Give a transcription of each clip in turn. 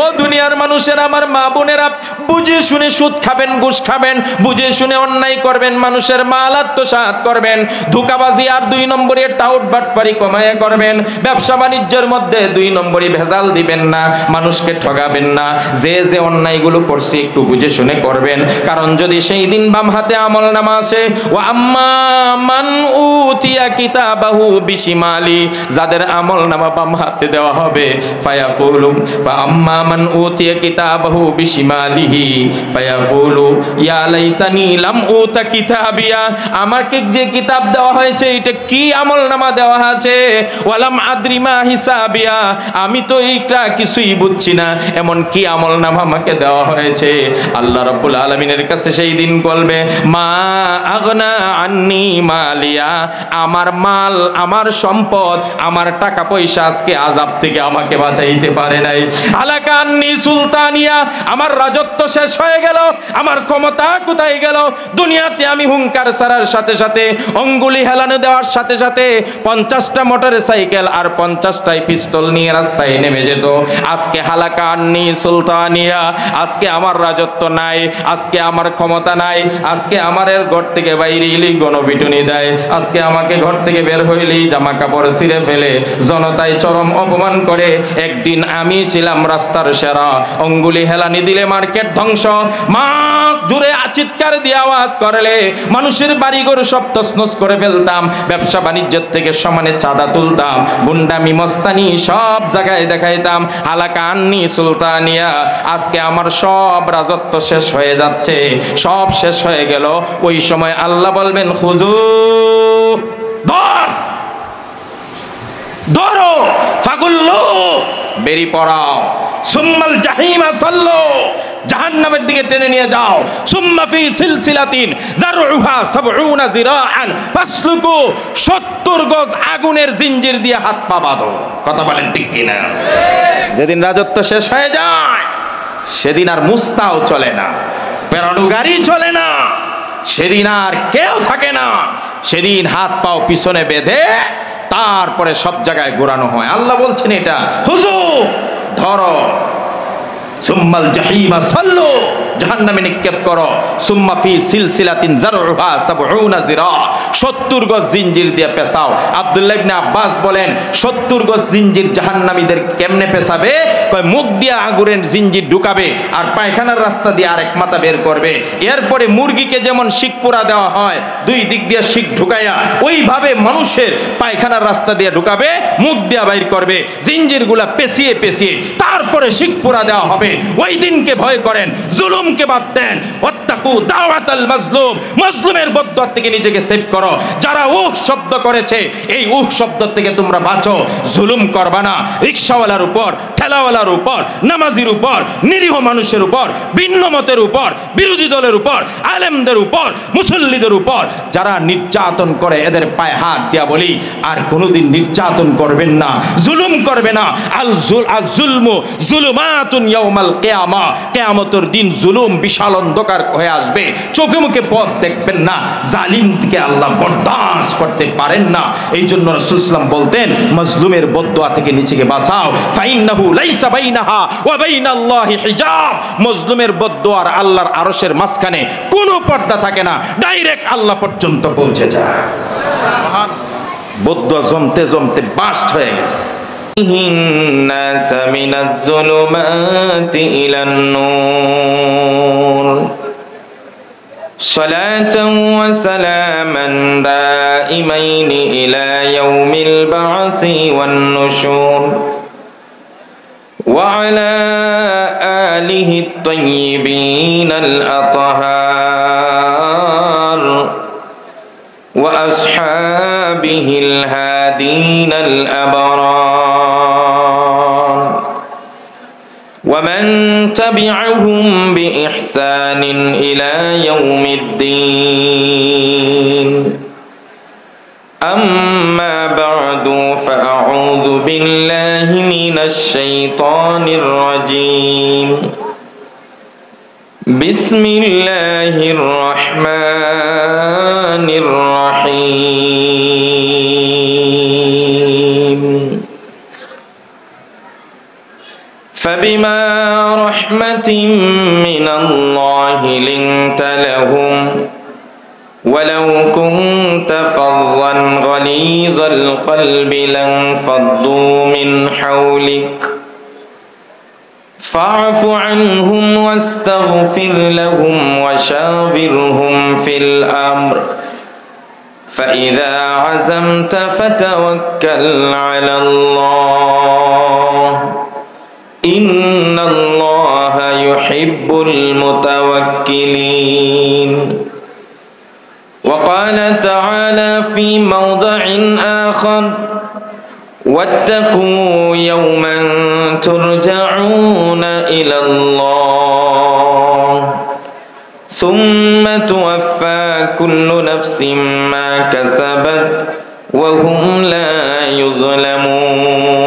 ও দুনিয়ার মানুষেরা, আমার মা বোনেরা, বুঝে শুনে সুদ খাবেন, ঘুষ খাবেন, বুঝে শুনে অন্যায় করবেন, মানুষের মাল আত্মসাৎ করবেন, ধোঁকাবাজি আর 2 নম্বরে টাউট বাটপারি কমায়া করবেন, ব্যবসা বাণিজ্যের মধ্যে 2 নম্বরে ভেজাল দিবেন না, মানুষকে ঠগাবেন না। যে যে অন্যায়গুলো করছে একটু বুঝে শুনে করবেন, কারণ যদি সেই দিন বাম হাতে আমলনামা আসে, ও আম্মা মান উতিয়া কিতাবাহু বিশিমালি, যাদের আমলনামা বাম হাতে দেওয়া হবে, ফায়াকুলু ফা আম্মা মান উতিয়া কিতাবাহু বিশিমালিহি ফায়াকুলু ইয়া লাইতানি লাম উতা কিতাবিয়া, আমাকে যে কিতাব দেওয়া হয়েছে এটা কি আমলনামা দেওয়া আছে, ওয়ালাম আদ্রি মা হিসাবিয়া, আমি তো এইটা কিছুই বুঝছি না, এমন কি আমলনামা আমাকে দেওয়া হয়েছে। আল্লাহ রাব্বুল আলামিনের কাছে সেই দিন বলবে, মা আগনা আন্নি মালিয়া, আমার মাল, আমার সম্পদ, আমার টাকা পয়সা আজকে আযাব থেকে আমাকে বাঁচাইতে পারে নাই। আলাকা আন্নি সুলতানিয়া, আমার রাজত্ব শেষ হয়ে গেল, আমার ক্ষমতা কোথায় গেল? দুনিয়াতে আমি হুঙ্কার ছাড়ার সাথে সাথে, অঙ্গুলি হেলানো দেওয়ার সাথে সাথে 50টা মোটর সাইকেল আর 50টাই পিস্তল নিয়ে রাস্তায় নেমে যেত। আজকে হালাকা আন্নি সুলতানিয়া, আজকে আমার রাজত্ব নাই, আজকে আমার ক্ষমতা নাই, আজকে আমার ঘর থেকে বাইরে এলেই গণপিটুনি দেয়, আজকে আমাকে ঘর থেকে বের হইলেই জামা কাপড় ছিঁড়ে ফেলে, জনতায় চরম অপমান করে। একদিন আমি ছিলাম রাস্তার সেরা, অঙ্গুলি হেলানি দিলে মার্কেট ধ্বংস, মা জুড়ে চিৎকার দিয়ে আওয়াজ করলে মানুষের বাড়িঘর সব তছনছ করে ফেলতাম, ব্যবসা বাণিজ্যের থেকে সমানে চাঁদা তুলতাম, গুন্ডামি মস্তানি সব জায়গায় দেখাইতাম। হালাকা আন্নি সুলতানিয়া, আজকে আমার সব রাজত্ব শেষ হয়ে যাচ্ছে, সব শেষ হয়ে গেল। ওই সময় আল্লাহ বলবেন, খুজু, ধর, ধরো, ফাগুল্লু, বেরি পড়াও, সুম্মাল জাহিমা সাল্লু, জাহান্নামের দিকে টেনে নিয়ে যাও, সুম্মা ফি সিলসিলাতিন যারউহা 70 যিরাআন ফাসলুকু, 70 গজ আগুনের জিঞ্জির দিয়ে হাত পা বাঁধো। কথা বলেন ঠিক কিনা? যেদিন রাজত্ব শেষ হয়ে যায় সেদিন আর মুস্তাও চলে না, পেরানো গাড়ি চলে না, সেদিন আর কেউ থাকে না, সেদিন হাত পাও পিছনে বেঁধে তারপরে সব জায়গায় ঘোরানো হয়। আল্লাহ বলছেন এটা, হুজু, ধরো, সুম্মাল জাহিমা সাল্লু, জাহান্নামে নিক্ষেপ করো, সুম্মা ফি সিলসিলাতিন যারউহা 70 যিরা, 70 গজ জিঞ্জির দিয়ে পেছাও। আব্দুল্লাহ ইবনে আব্বাস বলেন, 70 গজ জিঞ্জির জাহান্নামীদের কেমনে পেছাবে? কয় মুখ দিয়ে আগুনের জিঞ্জির ঢুকাবে আর পায়খানার রাস্তা দিয়ে আরেক মাথা বের করবে। এরপরে মুরগিকে যেমন শিক পোড়া দেওয়া হয় 2 দিক দিয়ে শিক ঢুকাইয়া, ওইভাবে মানুষের পায়খানার রাস্তা দিয়ে ঢুকাবে, মুখ দিয়ে বাইর করবে, জিঞ্জিরগুলা পেঁচিয়ে পেঁচিয়ে তারপরে শিক পোড়া দেওয়া হবে। ওই দিনকে ভয় করেন, জুলুমকে বাদ দেন, ওয়াত্তাকু দাওয়াতাল মাজলুম, মাজলুমের বদদুয়া থেকে নিজেকে সেভ করো। যারা উহ শব্দ করেছে, এই উহ শব্দ থেকে তোমরা বাঁচো, জুলুম করবা না। রিকশাওয়ালার উপর, ঠেলাওয়ালার উপর, নামাজির উপর, নিরীহ মানুষের উপর, ভিন্ন মতের উপর, বিরোধী দলের উপর, আলেমদের উপর, মুসল্লিদের উপর যারা নির্যাতন করে, এদের পায়ে হাত দিয়া বলি, আর কোনোদিন নির্যাতন করবেন না, জুলুম করবে না। আল জুলমু জুলুমাতুন ইয়াউমাল কিয়ামা, কিয়ামতের দিন জুলুম বিশাল অন্ধকার হয়ে আসবে, চোখে মুখে পথ দেখবেন না, জালিমকে আল্লাহ বরদাস্ত করতে পারেন না। এই জন্য রাসূল সাল্লাল্লাহু আলাইহি ওয়াসাল্লাম বলতেন, মাজলুমের বদদুয়া থেকে নিজেকে বাঁচাও, ফাইন্নাহু লাইসা বাইনাহা ওয়া বাইনাল্লাহি হিজাব, মাজলুমের বদদুয়া আর আল্লাহর আরশের মাঝখানে কোনো পর্দা থাকে না, ডাইরেক্ট আল্লাহ পর্যন্ত পৌঁছে যায়। বদদুয়া জমতে জমতে বাস্ট হয়ে গেছে। الناس من الظلمات إلى النور صلاة وسلاما دائمين إلى يوم البعث والنشور وعلى آله الطيبين الأطهار وأصحابه الهادين الأبرار ومن تبعهم بإحسان إلى يوم الدين أما بعد فأعوذ بالله من الشيطان الرجيم بسم الله الرحمن الرحيم فبما رحمة من الله لنت لهم ولو كنت فظا غليظ القلب لانفضوا من حولك فاعف عنهم واستغفر لهم وشاورهم في الأمر فإذا عزمت فتوكل على الله إن الله يحب المتوكلين وقال تعالى في موضع آخر واتقوا يوما ترجعون إلى الله ثم توفى كل نفس ما كسبت وهم لا يظلمون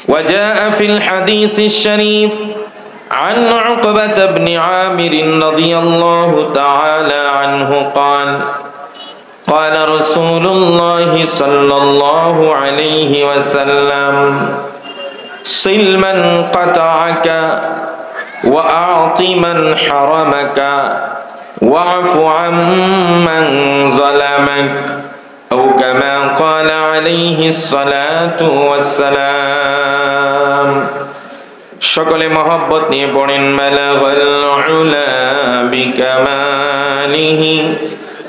وجاء في الحديث الشريف عن عقبة بن عامر رضي الله تعالى عنه قال قال رسول الله صلى الله عليه وسلم صل من قطعك وأعط من حرمك واعف عمن ظلمك أو كما قال عليه الصلاة والسلام সকলে মহব্বত নিয়ে পড়েন বালাগাল উলা বিকামালিহি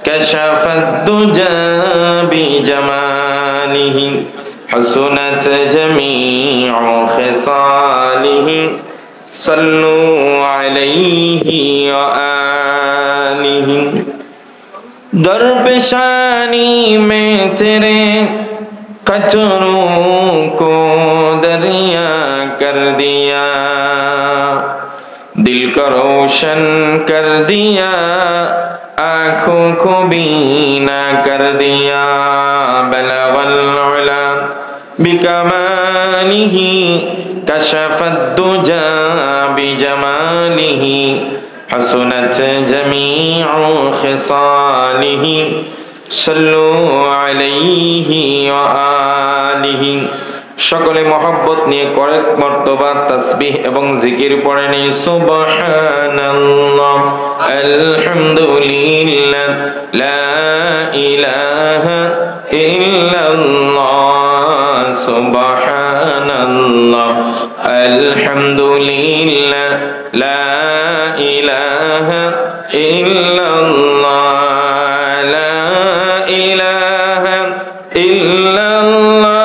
কাশাফাদ দুজা বিজামালিহি হাসুনাত জামিউ খিসালিহি সাল্লু আলাইহি ওয়া আলিহি दरपेशानी में तेरे कचरों को दरिया कर दिया दिल को रोशन कर दिया आँखों को बीना कर दिया बलगल उला बिकमालिही कशफद दुजा बिजमालिही हसनत जमीउ खिसालिही सल्लु अलैहि व आलिहि সকলে মহব্বত নিয়ে কয়েক মর্তবা তাসবিহ এবং জিকির পড়েন সুবহানাল্লাহ আলহামদুলিল্লাহ লা ইলাহা ইল্লাল্লাহ সুবহানাল্লাহ আলহামদুলিল্লাহ লা ইলাহা ইল্লাল্লাহ লা ইলাহা ইল্লাল্লাহ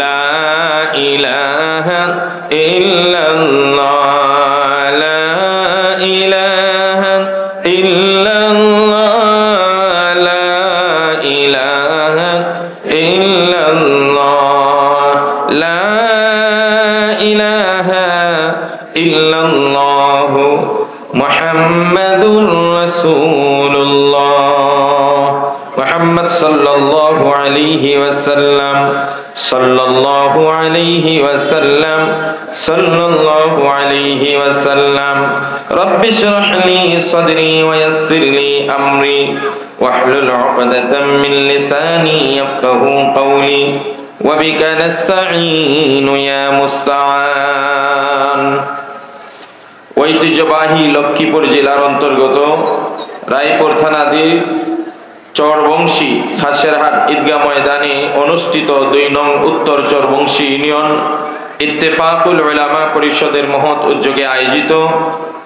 لا إله إلا الله لا إله إلا الله لا إله إلا الله لا إله إلا الله محمد رسول الله محمد صلى الله عليه وسلم صلى الله عليه وسلم صلى الله عليه وسلم رب اشرح لي صدري ويسر لي أمري واحلل عقدة من لساني يفقهوا قولي وبك نستعين يا مستعان ঐতিহ্যবাহী লক্ষ্মীপুর জেলার অন্তর্গত রায়পুর থানাধীন চরবংশী খাসেরহাট ঈদগাহ ময়দানে অনুষ্ঠিত 2 নং উত্তর চরবংশী ইউনিয়ন ইত্তেফাকুল উলামা পরিষদের মহৎ উদ্যোগে আয়োজিত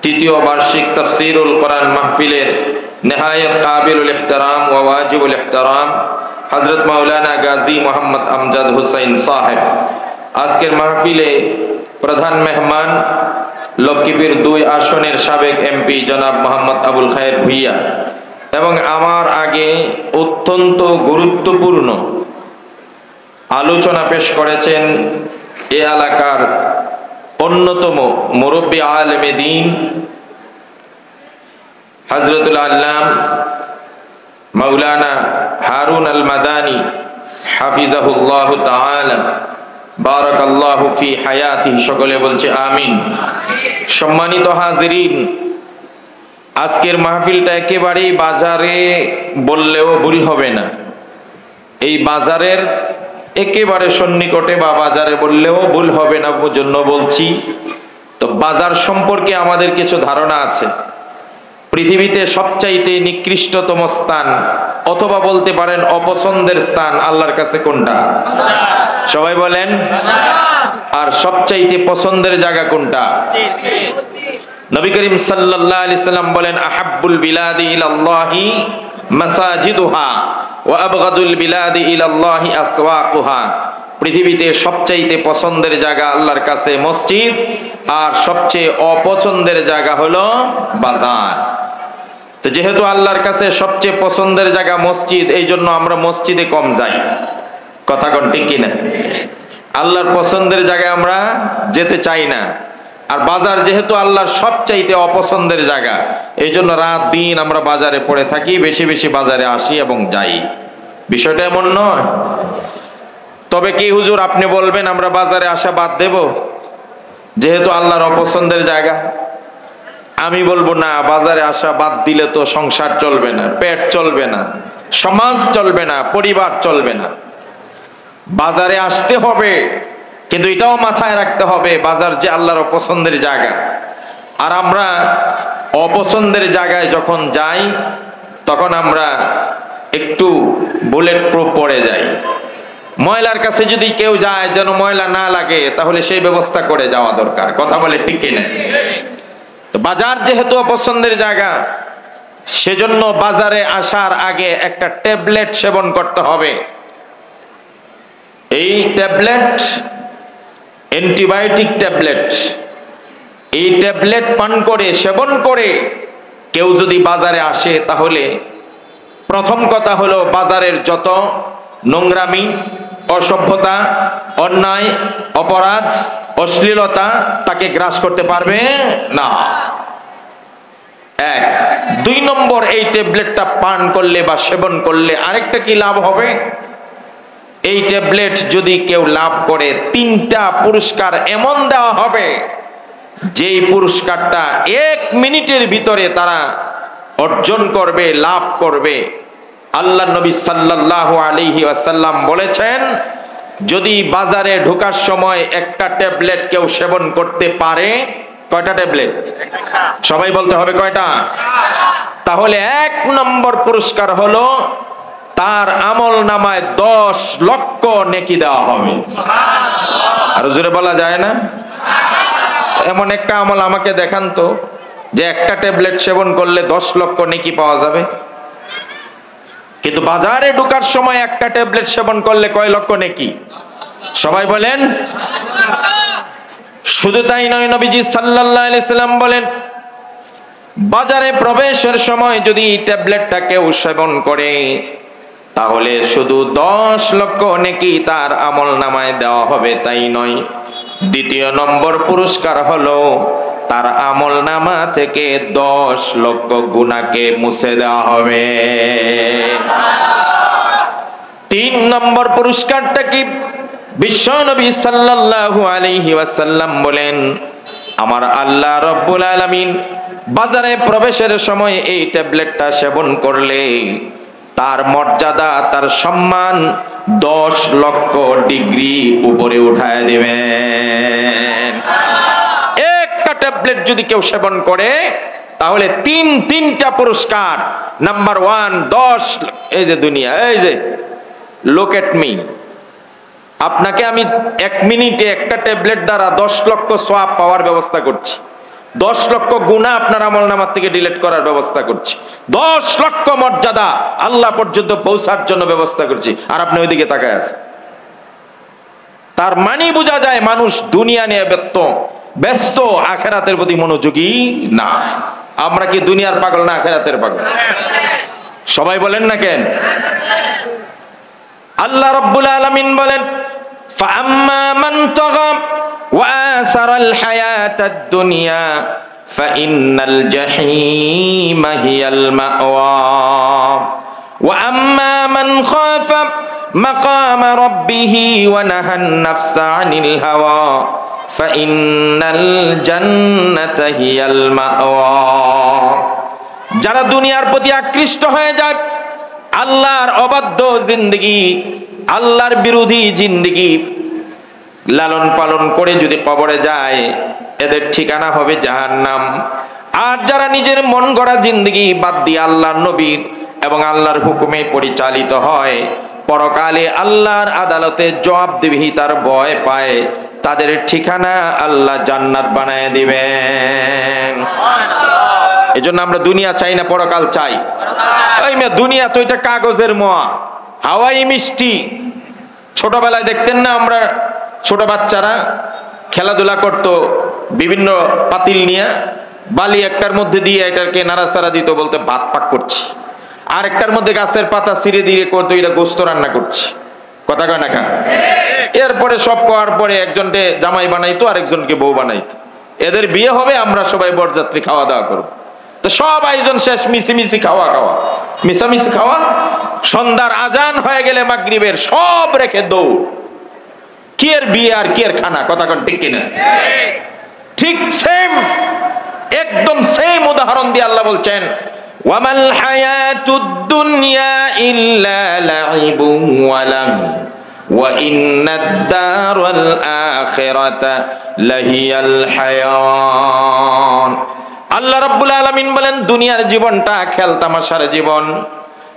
তৃতীয় বার্ষিক তাফসীরুল কোরআন মাহফিলের নিহায়াত কাবিলুল ইহতিরাম ওয়া ওয়াজিবুল ইহতিরাম হযরত মাওলানা গাজী মোহাম্মদ আমজাদ হুসাইন সাহেব আজকের মাহফিলে প্রধান মেহমান লক্ষ্মীপুর 2 আসনের সাবেক এমপি জনাব মোহাম্মদ আবুল খায়ের ভুইয়া এবং আমার আগে অত্যন্ত গুরুত্বপূর্ণ আলোচনা পেশ করেছেন এই এলাকার অন্যতম মুরব্বী আলেমে দ্বীন হযরতুল আল্লাম মাওলানা হারুন আল মাদানী হাফিজাহুল্লাহ তাআলা বারাকাল্লাহু ফি হায়াতিহি সকলে বলছে আমিন। সম্মানিত হাজিরিন, আজকের মাহফিলটা একেবারেই বাজারে বললেও ভুল হবে না। এই বাজারের একেবারে সন্নিকটে বা বাজারে বললেও ভুল হবে না জন্য বলছি। তো বাজার সম্পর্কে আমাদের কিছু ধারণা আছে। পৃথিবীতে সবচাইতে নিকৃষ্টতম স্থান অথবা বলতে পারেন অপছন্দের স্থান আল্লাহর কাছে কোনটা? সবাই বলেন। আর সবচাইতে পছন্দের জায়গা কোনটা? নবী করিম সাল্লাল্লাহু আলাইহি সাল্লাম বলেন, আহাব্বুল বিলাদি ইলাল্লাহি মাসাজিদুহা ওয়া আবগাদুল বিলাদি ইলাল্লাহি আসওয়াকুহা। পৃথিবীতে সবচাইতে পছন্দের জায়গা আল্লাহর কাছে মসজিদ, আর সবচেয়ে অপছন্দের জায়গা হলো বাজার। তো যেহেতু আল্লাহর কাছে সবচেয়ে পছন্দের জায়গা মসজিদ, এই জন্য আমরা মসজিদে কম যাই। কথা কোন ঠিক কিনা? আল্লাহর পছন্দের জায়গায় আমরা যেতে চাই না। আর বাজার যেহেতু আল্লাহর সবচাইতে অপছন্দের জায়গা, এই জন্য রাত দিন আমরা বাজারে পড়ে থাকি, বেশি বেশি বাজারে আসি এবং যাই। বিষয়টা এমন নয়। তবে কি হুজুর আপনি বলবেন আমরা বাজারে আসা বাদ দেব যেহেতু আল্লাহর অপছন্দের জায়গা? আমি বলবো না, বাজারে আসা বাদ দিলে তো সংসার চলবে না, পেট চলবে না, সমাজ চলবে না, পরিবার চলবে না। বাজারে আসতে হবে, কিন্তু এটাও মাথায় রাখতে হবে বাজার যে আল্লাহর অপছন্দের জায়গা। আর আমরা অপছন্দের জায়গায় যখন যাই তখন আমরা একটু বুলেট প্রুফ পড়ে যাই। ময়লার কাছে যদি কেউ যায় যেন ময়লা না লাগে, তাহলে সেই ব্যবস্থা করে যাওয়া দরকার। কথা বলে ঠিক কিনা? তো বাজার যেহেতু অপছন্দের জায়গা, সেজন্য বাজারে আসার আগে একটা ট্যাবলেট সেবন করতে হবে। এই ট্যাবলেট অ্যান্টিবায়োটিক ট্যাবলেট। এই ট্যাবলেট পান করে সেবন করে কেউ যদি বাজারে আসে, তাহলে প্রথম কথা হলো বাজারের যত নোংরামি, অসভ্যতা, অন্যায়, অপরাধ, অশ্লীলতা তাকে গ্রাস করতে পারবে না। এক। দুই নম্বর, এই ট্যাবলেটটা পান করলে বা সেবন করলে আরেকটা কি লাভ হবে? এই ট্যাবলেট যদি কেউ লাভ করে, 3টা পুরস্কার এমন দেওয়া হবে, যেই পুরস্কারটা 1 মিনিটের ভিতরে তারা অর্জন করবে, লাভ করবে। আল্লাহ নবী সাল্লাল্লাহু আলাইহি ওয়াসাল্লাম বলেছেন, যদি বাজারে ঢোকার সময় একটা ট্যাবলেট কেউ সেবন করতে পারে, কয়টা ট্যাবলেট? সবাই বলতে হবে কয়টা? তাহলে 1 নম্বর পুরস্কার হলো তার আমল নামায় 10 লক্ষ নেকি দেওয়া হবে। আর জোরে বলা যায় না? এমন একটা আমল আমাকে দেখান তো, যে একটা ট্যাবলেট সেবন করলে 10 লক্ষ নেকি পাওয়া যাবে। কিন্তু বাজারে ঢোকার সময় একটা ট্যাবলেট সেবন করলে কয় লক্ষ নেকি? সবাই বলেন। শুধু তাই নয়, নবীজি সাল্লাল্লাহু আলাইহি সাল্লাম বলেন, বাজারে প্রবেশের সময় যদি ট্যাবলেটটা কেউ সেবন করে, তাহলে শুধু 10 লক্ষ নেকি তার আমল নামায় দেওয়া হবে। তাই নয়, দ্বিতীয় নম্বর পুরস্কার হলো তার আমল নামা থেকে 10 লক্ষ গুনাহকে মুছে দেওয়া হবে। 3 নম্বর পুরস্কারটা কি? বিশ্বনবী সাল্লাল্লাহু আলাইহি ওয়াসাল্লাম বলেন, আমার আল্লাহ রাব্বুল আলামিন বাজারে প্রবেশের সময় এই ট্যাবলেটটা সেবন করলে তার মর্যাদা, তার সম্মান 10 লক্ষ ডিগ্রি উপরে উঠায় দিবেন। একটা ট্যাবলেট যদি কেউ সেবন করে, তাহলে 3টা পুরস্কার। নাম্বার 1, 10। এই যে দুনিয়া, এই যে লুক এট মি, আপনাকে আমি 1 মিনিটে একটা ট্যাবলেট দ্বারা 10 লক্ষ সওয়াব পাওয়ার ব্যবস্থা করছি। 10 লক্ষ গুনাহ আপনার আমলনামা থেকে ডিলিট করার ব্যবস্থা করছি। 10 লক্ষ মর্যাদা আল্লাহ পর্যন্ত পৌঁছার জন্য ব্যবস্থা করছি। আর আপনি ওইদিকে তাকায় আছেন। তার মানে বোঝা যায় মানুষ দুনিয়া নিয়ে ব্যস্ত, আখিরাতের প্রতি মনোযোগী না। আমরা কি দুনিয়ার পাগল না আখিরাতের পাগল? সবাই বলেন না কেন? আল্লাহ রাব্বুল আলামিন বলেন, ফাআম্মা মান তাগা ওয়া আসারাল হায়াতাদ দুনিয়া ফাইন্নাল জাহিমা হিয়াল মাওয়া ওয়া আম্মা মান খাফা মাকামা রাব্বিহি ওয়া নাহান নাফসা আনিল হাওয়া ফাইন্নাল জান্নাতা হিয়াল মাওয়া। যারা দুনিয়ার প্রতি আকৃষ্ট হয়ে যায়, আল্লাহর অবাধ্য জিন্দেগি, আল্লাহর বিরোধী জিন্দেগি লালন পালন করে যদি কবরে যায়, এদের ঠিকানা হবে জাহান্নাম। আর যারা নিজের মন গড়া জিন্দেগি বাদ দিয়ে আল্লাহর নবীর এবং আল্লাহর হুকুমে পরিচালিত হয়, পরকালে আল্লাহর আদালতে জবাবদিহিতার ভয় পায়, তাদের ঠিকানা আল্লাহ জান্নাত বানায় দিবেন। এজন্য আমরা দুনিয়া চাই না, পরকাল চাই। ওই মেয়ে, দুনিয়া তো এটা কাগজের মোয়া, হাওয়াই মিষ্টি। ছোটবেলায় দেখতেন না, আমরা ছোট বাচ্চারা খেলাধুলা করত, বিভিন্ন পাতিল নিয়ে বালি একটার মধ্যে দিয়ে এটাকে নাড়াচাড়া দিত, বলতে ভাত পাক করছি। আর একটার মধ্যে গাছের পাতা ছিঁড়ে দিয়ে করতো, এটা গোস্ত রান্না করছি। কথা কয় না কেন? এরপরে সব করার পরে একজনকে জামাই বানাইতো, আরেকজনকে বউ বানাইতো। এদের বিয়ে হবে, আমরা সবাই বরযাত্রী খাওয়া দাওয়া করবো। তো সব আয়োজন শেষ, মিশিমিশি খাওয়া, মিশামিশি খাওয়া। সন্ধ্যার আজান হয়ে গেলে মাগরিবের সব রেখে দৌড়। কি এর বিয়ে আর কি এর খানা? কথা কোন ঠিক কিনা? ঠিক সেম, একদম সেম উদাহরণ দিয়ে আল্লাহ বলছেন, ওয়ামাল হায়াতুদ দুনিয়া ইল্লা লাইবুন ওয়া লাহু ওয়া ইন্নাদ দারাল আখিরাতা লাহিয়াল হায়ান। আল্লাহ রাব্বুল আলামিন বলেন, দুনিয়ার জীবনটা খেলতামাশার জীবন,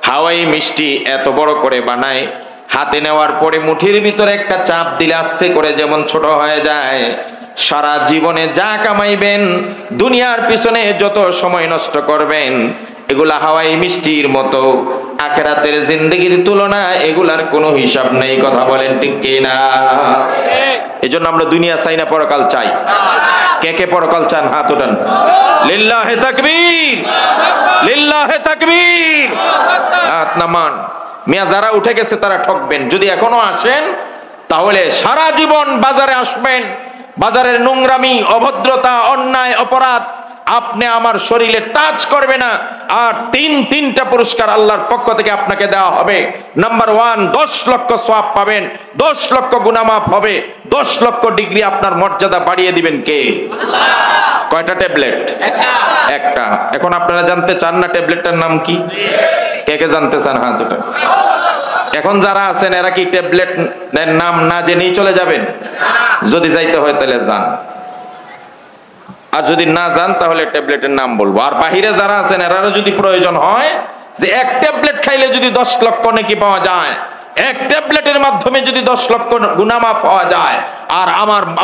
হাওয়াই মিষ্টি এত বড় করে বানায়, হাতে নেওয়ার পরে মুঠির ভিতরে একটা চাপ দিলে আস্তে করে যেমন ছোট হয়ে যায়। সারা জীবনে যা কামাইবেন, দুনিয়ার পিছনে যত সময় নষ্ট করবেন, এগুলা হাওয়াই মিষ্টির মতো। আখিরাতের জিন্দেগির তুলনা এগুলার কোনো হিসাব নেই। কথা বলেন ঠিক কি না? এজন্য আমরা দুনিয়া চাই না, পরকাল চাই। কে কে পরকাল চান? হাত উঠান। লিল্লাহে তাকবীর, লিল্লাহে তাকবীর। হাত নামান। মিয়া, যারা উঠে গেছে তারা ঠকবেন। যদি এখনো আসেন, তাহলে সারা জীবন বাজারে আসবেন, বাজারের নোংরামি, অভদ্রতা, অন্যায়, অপরাধ আপনি আমার শরীরে টাচ করবে না। আর তিনটা পুরস্কার আল্লাহর পক্ষ থেকে আপনাকে দেওয়া হবে। নাম্বার 1, 10 লক্ষ সওয়াব পাবেন, 10 লক্ষ গুনাহ মাফ হবে, 10 লক্ষ ডিগ্রি আপনার মর্যাদা বাড়িয়ে দিবেন কে? আল্লাহ। কয়টা ট্যাবলেট? একটা। এখন আপনারা জানতে চান না ট্যাবলেটটার নাম কি? কে কে জানতে চান? হাত ওঠান। এখন যারা আছেন এরা কি ট্যাবলেট নাম না জেনেই চলে যাবেন? যদি যাইতে হয় তাহলে যান, আর যদি না যান তাহলে ট্যাবলেটের নাম বলবো। আর বাহিরে যারা আছেন এরারও যদি প্রয়োজন হয় যে এক ট্যাবলেট খাইলে যদি 10 লক্ষ নেকি পাওয়া যায়, এক ট্যাবলেটের মাধ্যমে যদি 10 লক্ষ গুনাহ মাফ হওয়া যায়, আর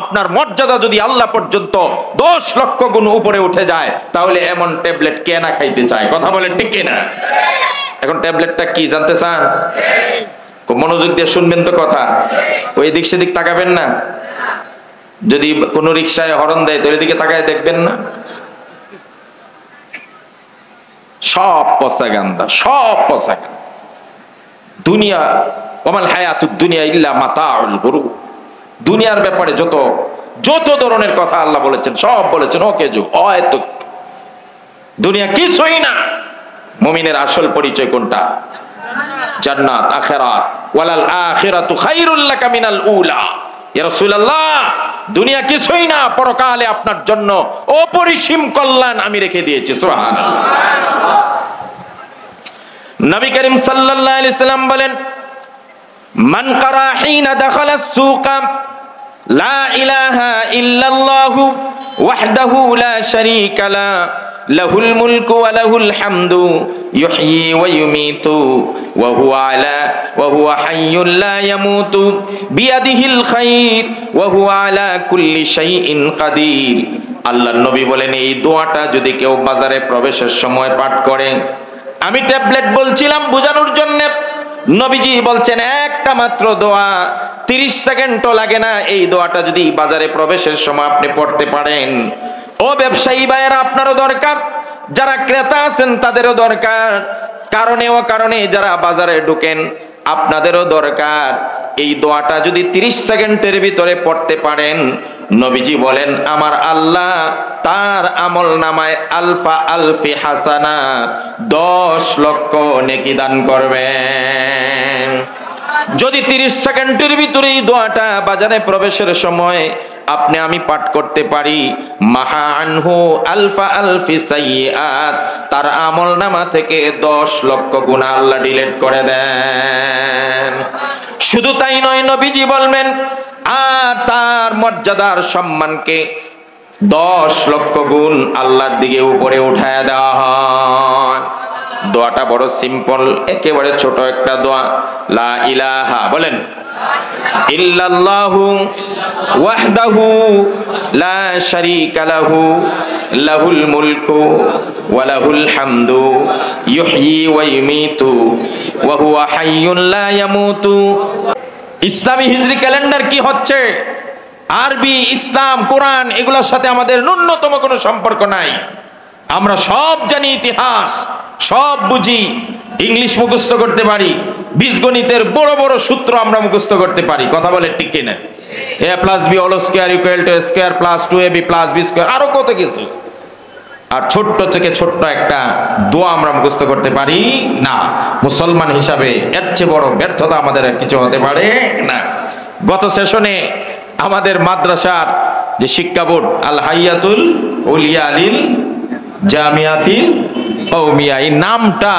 আপনার মর্যাদা যদি আল্লাহ পর্যন্ত 10 লক্ষ গুণ উপরে উঠে যায়, তাহলে এমন ট্যাবলেট কে না খাইতে চায়? কথা বলেন ঠিক কিনা? এখন ট্যাবলেটটা কি জানতে চান? মনোযোগ দিয়ে শুনবেন তো কথা, ওই দিক সেদিক তাকাবেন না। যদি কোনো রিকশায় হরন দেয় তো এদিকে তাকায় দেখবেন না। সব পচা গান্দা, সব পচা গান্দা। দুনিয়া, ওয়ামাল হায়াতুদ দুনিয়া ইল্লা মাতাউল গুরুর। দুনিয়ার ব্যাপারে যত ধরনের কথা আল্লাহ বলেছেন, সব বলেছেন ওকে যুগ অহেতুক। দুনিয়া কিছুই না। মুমিনের আসল পরিচয় কোনটা? জান্নাত, আখিরাত। ওয়ালাল আখিরাতু খায়রুল লাকা মিনাল উলা। ইয়া রাসূলুল্লাহ, দুনিয়া কিছুই না, পরকালে আপনার জন্য অপরিসীম কল্যাণ আমি রেখে দিয়েছি। সুবহানাল্লাহ। নবী করিম সাল্লাল্লাহু আলাইহি সাল্লাম বলেন, মান কারা হিনা দাখালাস সুকা লা ইলাহা ইল্লাল্লাহু ওয়াহদাহু লা শারীকা লা লাহুল মুলকু ওয়া লাহুল হামদু ইউহয়ি ওয়া ইউমীতু ওয়া হুয়া হাইয়্যুন লা ইয়ামুতু বিয়াদিহিল খায়র ওয়া হুয়া আলা কুল্লি শাইইন কাদির। আল্লাহর নবী বলেন, এই দোয়াটা যদি কেউ বাজারে প্রবেশের সময় পাঠ করে, আমি ট্যাবলেট বলছিলাম বোঝানোর জন্য, নবীজি বলছেন একটা মাত্র দোয়া, 30 সেকেন্ডও লাগে না। এই দোয়াটা যদি বাজারে প্রবেশের সময় আপনি পড়তে পারেন, ও ব্যবসায়ী ভাইয়েরা আপনারও দরকার, যারা ক্রেতা আছেন তাদেরও দরকার, কারণে যারা বাজারে ঢুকেন আপনাদেরও দরকার। এই দোয়াটা যদি 30 সেকেন্ডের ভিতরে পড়তে পারেন, নবীজি বলেন আমার আল্লাহ তার আমল নামায় আলফা আলফি হাসানাত 10 লক্ষ নেকি দান করবেন। যদি 30 সেকেন্ডের ভিতরে এই দোয়াটা বাজারে প্রবেশের সময় আপনি আমি পাঠ করতে পারি, মাহা আনহু আলফা আলফি সাইয়্যাত, তার আমলনামা থেকে 10 লক্ষ গুনাহ আল্লাহ ডিলিট করে দেন। শুধু তাই নয়, নবীজি বলবেন আর তার মর্যাদার সম্মানকে 10 লক্ষ গুণ আল্লাহর দিকে উপরে উঠায় দেওয়া হয়। দোয়াটা বড় সিম্পল, একেবারে ছোট একটা দোয়া। লা ইলাহা বলেন ইল্লাল্লাহু ওয়াহদাহু লা শারীকা লাহু লাহুল মুলকু ওয়া লাহুল হামদু ইউহয়ি ওয়া ইউমীতু ওয়া হুয়া হাইয়্যুন লা ইয়ামুতু। ইসলামী হিজরি ক্যালেন্ডার কি হচ্ছে, আরবি, ইসলাম, কোরআন এগুলোর সাথে আমাদের ন্যূনতম কোনো সম্পর্ক নাই। আমরা সব জানি, ইতিহাস সব বুঝি, ইংলিশ মুখস্থ করতে পারি, বীজগণিতের বড় বড় সূত্র আমরা মুখস্থ করতে পারি। কথা বলে ঠিক কিনা? a plus b whole square equal to a square plus 2ab plus b square, আরো কত কিছু। আর ছোট্ট থেকে ছোট্ট একটা দোয়া আমরা মুখস্থ করতে পারি না। মুসলমান হিসাবে এর চেয়ে বড় ব্যর্থতা আমাদের আর কিছু হতে পারে না। গত সেশনে আমাদের মাদ্রাসার যে শিক্ষা বোর্ড আল হাইয়াতুল উলিয়া আলিল জামিয়াতিল কওমিয়া, এই নামটা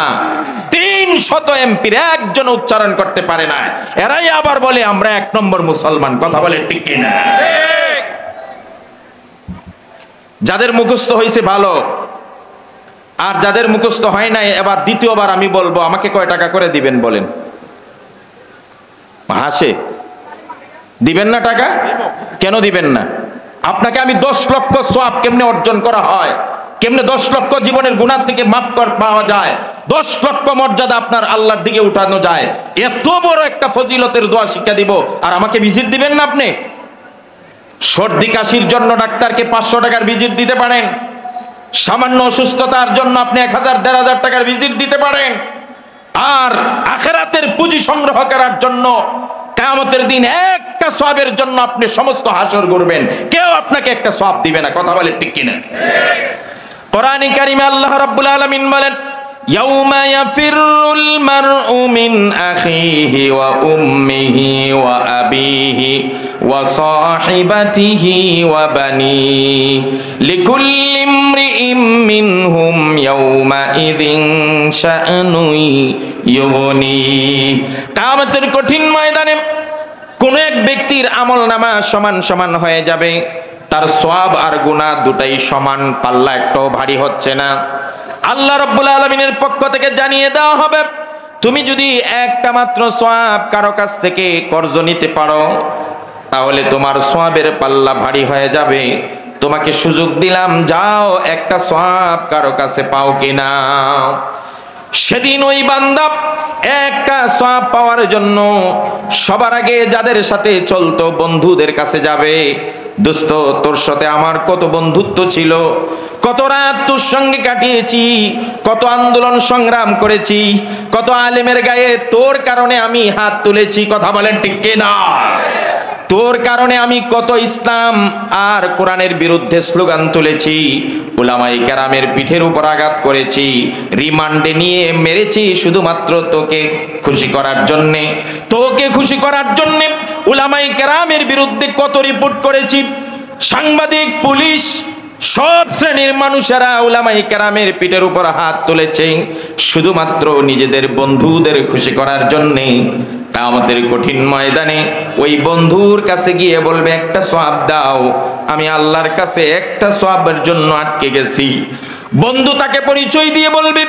300 এমপির একজন উচ্চারণ করতে পারে না। এরাই আবার বলে আমরা 1 নম্বর মুসলমান। কথা বলে ঠিক কিনা? যাদের মুখস্থ হয়েছে ভালো, আর যাদের মুখস্থ হয় নাই, এবার দ্বিতীয়বার আমি বলবো আমাকে কয় টাকা করে দিবেন বলেন? হাসে, দিবেন না টাকা? কেন দিবেন না? আপনাকে আমি 10 লক্ষ সওয়াব কেমনে অর্জন করা হয়, কেমনে 10 লক্ষ জীবনের গুনাহ থেকে মাফ পাওয়া যায়, 10 লক্ষ মর্যাদা আপনার আল্লাহর দিকে উঠানো যায়, এত বড় একটা ফজিলতের দোয়া শিক্ষা দিব, আর আমাকে ভিজিট দিবেন না? আপনি সর্দি কাশির জন্য ডাক্তারকে 500 টাকার ভিজিট দিতে পারেন, সামান্য অসুস্থতার জন্য আপনি 1000-1500 টাকার ভিজিট দিতে পারেন, আর আখিরাতের পুঁজি সংগ্রহ করার জন্য কিয়ামতের দিন একটা সওয়াবের জন্য আপনি সমস্ত হাসর করবেন, কেউ আপনাকে একটা সওয়াব দিবে না। কথা বলে ঠিক কিনা? কোরআনে কারিমে আল্লাহ রাব্বুল আলামিন বলেন, ইয়াউমা ইয়াফিরুল মারউ মিন আখিহি ওয়া উম্মিহি ওয়া আবিহি ওয়া সাহিবাতিহি ওয়া বানিহি লিকুল্লি ইমরিইম মিনহুম ইয়াউমা ইযিন শাআনুন ইউগনি। কিয়ামতের কঠিন ময়দানে কোন এক ব্যক্তির আমলনামা সমান সমান হয়ে যাবে, তার সওয়াব আর গুনাহ দুটাই সমান, পাল্লা একটাও ভারী হচ্ছে না। আল্লাহ রাব্বুল আলামিনের পক্ষ থেকে জানিয়ে দেওয়া হবে, তুমি যদি একটা মাত্র সওয়াব কারো কাছ থেকে কর্জ নিতে পারো, তাহলে তোমার সওয়াবের পাল্লা ভারী হয়ে যাবে। তোমাকে সুযোগ দিলাম, যাও একটা সওয়াব কারো কাছে পাও কিনা। সেদিন ওই বান্দা একটা সওয়াব পাওয়ার জন্য সবার আগে যাদের সাথে চলতো বন্ধুদের কাছে যাবে। দোস্ত, তোর সাথে আমার কত বন্ধুত্ব ছিল, কত রাত তোর সঙ্গে কাটিয়েছি, কত আন্দোলন সংগ্রাম করেছি, কত আলেমের গায়ে তোর কারণে আমি হাত তুলেছি। কথা বলেন ঠিক কিনা? তোর কারণে আমি কত ইসলাম আর কোরআনের বিরুদ্ধে স্লোগান তুলেছি, উলামায়ে কেরামের পিঠের উপর আঘাত করেছি, রিমান্ডে নিয়ে মেরেছি শুধুমাত্র তোকে খুশি করার জন্যে। তোকে খুশি করার জন্যে উলামায়ে কেরামের বিরুদ্ধে কত রিপোর্ট করেছি। সাংবাদিক, পুলিশ, সব শ্রেণীর মানুষেরা উলামায়ে কেরামের পিঠের উপর হাত তুলেছে শুধুমাত্র নিজেদের বন্ধুদের খুশি করার জন্যে। কিয়ামতের কঠিন ময়দানে ওই বন্ধুর কাছে গিয়ে বলবে, একটা সওয়াব দাও, আমি আল্লাহর কাছে একটা সওয়াবের জন্য আটকে গেছি। বন্ধু তাকে পরিচয় দিয়ে বলবে,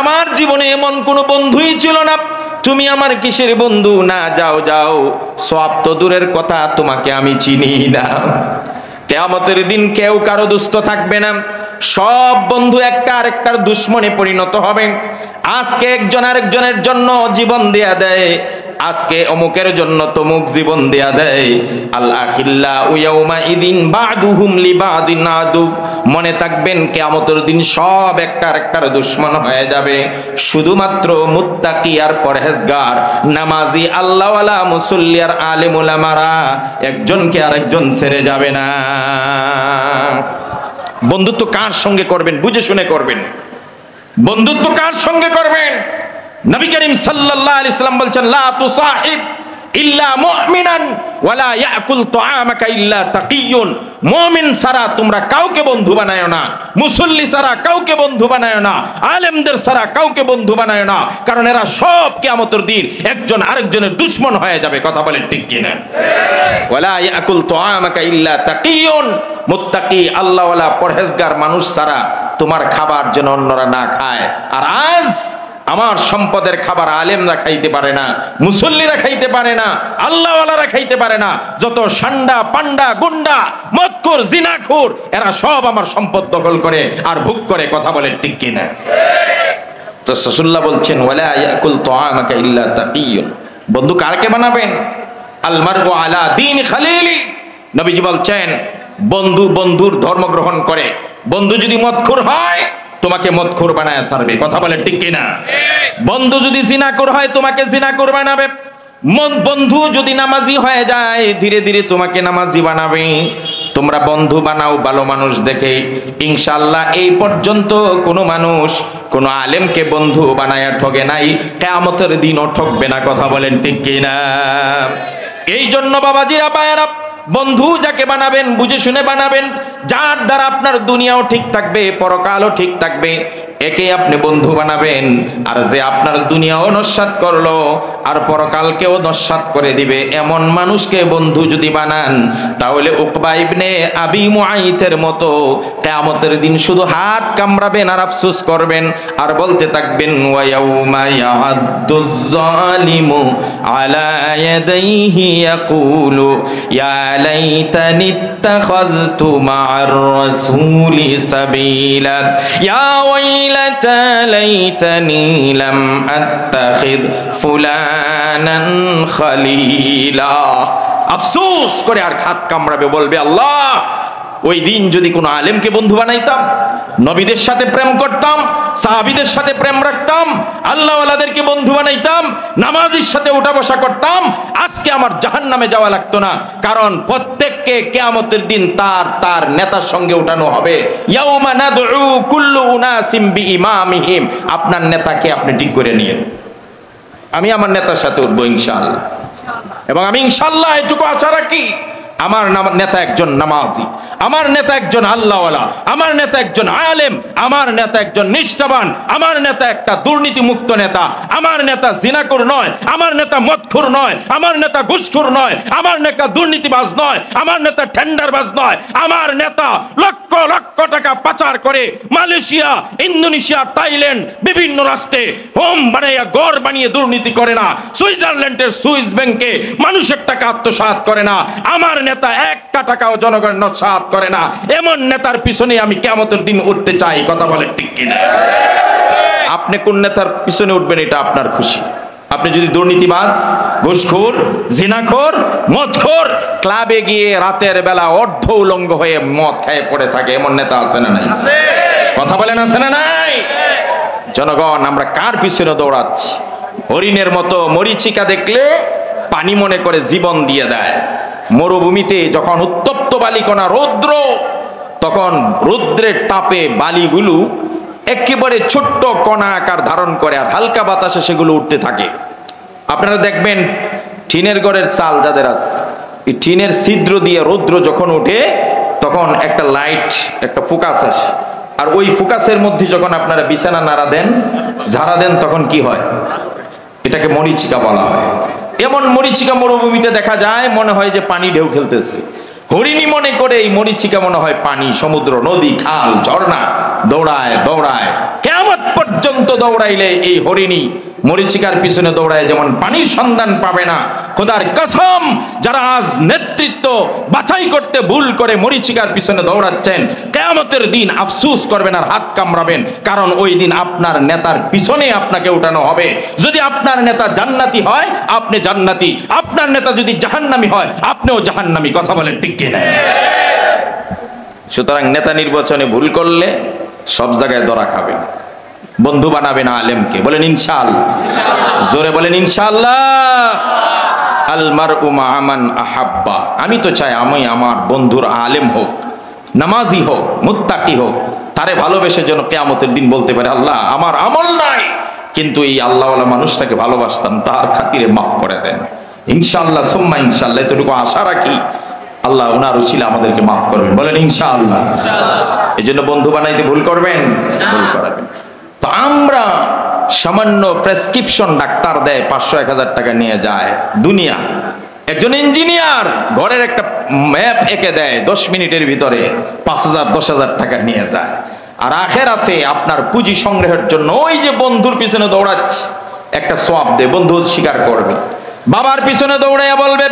আমার জীবনে এমন কোনো বন্ধুই ছিল না, তুমি আমার কিসের বন্ধু? না, যাও যাও, সওয়াব তো দূরের কথা, তোমাকে আমি চিনি না। কিয়ামতের দিন কেউ কারো দুস্থ থাকবে না, সব বন্ধু একটা আরেকটার দুশমনে পরিণত হবে। আজকে একজন আরেকজনের জন্য জীবন দেয়া দেয়, আজকে অমুকের জন্য তমুক জীবন দেয়া দেয়। আল আখিল্লাউ ইয়াউমা ইদিন বাদুহুম লিবাদিন আদু। মনে থাকবেন, কিয়ামতের দিন সব একটা আরেকটার দুশমন হয়ে যাবে। শুধুমাত্র মুত্তাকি আর পরহেজগার, নামাজি, আল্লাহওয়ালা, মুসল্লি আর আলেম উলামারা একজনকে আরেকজন ছেড়ে যাবে না। বন্ধুত্ব কার সঙ্গে করবেন বুঝে শুনে করবেন। বন্ধুত্ব কার সঙ্গে করবেন? নবী করিম সাল্লাল্লাহু আলাইহি ওয়াসাল্লাম বলছেন, লা তুসাহিব ইল্লা মুমিনান ওয়ালা ইয়াকুল তুআমাকা ইল্লা তাকিয়ুন। মুমিন ছাড়া তোমরা কাউকে বন্ধু বানায়ো না, মুসল্লি ছাড়া কাউকে বন্ধু বানায়ো না, আলেমদের ছাড়া কাউকে বন্ধু বানায়ো না, কারণ এরা সব কিয়ামতের দিন একজন আরেকজনের দুশমন হয়ে যাবে। কথা বলেন ঠিক কিনা? ওয়ালা ইয়াকুল তুআমাকা ইল্লা তাকিয়ুন, মুত্তাকি আল্লাহওয়ালা পরহেজগার মানুষ ছাড়া তোমার খাবার যেন অন্যরা না খায়। আর আজ আমার সম্পদের খাবার আলেমরা খাইতে পারে না, মুসল্লিরা খাইতে পারে না, আল্লাহওয়ালারা খাইতে পারে না। যত সান্ডা পান্ডা গুন্ডা মদখোর জিনাখোর এরা সব আমার সম্পদ দখল করে আর ভোগ করে। কথা বলেন ঠিক কিনা? তো রাসূলুল্লাহ বলছেন ওয়ালা ইয়াকুল তুআমাকা ইল্লা তাকিয়ুন। বন্ধু কারকে বানাবেন? আল মারউ আলা দীন খালিলি। নবীজি বলছেন বন্ধু বন্ধুর ধর্ম গ্রহণ করে। বন্ধু যদি মদখোর হয় তোমাকে মদখোর বানায় ছাড়বে। কথা বলেন ঠিক কিনা? বন্ধু যদি জিনাখোর হয় তোমাকে জিনাখোর বানাবে। বন্ধু যদি নামাজি হয়ে যায় ধীরে ধীরে তোমাকে নামাজি বানাবে। তোমরা বন্ধু বানাও ভালো মানুষ দেখে। ইনশাআল্লাহ এই পর্যন্ত কোনো মানুষ কোনো আলেমকে বন্ধু বানায়া ঠকে নাই, কিয়ামতের দিনও ঠকবে না। কথা বলেন ঠিক কিনা? এই জন্য বাবাজিরা বায়ারা, বন্ধু যাকে বানাবেন বুঝে শুনে বানাবেন, যার দ্বারা আপনার দুনিয়াও ঠিক থাকবে পরকালও ঠিক থাকবে, একে আপনি বন্ধু বানাবেন। আর যে আপনার দুনিয়াও নস্যাৎ করলো আর পরকালকেও নস্যাৎ করে দিবে এমন মানুষকে বন্ধু যদি বানান, তাহলে উকবা ইবনে আবি মুআইতের মতো কিয়ামতের দিন শুধু হাত কামড়াবেন আর আফসোস করবেন আর বলতে থাকবেন ওয়া ইয়াউমা ইয়াহাদ্দুজ জালিমু আলা ইয়াদাইহি ইয়াকুলু ইয়া লাইতানি ইত্তাখাযতু মা'আর রাসূলি সাবিলা ইয়া ওয়াইলাতা লাইতানি লাম আত্তাখিয ফুলানান খালিলা। আফসোস করে আর হাত কামড়াবে, বলবে আল্লাহ ওই দিন যদি কোনো আলেমকে বন্ধু বানাইতাম, নবীদের সাথে প্রেম করতাম, সাহাবীদের সাথে প্রেম রাখতাম, আল্লাহওয়ালাদেরকে বন্ধু বানাইতাম, নামাজের সাথে উঠা বসা করতাম, আজকে আমার জাহান্নামে যাওয়া লাগতো না। কারণ প্রত্যেককে কিয়ামতের দিন তার তার নেতার সঙ্গে উঠানো হবে। ইয়াউমা নাদউ কুল্লু উনাসিম বিইমামিহিম। আপনার নেতাকে আপনি ঠিক করে নিয়েন। আমি আমার নেতার সাথে উঠবো ইনশাআল্লাহ, এবং আমি ইনশাআল্লাহ এটুকু আশা রাখি আমার নেতা একজন নামাজি, আমার নেতা একজন আল্লাহওয়ালা, আমার নেতা একজন আলেম, আমার নেতা একজন নিষ্ঠাবান, আমার নেতা একটা দুর্নীতি মুক্ত নেতা, আমার নেতা জিনাখোর নয়, আমার নেতা মদখোর নয়, আমার নেতা ঘুষখোর নয়, আমার নেতা দুর্নীতিবাজ নয়, আমার নেতা টেন্ডারবাজ নয়, আমার নেতা লক্ষ লক্ষ টাকা পাচার করে মালয়েশিয়া, ইন্দোনেশিয়া, থাইল্যান্ড বিভিন্ন রাষ্ট্রে হোম বানাইয়া গড় বানিয়ে দুর্নীতি করে না, সুইজারল্যান্ডের সুইস ব্যাংকে মানুষের টাকা আত্মসাৎ করে না, আমার নেতা একটা টাকাও জনগণের নস্যাৎ করে না। এমন নেতার পিছনে আমি কিয়ামতের দিন উঠতে চাই। কথা বলেন ঠিক কিনা? আপনি কোন নেতার পিছনে উঠবেন এটা আপনার খুশি। আপনি যদি দুর্নীতিবাজ, ঘুষখোর, জিনাখোর, মদখোর ক্লাবে গিয়ে রাতের বেলা অর্ধ উলঙ্গ হয়ে মদ খেয়ে পড়ে থাকে, এমন নেতা আছে না নাই? কথা বলেন আছে না নাই? জনগণ আমরা কার পিছনে দৌড়াচ্ছি? হরিণের মতো মরীচিকা দেখলে পানি মনে করে জীবন দিয়ে দেয়। মরুভূমিতে যখন উত্তপ্ত বালিকণা রৌদ্র, তখন রৌদ্রের তাপে বালিগুলো একেবারে ছোট্ট কণা আকার ধারণ করে আর হালকা বাতাসে সেগুলো উঠতে থাকে। আপনারা দেখবেন টিনের ঘরের চাল যাদের আছে, এই টিনের ছিদ্র দিয়ে রৌদ্র যখন ওঠে তখন একটা লাইট, একটা ফোকাস আসে, আর ওই ফোকাসের মধ্যে যখন আপনারা বিছানা নাড়া দেন, ঝাড়া দেন, তখন কি হয়? এটাকে মরীচিকা বলা হয়। এমন মরীচিকা মরুভূমিতে দেখা যায়, মনে হয় যে পানি ঢেউ খেলতেছে। হরিণী মনে করে এই মরীচিকা মনে হয় পানি, সমুদ্র, নদী, খাল, ঝর্ণা। দৌড়ায় দৌড়ায় কিয়ামত পর্যন্ত দৌড়াইলে এই হরিণী মরীচিকার পিছনে দৌড়ায় যেমন পানির সন্ধান পাবে না। খোদার কসম, যারা আজ নেতৃত্ব বাছাই করতে ভুল করে মরীচিকার পিছনে দৌড়াচ্ছেন, কিয়ামতের দিন আফসোস করবেন আর হাত কামড়াবেন। কারণ ওই দিন আপনার নেতার পিছনে আপনাকে উঠানো হবে। যদি আপনার নেতা জান্নাতি হয় আপনি জান্নাতি, আপনার নেতা যদি জাহান্নামী হয় আপনিও জাহান্নামী। কথা বলেন ঠিক কিনা? সুতরাং নেতা নির্বাচনে ভুল করলে সব জায়গায় ধরা খাবেন। বন্ধু বানাবেন আলেমকে। বলেন ইনশাআল্লাহ, জোরে বলেন ইনশাআল্লাহ। আল মারউ মা মান আহাব্বা। আমি তো চাই আমি আমার বন্ধুর আলেম হোক, নামাজি হোক, মুত্তাকি হোক, তারে ভালোবেসে যেন কিয়ামতের দিন বলতে পারে আল্লাহ আমার আমল নাই কিন্তু এই আল্লাহওয়ালা মানুষটাকে ভালোবাসতাম, তার খাতিরে মাফ করে দেন। ইনশাআল্লাহ সুম্মা ইনশাআল্লাহ এতটুকু আশা রাখি আল্লাহ ওনার উসিলা আমাদেরকে মাফ করবেন, বলেন ইনশাআল্লাহ। এই জন্য বন্ধু বানাইতে ভুল করবেন, ভুল করাবেন। তো আমরা সামান্য প্রেসক্রিপশন ডাক্তার দেয় 500-1000 টাকা নিয়ে যায় দুনিয়া। একজন ইঞ্জিনিয়ার ঘরের একটা ম্যাপ এঁকে দেয় 10 মিনিটের ভিতরে 5000-10,000 টাকা নিয়ে যায়। আর আখেরাতে আপনার পুঁজি সংগ্রহের জন্য ওই যে বন্ধুর পিছনে দৌড়াচ্ছে, একটা সওয়াব দে, বন্ধু স্বীকার করবে। বাবার পিছনে দৌড়াইয়া বলবে,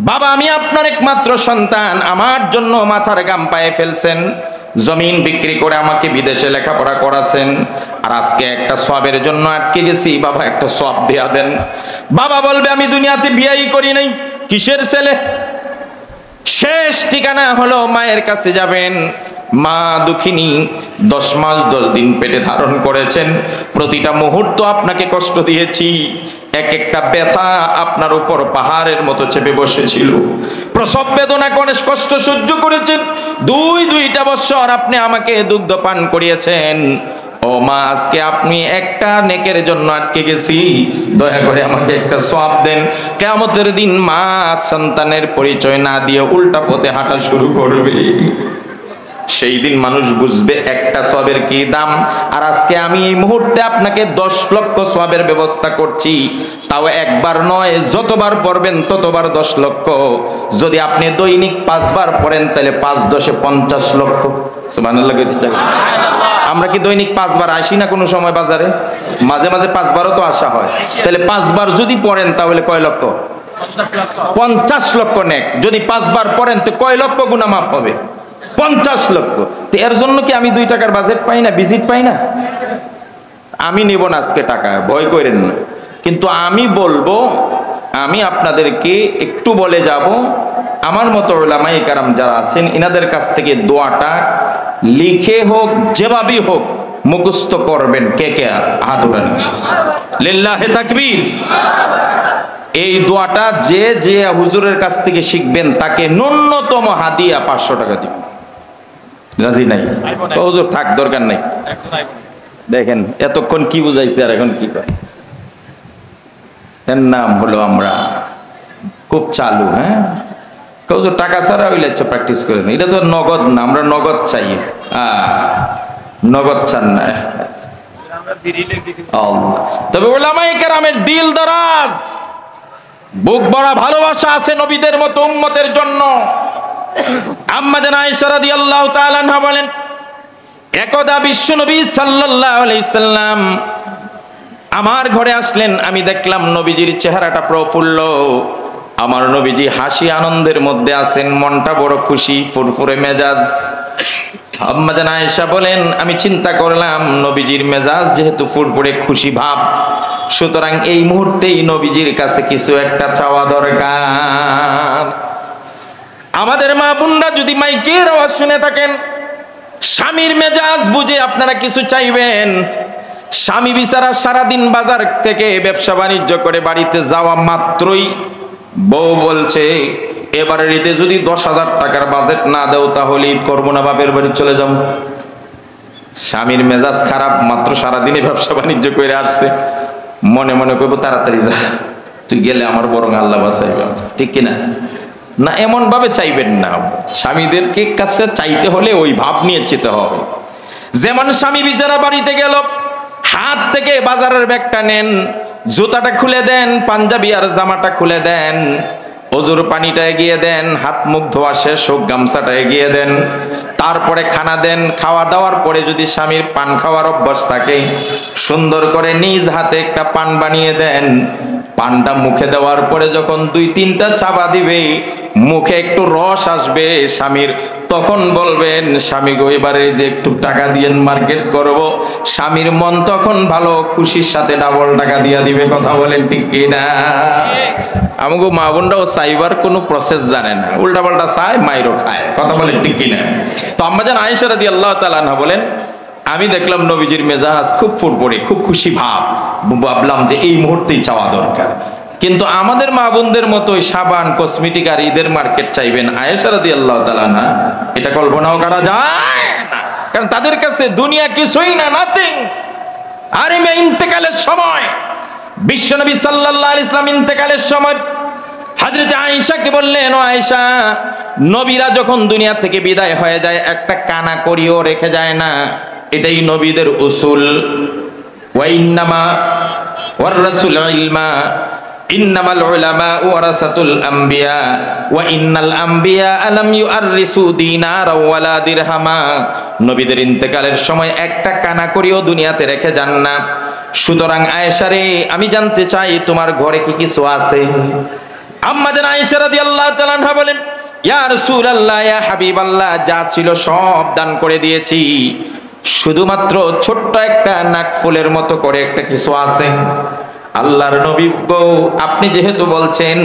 বাবা আমি আপনার একমাত্র সন্তান, আমার জন্য মাথার গাম পায়ে ফেলছেন, জমিন বিক্রি করে আমাকে বিদেশে লেখাপড়া করাছেন, আর আজকে একটা সওয়াবের জন্য আটকে গেছি, বাবা একটা সওয়াব দেয়া দেন। বাবা বলবে আমি দুনিয়াতে বিয়েই করি নাই, কিসের ছেলে? শেষ ঠিকানা হলো মায়ের কাছে যাবেন। মা দুঃখিনী, 10 মাস 10 দিন পেটে ধারণ করেছেন, প্রতিটা মুহূর্ত আপনাকে কষ্ট দিয়েছি, এক একটা ব্যথা আপনার উপর পাহাড়ের মতো চেপে বসেছিল, প্রসব বেদনা করে কষ্ট সহ্য করেছেন, দুইটা বছর আপনি আমাকে দুগ্ধ পান করিয়েছেন। ও মা, আজকে আপনি একটা নেকের জন্য আটকে গেছি, দয়া করে আমাকে একটা সওয়াব দেন। কিয়ামতের দিন মা সন্তানের পরিচয় না দিয়ে উল্টা পথে হাঁটা শুরু করবে। সেই দিন মানুষ বুঝবে একটা সওয়াবের কি দাম। আর আজকে আমি এই মুহূর্তে আপনাকে 10 লক্ষ সওয়াবের ব্যবস্থা করছি, তাও একবার নয়, যতবার পড়বেন ততবার 10 লক্ষ। যদি আপনি দৈনিক 5 বার পড়েন তাহলে 5×10 50 লক্ষ। সুবহানাল্লাহ। আমরা কি দৈনিক 5 বার আসি না কোনো সময় বাজারে? মাঝে মাঝে 5 বারও তো আসা হয়। তাহলে 5 বার যদি পড়েন তাহলে কয় লক্ষ? 50 লক্ষ নেক। যদি 5 বার পড়েন তো কয় লক্ষ গুনাহ মাফ হবে? 50 লক্ষ। তো এর জন্য কি আমি 2 টাকার বাজেট পাই না, ভিজিট পাই না? আমি নেব না আজকে টাকা, ভয় করেন না। কিন্তু আমি বলবো, আমি আপনাদেরকে একটু বলে যাব, আমার মতো উলামায়ে কেরাম যারা আছেন ইনাদের কাছ থেকে দোয়াটা লিখে হোক যেভাবেই হোক মুখস্থ করবেন। কে কে হাত উঠান? লিল্লাহি তাকবীর। এই দোয়াটা যে যে হুজুরের কাছ থেকে শিখবেন তাকে ন্যূনতম হাদিয়া 500 টাকা দিবেন। রাজি নাই? হুজুর থাক, দরকার নাই। দেখেন এতক্ষণ কি বুঝাইছে আর এখন কি কয়। এর নাম হলো আমরা খুব চালু। হ্যাঁ, হুজুর টাকা ছাড়া হইলে প্র্যাকটিস করে না, এটা তো নগদ না, আমরা নগদ চাই। নগদ চান না। তবে উলামায়ে কেরামের দিল দরাজ, বুক ভরা ভালোবাসা আছে নবীদের মতো উম্মতের জন্য। আম্মা জান আয়েশা রাদিয়াল্লাহু তাআলা আনহা বলেন, একদা বিশ্বনবী সাল্লাল্লাহু আলাইহি সাল্লাম আমার ঘরে আসলেন, আমি দেখলাম নবীজির চেহারাটা প্রফুল্ল, আমার নবীজি হাসি আনন্দের মধ্যে আছেন, মনটা বড় খুশি, ফুরফুরে মেজাজ। আম্মা জান আয়েশা বলেন, আমি চিন্তা করলাম নবীজির মেজাজ যেহেতু ফুরফুরে খুশি ভাব, সুতরাং এই মুহূর্তেই নবীজির কাছে কিছু একটা চাওয়া দরকার। আমাদের মা বোনরা যদি মাইকের আওয়াজ শুনে থাকেন, স্বামীর মেজাজ বুঝে আপনারা কিছু চাইবেন। স্বামী বিচারা সারাদিন বাজার থেকে ব্যবসা বাণিজ্য করে বাড়িতে যাওয়া মাত্রই বউ বলছে, এবারে ঈদে যদি 10,000 টাকার বাজেট না দেও তাহলে ঈদ করবো না, বাপের বাড়ি চলে যাও। স্বামীর মেজাজ খারাপ, মাত্র সারাদিনে ব্যবসা বাণিজ্য করে আসছে, মনে মনে করবো তাড়াতাড়ি যা, তুই গেলে আমার বরং আল্লাহ বাঁচাইবে। ঠিক কিনা? না, এমন ভাবে চাইবেন না। স্বামীদেরকে কাছে চাইতে হলে ওই ভাব নিয়ে যেতে হবে। যেমন স্বামী বিচারা বাড়িতে গেল, হাত থেকে বাজারের ব্যাগটা নেন, জুতাটা খুলে দেন, পাঞ্জাবি আর জামাটা খুলে দেন, ওজুর পানিটা এগিয়ে দেন, হাত মুখ ধোয়া শেষ হোক গামছাটা এগিয়ে দেন, তারপরে খানা দেন। খাওয়া দাওয়ার পরে যদি স্বামীর পান খাওয়ার অভ্যাস থাকে, সুন্দর করে নিজ হাতে একটা পান বানিয়ে দেন। পানটা মুখে দেওয়ার পরে যখন 2-3টা চাবা দিবে, মুখে একটু রস আসবে স্বামীর, তখন বলবেন, স্বামী গো এবারে যে একটু টাকা দিয়েন, মার্কেট করব। স্বামীর মন তখন ভালো, খুশির সাথে ডাবল টাকা দিয়া দিবে। কথা বলেন ঠিক কিনা? আমাকে মা বোনরাও চাইবার কোনো প্রসেস জানে না, উল্টা পাল্টা চায়, মাইরও খায়। কথা বলেন ঠিক কিনা? তো আম্মা জান আয়েশা রাদিয়াল্লাহু তাআলা আনহা বলেন, আমি দেখলাম নবীজির মেজাজ খুব ফুরফুরে, খুব খুশি ভাব, ভাবলাম যে এই মুহূর্তেই চাওয়া দরকার। কিন্তু আমাদের মা বোনদের মতোই সাবান, কসমেটিক আর ঈদের মার্কেট চাইবেন আয়েশা রাদিয়াল্লাহু তাআলা না, এটা কল্পনাও করা যায় না। কারণ তাদের কাছে দুনিয়া কিছুই না, নাথিং। আর ইন্তেকালের সময়, বিশ্বনবী সাল্লাল্লাহু আলাইহি ওয়াসাল্লাম ইন্তেকালের সময় হযরত আয়েশাকে বললেন, ও আয়েশা, নবীরা যখন দুনিয়া থেকে বিদায় হয়ে যায় একটা কানা করিও রেখে যায় না, এটাই নবীদের উসুল। ওয়া ইন্নামা ওয়ার রাসূল ইলমা ইন্নামাল উলামা ওয়ারাসাতুল আম্বিয়া ওয়া ইন্নাল আম্বিয়া লাম ইউআররিসু দিনারা ওয়ালা দিরহামা। নবীদের ইন্তেকালের সময় একটা কানা করিও দুনিয়াতে রেখে যান না। সুতরাং আয়েশা রে, আমি জানতে চাই তোমার ঘরে কি কিছু আছে? আম্মা জান আয়েশা রাদিয়াল্লাহু তাআলা আনহা বলেন, ইয়া রাসূলুল্লাহ, ইয়া হাবিবাল্লাহ, যা ছিল সব দান করে দিয়েছি, শুধুমাত্র ছোট্ট একটা নাকফুলের মতো করে একটা কিছু আছে। আল্লাহর নবী গো, আপনি যেহেতু বলছেন,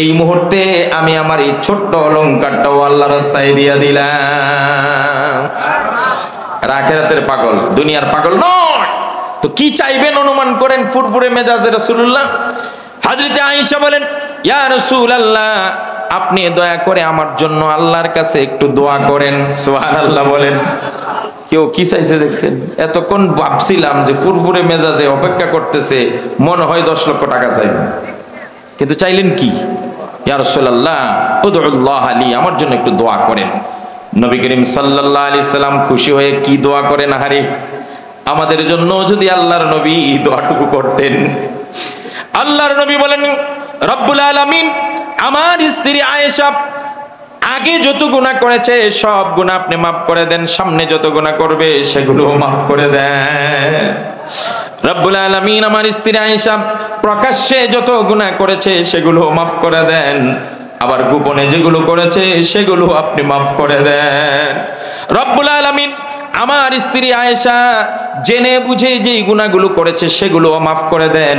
এই মুহূর্তে আমি আমার এই ছোট্ট অলংকারটাও আল্লাহর রাস্তায় দিয়ে দিলাম। আখিরাতের পাগল, দুনিয়ার পাগল নয় তো কি চাইবেন অনুমান করেন ফুরফুরে মেজাজে রাসূলুল্লাহ। হযরত আয়েশা বলেন, ইয়া রাসূলুল্লাহ, আপনি দয়া করে আমার জন্য আল্লাহর কাছে একটু দোয়া করেন। সুবহানাল্লাহ বলেন। কেউ কি চাইছে দেখছেন? এতক্ষণ ভাবছিলাম যে ফুরফুরে মেজাজে অপেক্ষা করতেছে, মনে হয় 10 লক্ষ টাকা চাইবে, কিন্তু চাইলেন কি? ইয়া রাসূলুল্লাহ, উদউল্লাহ লি, আমার জন্য একটু দোয়া করেন। নবী করিম সাল্লাল্লাহু আলাইহি সাল্লাম খুশি হয়ে কি দোয়া করেন? আহারে, আমাদের জন্য যদি আল্লাহর নবী দোয়াটুকু করতেন। আল্লাহর নবী বলেন, রব্বুল আলামিন আমার স্ত্রী আয়েশা আগে যত গুনাহ করেছে সব গুনাহ আপনি মাফ করে দেন, সামনে যত গুনাহ করবে সেগুলো মাফ করে দেন। রব্বুল আলামিন আমার স্ত্রী আয়েশা প্রকাশ্যে যত গুনাহ করেছে সেগুলো মাফ করে দেন, আবার গোপনে যেগুলো করেছে সেগুলো আপনি মাফ করে দেন। রব্বুল আলামিন আমার স্ত্রী আয়েশা জেনে বুঝে যেই গুনাহগুলো করেছে সেগুলোও মাফ করে দেন,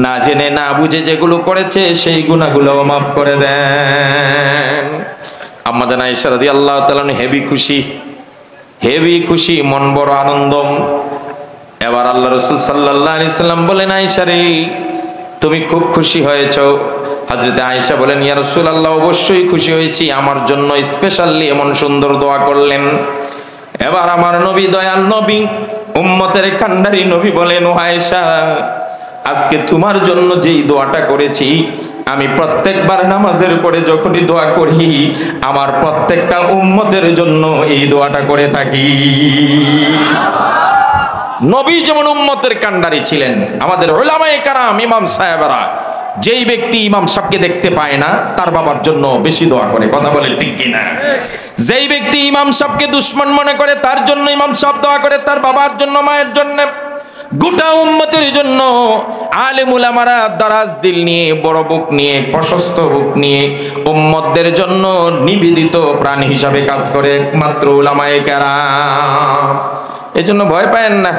না জেনে না বুঝে যেগুলো করেছে সেই গুনাহগুলোও মাফ করে দেন। আম্মা জান আয়েশা রাদিয়াল্লাহু তাআলা হেভি খুশি, মন বড় আনন্দ। এবার আল্লাহ রাসূল সাল্লাল্লাহু আলাইহি সাল্লাম বলেন, আয়েশা রে, তুমি খুব খুশি হয়েছো? হযরত আয়েশা বলেন, ইয়া রাসূলুল্লাহ, অবশ্যই খুশি হয়েছি, আমার জন্য স্পেশালি এমন সুন্দর দোয়া করলেন। এবার আমার নবী, দয়াল নবী, উম্মতের কান্ডারি নবী বলেন, ও আয়েশা, আজকে তোমার জন্য যেই দোয়াটা করেছি, আমি প্রত্যেকবার নামাজের পরে যখনই দোয়া করি আমার প্রত্যেকটা উম্মতের জন্য এই দোয়াটা করে থাকি। নবী যেমন উম্মতের কান্ডারি ছিলেন, আমাদের উলামায়ে কেরাম, ইমাম সাহেবরা, যেই ব্যক্তি ইমাম সাহেবকে দেখতে পায় না তার বাবার জন্য বেশি দোয়া করে। কথা বলে ঠিক কিনা? যেই ব্যক্তি ইমাম সাহেবকে দুশমন মনে করে তার জন্য ইমাম সাহেব দোয়া করে, তার বাবার জন্য, মায়ের জন্য, গোটা উম্মতের জন্য। আলেম উলামারা দারাজ দিল নিয়ে, বড় বুক নিয়ে, প্রশস্ত বুক নিয়ে উম্মতদের জন্য নিবেদিত প্রাণ হিসাবে কাজ করে একমাত্র উলামায়ে কেরাম। এজন্য ভয় পায়েন না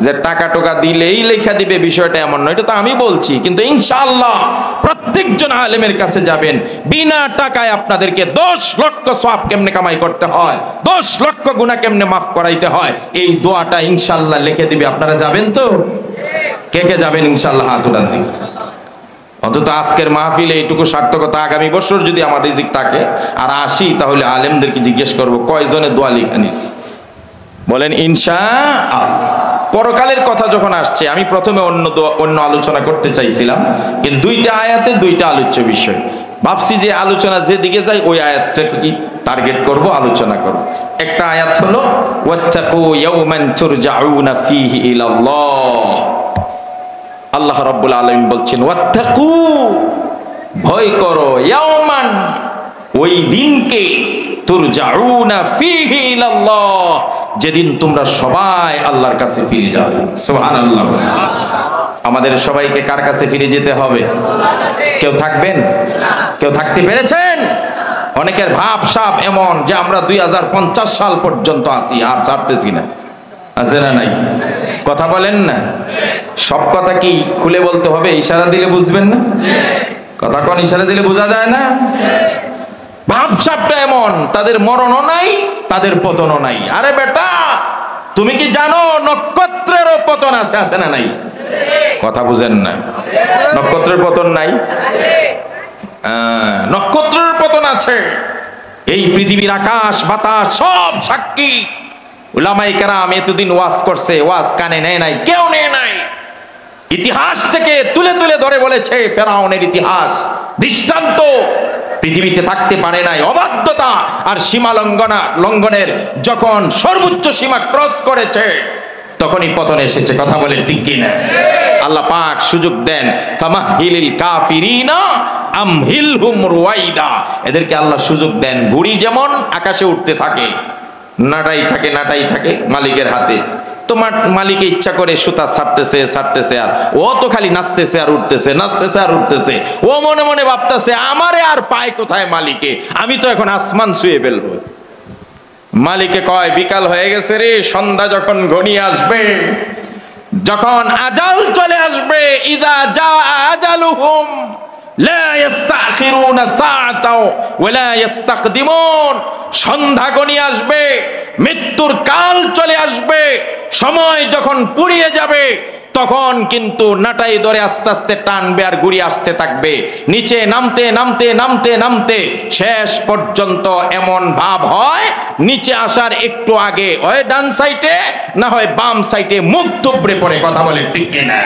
যে টাকা টোকা দিলেই লেখা দিবে, বিষয়টা এমন নয়। এটা তো আমি বলছি, কিন্তু ইনশাআল্লাহ প্রত্যেকজন আলেমের কাছে যাবেন, বিনা টাকায় আপনাদেরকে 10 লক্ষ সওয়াব কেমনে কামাই করতে হয়, 10 লক্ষ গুনাহ কেমনে মাফ করাইতে হয়, এই দোয়াটা ইনশাআল্লাহ লিখে দিবে। আপনারা যাবেন তো? কে কে যাবেন ইনশাআল্লাহ? হাত উঠান দিন। অন্তত আজকের মাহফিলে এইটুকু সার্থকতা, আগামী বছর যদি আমার রিজিক থাকে আর আসি, তাহলে আলেমদেরকে জিজ্ঞেস করবো কয়জনে দোয়া লিখে নিস। বলেন ইনশাআল্লাহ। পরকালের কথা যখন আসছে, আমি প্রথমে অন্য আলোচনা করতে চাইছিলাম, কিন্তু 2টা আয়াতে 2টা আলোচ্য বিষয়। ভাবছি যে আলোচনা যেদিকে যায় ওই আয়াতটাকে কি টার্গেট করব, আলোচনা করব। একটা আয়াত হলো ওয়াত্তাকু ইয়াওমান তুরজাউনা ফীহি ইলাল্লাহ। আল্লাহ রাব্বুল আলামিন বলছেন, ওয়াত্তাকু, ভয় করো, ইয়াওমান, ওই দিনকে, তুরজাউনা ফীহি ইলাল্লাহ, যেদিন তোমরা সবাই আল্লাহর কাছে ফিরে যাবে। সুবহানাল্লাহ। আমাদের সবাইকে কার কাছে ফিরে যেতে হবে? কেউ থাকবেন? কেউ থাকতে পেরেছেন? অনেকের ভাবসাব এমন যে আমরা 2050 সাল পর্যন্ত আছি, আর ছাড়তেছি না। আছে না নাই? কথা বলেন না। সব কথা কি খুলে বলতে হবে? ইশারা দিলে বুঝবেন না? কথা কোন ইশারা দিলে বোঝা যায় না? ভাবসাবটা এমন, তাদের মরণও নাই, তাদের পতনও নাই। আরে বেটা, তুমি কি জানো নক্ষত্রেরও পতন আছে? আছে না নাই? কথা বুঝেন না। নক্ষত্রের পতন নাই? নক্ষত্রের পতন আছে। এই পৃথিবীর আকাশ বাতাস সব সাক্ষী। উলামায়ে কেরাম এতদিন ওয়াজ করছে, ওয়াজ কানে নেয় নাই, কেউ নেয় নাই। ইতিহাস থেকে তুলে তুলে ধরে বলেছে ফেরাউনের ইতিহাস, দৃষ্টান্ত পৃথিবীতে থাকতে পারে নাই। অবাধ্যতা আর সীমা লঙ্ঘনের যখন সর্বোচ্চ সীমা ক্রস করেছে তখনই পতন এসেছে। কথা বলে ঠিক কিনা? আল্লাহ পাক সুযোগ দেন, ফামাহিলিল কাফিরিনা আমহিলহুম রুয়াইদা, এদেরকে আল্লাহ সুযোগ দেন। ঘুড়ি যেমন আকাশে উঠতে থাকে, নাটাই থাকে মালিকের হাতে, তো মালিক ইচ্ছা করে সুতা ছাড়তেছে আর ও তো খালি নাচতেছে আর উঠতেছে। ও মনে মনে ভাবতেছে আমারে আর পায় কোথায় মালিকে, আমি তো এখন আসমান ছুঁয়ে ফেলবো। মালিকে কয় বিকাল হয়ে গেছে রে, সন্ধ্যা যখন ঘনিয়ে আসবে, যখন আজাল চলে আসবে, ইযা জা আজালুহুম লা ইস্তাখিরুনা সাআতাও ওয়া লা ইস্তাকদিমুন, সন্ধ্যা ঘনিয়ে আসবে, মৃত্যুর কাল চলে আসবে, সময় যখন পুড়িয়ে যাবে তখন কিন্তু নাটাই ধরে আস্তে আস্তে টানবে আর ঘুরে আসতে থাকবে, নিচে নামতে শেষ পর্যন্ত এমন ভাব হয় নিচে আসার একটু আগে হয় ডান সাইডে না হয় বাম সাইডে মুখ থুবড়ে পড়ে। কথা বলে ঠিক কিনা?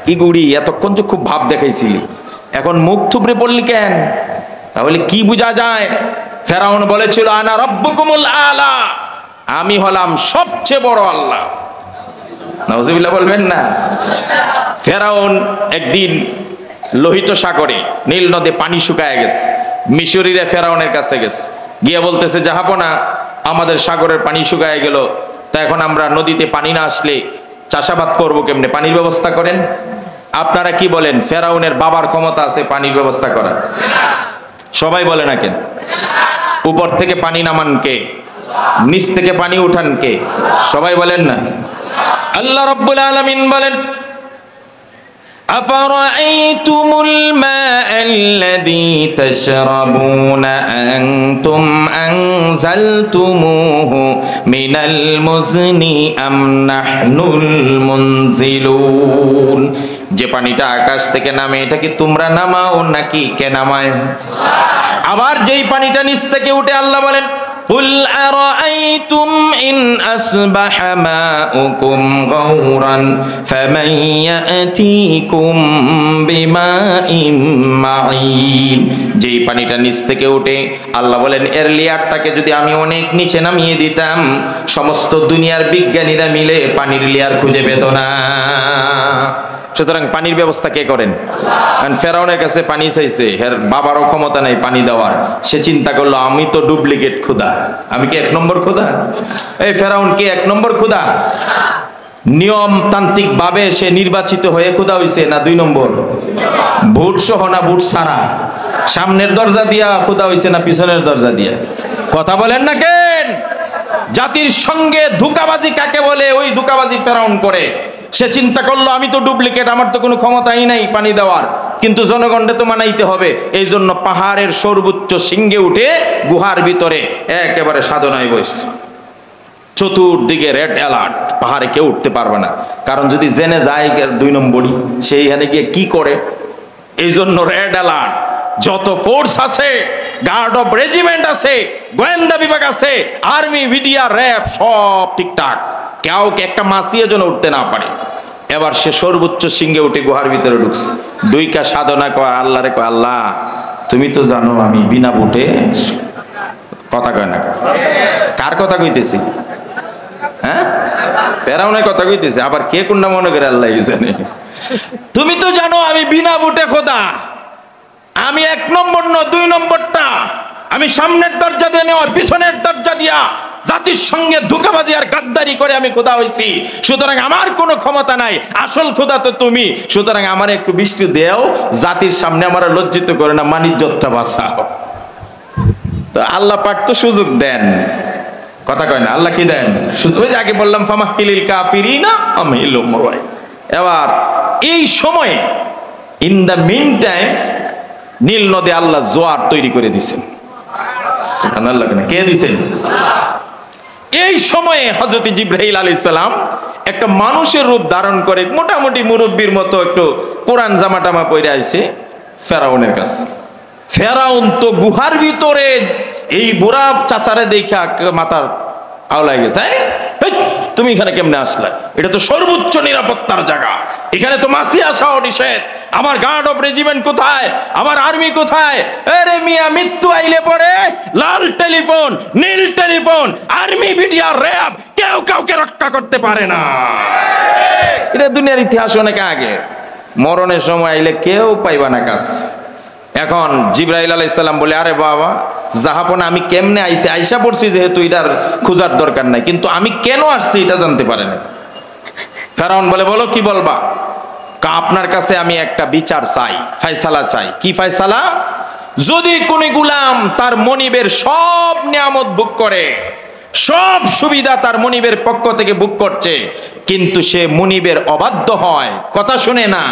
কি গুড়ি এতক্ষণ যে খুব ভাব দেখাইছিলি, এখন মুখ থুবড়ে পড়লি কেন? তাহলে কি বোঝা যায়? ফেরাউন বলেছিল আনা রব্বুকুমুল আলা, আমি হলাম সবচেয়ে বড় আল্লাহ। নাউজুবিল্লাহ বলবেন না? ফেরাউন একদিন লোহিত সাগরে, নীল নদে পানি শুকায় গেছে, মিশরীরা ফেরাউনের কাছে গেছে, গিয়ে বলতেছে জাহাপনা আমাদের সাগরের পানি শুকায় গেল, তা এখন আমরা নদীতে পানি না আসলে চাষাবাদ করবো কেমনে, পানির ব্যবস্থা করেন। আপনারা কি বলেন, ফেরাউনের বাবার ক্ষমতা আছে পানির ব্যবস্থা করা? সবাই বলে না কেন? উপর থেকে পানি নামান কে? নিচ থেকে পানি উঠান কে? সবাই বলেন না? আল্লাহ রাব্বুল আলামিন বলেন আফারাআইতুমুল মাআল্লাযী তাশরাবুনা আনতুম আনজালতুমুহু মিনাল মুজনি আম নাহনুল মুনজিলুন, যে পানিটা আকাশ থেকে নামে এটা কি তোমরা নামাও নাকি কে নামায়? আবার যেই পানিটা নিচ থেকে উঠে আল্লাহ বলেন কুল আরাআইতুম ইন আসবাহা মাউকুম গাওরান ফামান ইয়াতিকুম বিমাইন মাঈন, যেই পানিটা নিচ থেকে উঠে আল্লাহ বলেন এর লেয়ারটাকে যদি আমি অনেক নিচে নামিয়ে দিতাম সমস্ত দুনিয়ার বিজ্ঞানীরা মিলে পানির লেয়ার খুঁজে পেত না। সুতরাং পানির ব্যবস্থা কে করেন? কারণ ফেরাউনের কাছে পানি চাইছে, এর বাবারও ক্ষমতা নাই পানি দেওয়ার। সে চিন্তা করলো আমি তো ডুপ্লিকেট খোদা, আমি কি 1 নম্বর খোদা? এই ফেরাউন কি 1 নম্বর খোদা? নিয়মতান্ত্রিক ভাবে সে নির্বাচিত হয়ে খোদা হইছে না 2 নম্বর? ভোট সহ না ভোট ছাড়া? সামনের দরজা দিয়া খোদা হইছে না পিছনের দরজা দিয়া? কথা বলেন না কেন? জাতির সঙ্গে ধোঁকাবাজি কাকে বলে? ওই ধোঁকাবাজি ফেরাউন করে। সে চিন্তা করলো আমি তো ডুপ্লিকেট, আমার তো কোনো ক্ষমতাই নাই পানি দেওয়ার, কিন্তু জনগণকে তো মানাইতে হবে। এই জন্য পাহাড়ের সর্বোচ্চ শৃঙ্গে উঠে গুহার ভিতরে একেবারে সাধনায় বসে, চতুর্দিকে রেড অ্যালার্ট, পাহাড়ে কেউ উঠতে পারবে না, কারণ যদি জেনে যায় 2 নম্বরই সেইখানে গিয়ে কি করে। এই জন্য রেড অ্যালার্ট, যত ফোর্স আছে, গার্ড অফ রেজিমেন্ট আছে, গোয়েন্দা বিভাগ আছে, আর্মি, মিডিয়া, র্যাব সব ঠিকঠাক, কাউকে একটা মাসিয়ে যেন উঠতে না পারে। এবার সে সর্বোচ্চ সিংহে উঠে গুহার ভিতরে ঢুকছে, 2 সাধনা কয় আল্লাহরে, কয় আল্লাহ তুমি তো জানো আমি বিনা বুটে, কথা কয় না? কার কথা কইতেছি? হ্যাঁ, ফেরাউনের কথা কইতেছে। আবার কে কোনটা মনে করে আল্লাহ জানে। তুমি তো জানো আমি বিনা বুটে খোদা, আমি 1 নম্বর না 2 নম্বরটা, আমি সামনের দরজা দিয়ে নেওয়া পিছনের দরজা দিয়া জাতির সঙ্গে ধোঁকাবাজি আর গাদ্দারি করে আমি খোদা হইছি। সুতরাং আমার কোনো ক্ষমতা নাই, আসল খোদা তো তুমি। সুতরাং আমার একটু বৃষ্টি দেও, জাতির সামনে আমার লজ্জিত করে না, মানিজ্যতটা বাঁচাও। তো আল্লাহ পাক তো সুযোগ দেন, কথা কয় না? আল্লাহ কি দেন? ওই যে আগে বললাম ফামাহিলিল কাফিরিনা আমহিলহুম রুয়াইদা। এবার এই সময়ে ইন দ্য মিন টাইম নীল নদে আল্লাহ জোয়ার তৈরি করে দিছেন। সুবহানাল্লাহ, কে দিছেন? এই সময়ে হযরত জিবরাইল আলাইহিস সালাম একটা মানুষের রূপ ধারণ করে মোটামুটি মুরব্বির মতো একটু পুরান জামা টামা পরে আইছে ফেরাউনের কাছে। ফেরাউন তো গুহার ভিতরে এই বুড়া চাচারে দেখা মাথার আওলায় গেছে, তুমি এখানে কেমনে আসলে? এটা তো সর্বোচ্চ নিরাপত্তার জায়গা, এখানে তো মাসি আসাও নিষেধ। আমার গার্ড অফ রেজিমেন্ট কোথায়, আমার আর্মি কোথায়? আরে মিয়া, মৃত্যু আইলে পরে লাল টেলিফোন, নীল টেলিফোন, আর্মি, বিডিআর, র‍্যাব, কেউ কাউকে রক্ষা করতে পারে না। এটা দুনিয়ার ইতিহাস অনেক আগে। মরণের সময় আইলে কেউ পাইবা না কাজ। এখন জিবরাইল আলাইহিস সালাম বলে, আরে বাবা জাহাপনা, আমি কেমনে আইছি, আইসা পড়ছি যেহেতু এটার খোঁজার দরকার নাই, কিন্তু আমি কেন আসছি এটা জানতে পারে না। ফেরাউন বলে, বলো কি বলবা? আপনার কাছে আমি একটা বিচার চাই, ফয়সালা চাই। কি ফয়সালা? যদি কোন গোলাম তার মনিবের সব নিয়ামত ভোগ করে, সব সুবিধা তার মনিবের পক্ষ থেকে ভোগ করছে, কিন্তু সে মনিবের অবাধ্য হয়, কথা শুনে না,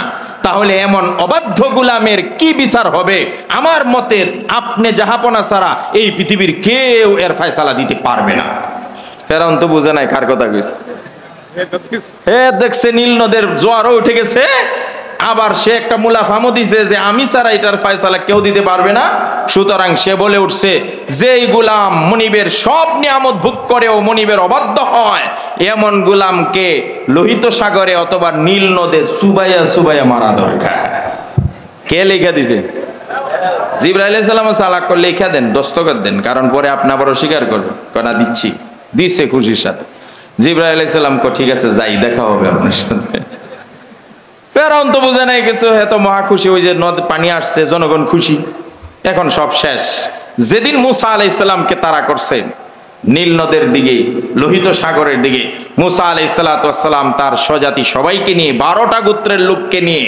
তাহলে এমন অবাধ্য গোলামের কি বিচার হবে? আমার মতে আপনি জাহাপনা ছাড়া এই পৃথিবীর কেউ এর ফয়সালা দিতে পারবে না। ফেরাউন তো বুঝে নাই কার কথা কইছে। দেখছে নীল নদের জোয়ারও উঠে গেছে, আবার সে একটা মুলাফামও দিছে যে আমি ছাড়া এটার ফয়সালা কেউ দিতে পারবে না। সুতরাং সে বলে উঠছে, যেই গোলাম মনিবের সব নিয়ামত ভোগ করেও মনিবের অবাধ্য হয়, এমন গোলামকে লোহিত সাগরে অথবা নীল নদে চুবাইয়া চুবাইয়া মারা দরকার। কে লেখা দিছে? জিবরাইল আলাইহিস সালাম সালাক করে লেখা দেন, দস্তখত দেন, কারণ পরে আপনি আবার অস্বীকার করবেন। কনা দিচ্ছি, দিছে খুশির সাথে। জিবরাইল আলাইহিস সালাম কো ঠিক আছে, যাই, দেখা হবে আপনার সাথে। ফেরাউন তো বুঝে নাই কিছু, এত মহা খুশি, ওই যে নদ পানি আসছে, জনগণ খুশি, এখন সব শেষ। যেদিন মুসা আলাইহিস সালামকে তাড়া করছে নীল নদের দিকে, লোহিত সাগরের দিকে, মুসা আলাইহিস সালাম তার স্বজাতি সবাইকে নিয়ে 12টা গোত্রের লোককে নিয়ে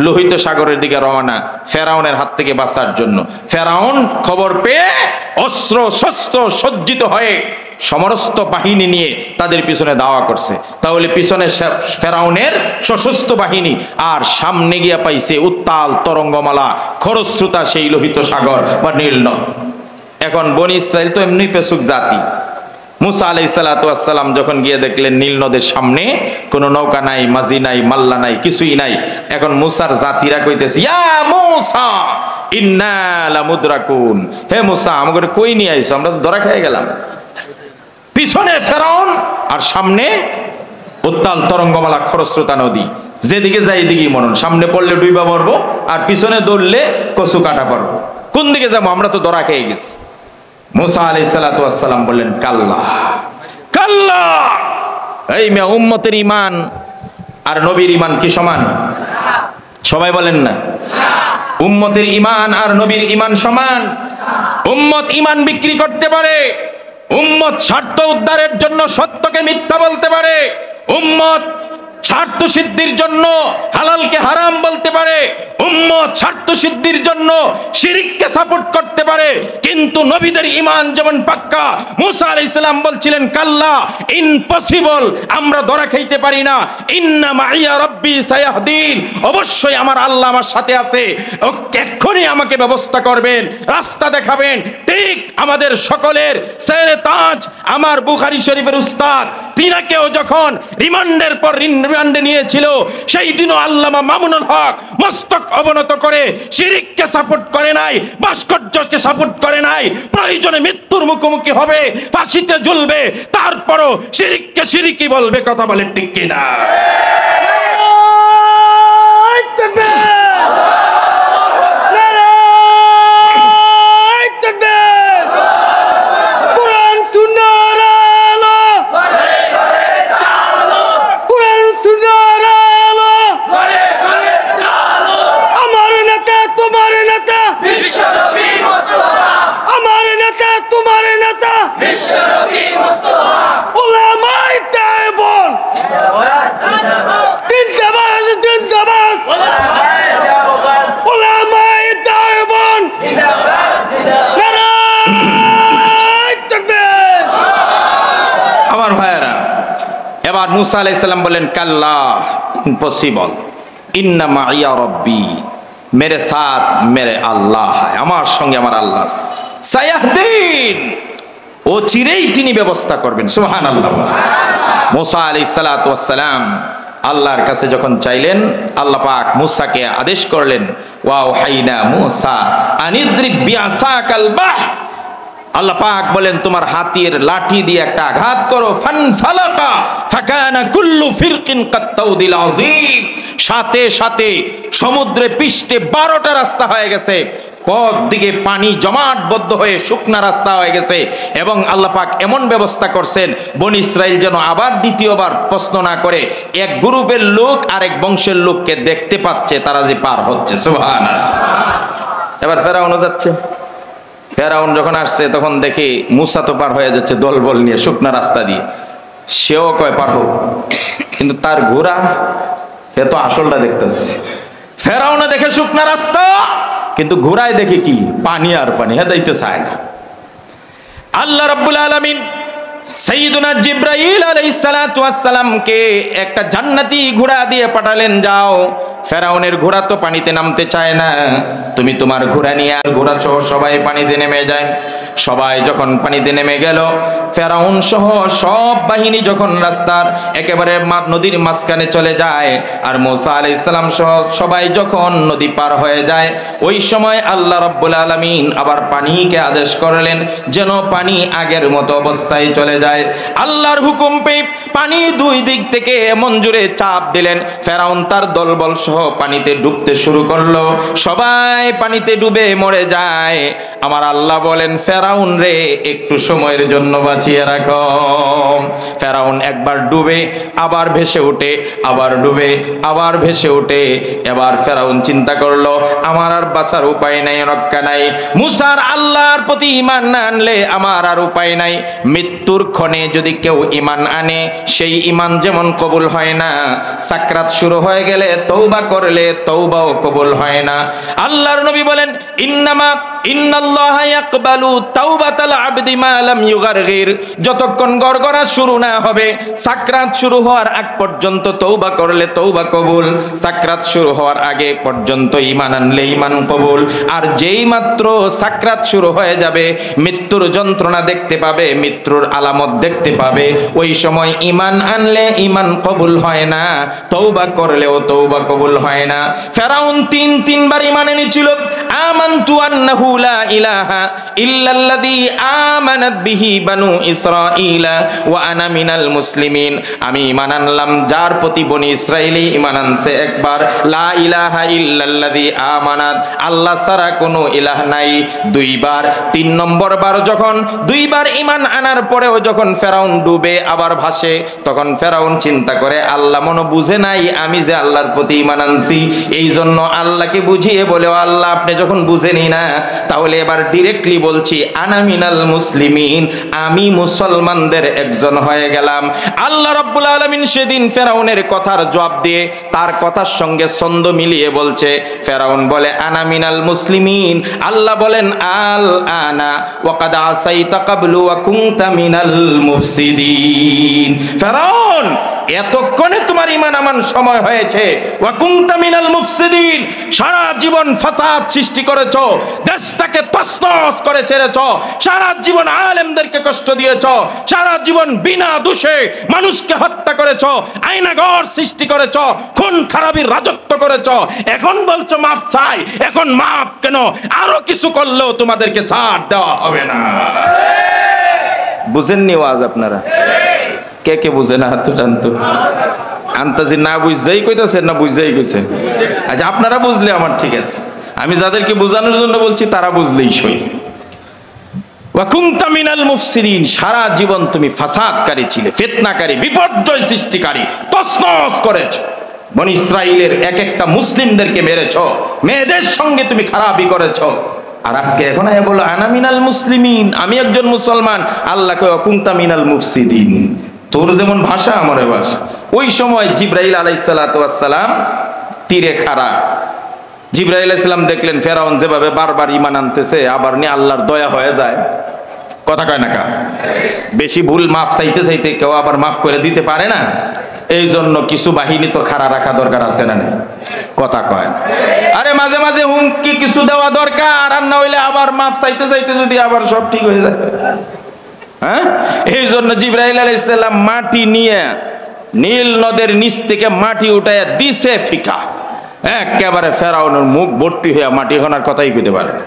লোহিত সাগরের দিকে রওনা, ফেরাউনের হাত থেকে বাঁচার জন্য। ফেরাউন খবর পেয়ে অস্ত্র শস্ত্র সজ্জিত হয়ে সমস্ত বাহিনী নিয়ে তাদের পিছনে দাওয়া করছে। তাহলে পিছনে ফেরাউনের সশস্ত্র বাহিনী, আর সামনে গিয়া পাইছে উত্তাল তরঙ্গমালা, খরস্রোতা সেই লোহিত সাগর বা নীল নদ। এখন বনি ইসরাইল তো এমনি পেশুক জাতি। মুসা আলাইহিস সালাম যখন গিয়ে দেখলেন নীল নদের সামনে কোনো নৌকা নাই, মাঝি নাই, মাল্লা নাই, কিছুই নাই। এখন মুসার জাতিরা কইতেছে, ইয়া মুসা ইন্না লামুদরাকুন, হে মুসা আমাকে কই নিয়ে আইছো, আমরা তো ধরা খেয়ে গেলাম। পিছনে ফেরাউন আর সামনে উত্তাল তরঙ্গমালা খরস্রোতা নদী, যেদিকে যাই এদিকেই মরণ। সামনে পড়লে ডুইবা পড়বো, আর পিছনে দৌড়লে কচু কাটা পড়বো। কোন দিকে যাবো? আমরা তো ধরা খেয়ে গেছি। মুসা আলাইহিস সালাম বললেন, কাল্লা কাল্লা। এই মেয়ে, উম্মতের ঈমান আর নবীর ঈমান কি সমান? সবাই বলেন না। উম্মতের ঈমান আর নবীর ঈমান সমান? উম্মত ঈমান বিক্রি করতে পারে, উম্মত স্বার্থ উদ্ধারের জন্য সত্যকে মিথ্যা বলতে পারে, উম্মত স্বার্থ সিদ্ধির জন্য হালালকে হারাম বলতে পারে, উম্মত স্বার্থ সিদ্ধির জন্য শিরককে সাপোর্ট করতে পারে, কিন্তু নবীদের ঈমান যেমন পাক্কা। মুসা আলাইহিস সালাম বলছিলেন, কাল্লা, ইম্পসিবল, আমরা ধরা খাইতে পারি না। ইন্না মাইয়া রাব্বি সায়াহদিন, অবশ্যই আমার আল্লাহ আমার সাথে আছে, এক্ষুনি আমাকে ব্যবস্থা করবেন, রাস্তা দেখাবেন। ঠিক আমাদের সকলের সেরে তাজ, আমার বুখারী শরীফের উস্তাদ, তিনাকেও যখন রিমান্ডের পর রিমান্ডে নিয়েছিল, সেই দিনও আল্লামা মামুনুল হক মস্তক অবনত করে শিরককে সাপোর্ট করে নাই, ভাস্কর্যকে সাপোর্ট করে নাই। প্রয়োজনে মৃত্যুর মুখোমুখি হবে, ফাঁসিতে ঝুলবে, তারপরও শিরককে শিরকি বলবে। কথা বলেন ঠিক কিনা? এবার মুসা আলাইহিস সালাম বলেন, কাল্লা, ইম্পসিবল, ইন্না মাইয়া রব্বি, মেরে সাথ মেরে আল্লাহ, আমার সঙ্গে আমার আল্লাহ আছে, সায়াহদিন, ও চিরেই তিনি ব্যবস্থা করবেন। সুবহানাল্লাহ। মুসা আলাইহিস সালাম আল্লাহর কাছে যখন চাইলেন, আল্লাহ পাক মুসাকে আদেশ করলেন, ওয়া হাইনা মুসা আনিদ্রিব বিআসাকাল বাহ, আল্লাহ পাক বলেন তোমার হাতের লাঠি দিয়ে একটা আঘাত করো। ফানফালাকা ফাকানা কুল্লু ফিরকিন কাত্তাউদিল আযীম, সাথে সাথে সমুদ্রে পৃষ্ঠে 12টা রাস্তা হয়ে গেছে, পথ দিকে পানি জমাটবদ্ধ হয়ে শুকনা রাস্তা হয়ে গেছে। এবং আল্লাহ পাক এমন ব্যবস্থা করছেন বনি ইসরাইল যেন আবার দ্বিতীয়বার প্রশ্ন না করে, এক গ্রুপের লোক আরেক বংশের লোককে দেখতে পাচ্ছে তারা যে পার হচ্ছে। সুবহানাল্লাহ। এবার ফেরাউনও যাচ্ছে। ফেরাউন যখন আসছে তখন দেখি মুসা তো পার হয়ে যাচ্ছে দলবল নিয়ে শুকনা রাস্তা দিয়ে, সেও কয় পার হোক, কিন্তু তার ঘোড়া সে তো আসলটা দেখতেছে। ফেরাউনে দেখে শুকনা রাস্তা, কিন্তু ঘোড়ায় দেখে কি পানি আর পানি, হ্যাঁ যাইতে চায় না। আল্লাহ রাব্বুল আলামিন সাইয়্যিদুনা জিবরাইল আলাইহিস সালাতু ওয়াস সালামকে একটা জান্নাতি ঘোড়া দিয়ে পাঠালেন, যাও ফেরাউনের ঘোড়া তো পানিতে নামতে চায় না, তুমি তোমার ঘোড়া নিয়ে, আর ঘোড়া সহ সবাই পানিতে নেমে যায়। সবাই যখন পানিতে নেমে গেল, ফেরাউন সহ সব বাহিনী যখন রাস্তার একেবারে নদীর মাঝখানে চলে যায়, আর মুসা আলাইহিস সালাম সহ সবাই যখন নদী পার হয়ে যায়, ওই সময় আল্লাহ রাব্বুল আলামিন আবার পানিকে আদেশ করলেন যেন পানি আগের মতো অবস্থায় চলে যায়। আল্লাহর হুকুম পেয়ে পানি দুই দিক থেকে এমন জোরে চাপ দিলেন, ফেরাউন তার দলবল সহ পানিতে ডুবতে শুরু করলো। সবাই পানিতে ডুবে মরে যায়। আমার আল্লাহ বলেন, ফেরাউন রে একটু সময়ের জন্য বাঁচিয়ে রাখো। ফেরাউন একবার ডুবে আবার ভেসে ওঠে, আবার ডুবে আবার ভেসে ওঠে। এবার ফেরাউন চিন্তা করলো আমার আর বাঁচার উপায় নাই, রক্ষা নাই। মুসার আল্লাহর প্রতি ঈমান না আনলে আমার আর উপায় নাই। মৃত্যুর ক্ষণে যদি কেউ ঈমান আনে, সেই ঈমান যেমন কবুল হয় না, সাকরাত শুরু হয়ে গেলে তওবা করলে তওবাও কবুল হয় না। আল্লাহর নবী বলেন, ইন্নাল্লাহা ইয়াকবালু তাওবাতাল আবদি মা লাম ইউগারগির। যতক্ষণ গড়গড়া শুরু না হবে, সাকরাত শুরু হওয়ার আগ পর্যন্ত তওবা করলে তওবা কবুল, সাকরাত শুরু হওয়ার আগে পর্যন্ত ঈমান আনলে ঈমান কবুল। আর যেই মাত্র সাকরাত শুরু হয়ে যাবে, মৃত্যুর যন্ত্রণা দেখতে পাবে, মৃত্যুর আলামত দেখতে পাবে, ওই সময় ঈমান আনলে ঈমান কবুল হয় না, তওবা করলেও তওবা কবুল হয় না। ফেরাউন তিনবার ঈমান এনেছিল। আমানতু আন্নাহু লা ইলাহা ইল্লাল্লাযী আমানাত বিহি বানু ইসরাঈলা ওয়া আনা মিনাল মুসলিমিন। আমি ঈমান আনলাম যার প্রতি বনি ইসরাঈলী ঈমান আনছে একবার, লা ইলাহা ইল্লাল্লাযী আমানাত, আল্লাহ ছাড়া কোনো ইলাহ নাই, দুইবার। 3 নম্বর বার যখন দুইবার ঈমান আনার পরেও যখন ফেরাউন ডুবে আবার ভাসে, তখন ফেরাউন চিন্তা করে আল্লাহ মনে বুঝে নাই আমি যে আল্লাহর প্রতি ঈমান আনছি, এই জন্য আল্লাহকে বুঝিয়ে বলে, আল্লাহ আপনি যখন বুঝেনি না, তাহলে এবার ডিরেক্টলি বলছি আনা মিনাল মুসলিমিন, আমি মুসলমানদের একজন হয়ে গেলাম। আল্লাহ রাব্বুল আলামিন সেদিন ফেরাউনের কথার জবাব দিয়ে তার কথার সঙ্গে ছন্দ মিলিয়ে বলছে। ফেরাউন বলে আনা মিনাল মুসলিমিন, আল্লাহ বলেন আল আনা ওয়া কাদ আসাইতা ক্বাবলু ওয়া কুনতা মিনাল মুফসিদিন। ফেরাউন এতক্ষণে তোমার ঈমান আমান সময় হয়েছে, ওয়া কুনতা মিনাল মুফসিদিন, সারা জীবন ফাসাদ সৃষ্টি করেছো, দেশটাকে তছনছ করে ছেড়েছো, সারা জীবন আলেমদেরকে কষ্ট দিয়েছো, সারা জীবন বিনা দোষে মানুষকে হত্যা করেছো, আইনাগর সৃষ্টি করেছো, খুন খারাপির রাজত্ব করেছো। এখন বলছো মাফ চাই, এখন মাফ কেন? আরো কিছু করলেও তোমাদেরকে ছাড় দেওয়া হবে না। বুঝেননি ওয়াজ আপনারা? কে কে বুঝে না? হাত টানতো। আন্তাজি না বুঝতেই কইতেছেন না বুঝতেই কইছেন? আচ্ছা আপনারা বুঝলে আমার ঠিক আছে, আমি যাদেরকে বোঝানোর জন্য বলছি তারা বুঝলেই সই। ওয়া কুনতা মিনাল মুফসিদিন, সারা জীবন তুমি ফাসাদকারী ছিলে, ফিতনাকারী, বিপর্যয় সৃষ্টিকারী, তছনছ করেছো। বনি ইসরাইলের এক একটা মুসলিমদেরকে মেরেছো, মেয়েদের সঙ্গে তুমি খারাপই করেছো। আর আজকে এখন বলো আনা মিনাল মুসলিমিন, আমি একজন মুসলমান। আল্লাহ কয় ওয়া কুনতা মিনাল মুফসিদিন। তোর যেমন ভাষা আমার ভাষা। ওই সময় জিবরাইল আলাইহিস সালাতু ওয়াস সালাম তীরে খাড়া। জিবরাইল আলাইহিস সালাম দেখলেন ফেরাউন যেভাবে বারবার ঈমান আনতেছে, আবার নিয়ে আল্লাহর দয়া হয়ে যায়। কথা কয় না কা? বেশি ভুল মাফ চাইতে চাইতে কেউ আবার মাফ করে দিতে পারে না। এই জন্য কিছু বাহিনী তো খাড়া রাখা দরকার আছে না? কথা কয়। আরে মাঝে মাঝে হুমকি কিছু দেওয়া দরকার, আর না হইলে আবার মাফ চাইতে চাইতে যদি আবার সব ঠিক হয়ে যায়। হ্যাঁ, এই জন্য জিবরাইল আলাইহিস সালাম মাটি নিয়ে নীল নদের নিচ থেকে মাটি উঠাইয়া দিছে ফিকা, একেবারে ফেরাউনের মুখ ভর্তি হইয়া মাটি, এখন আর কথাই কইতে পারে না।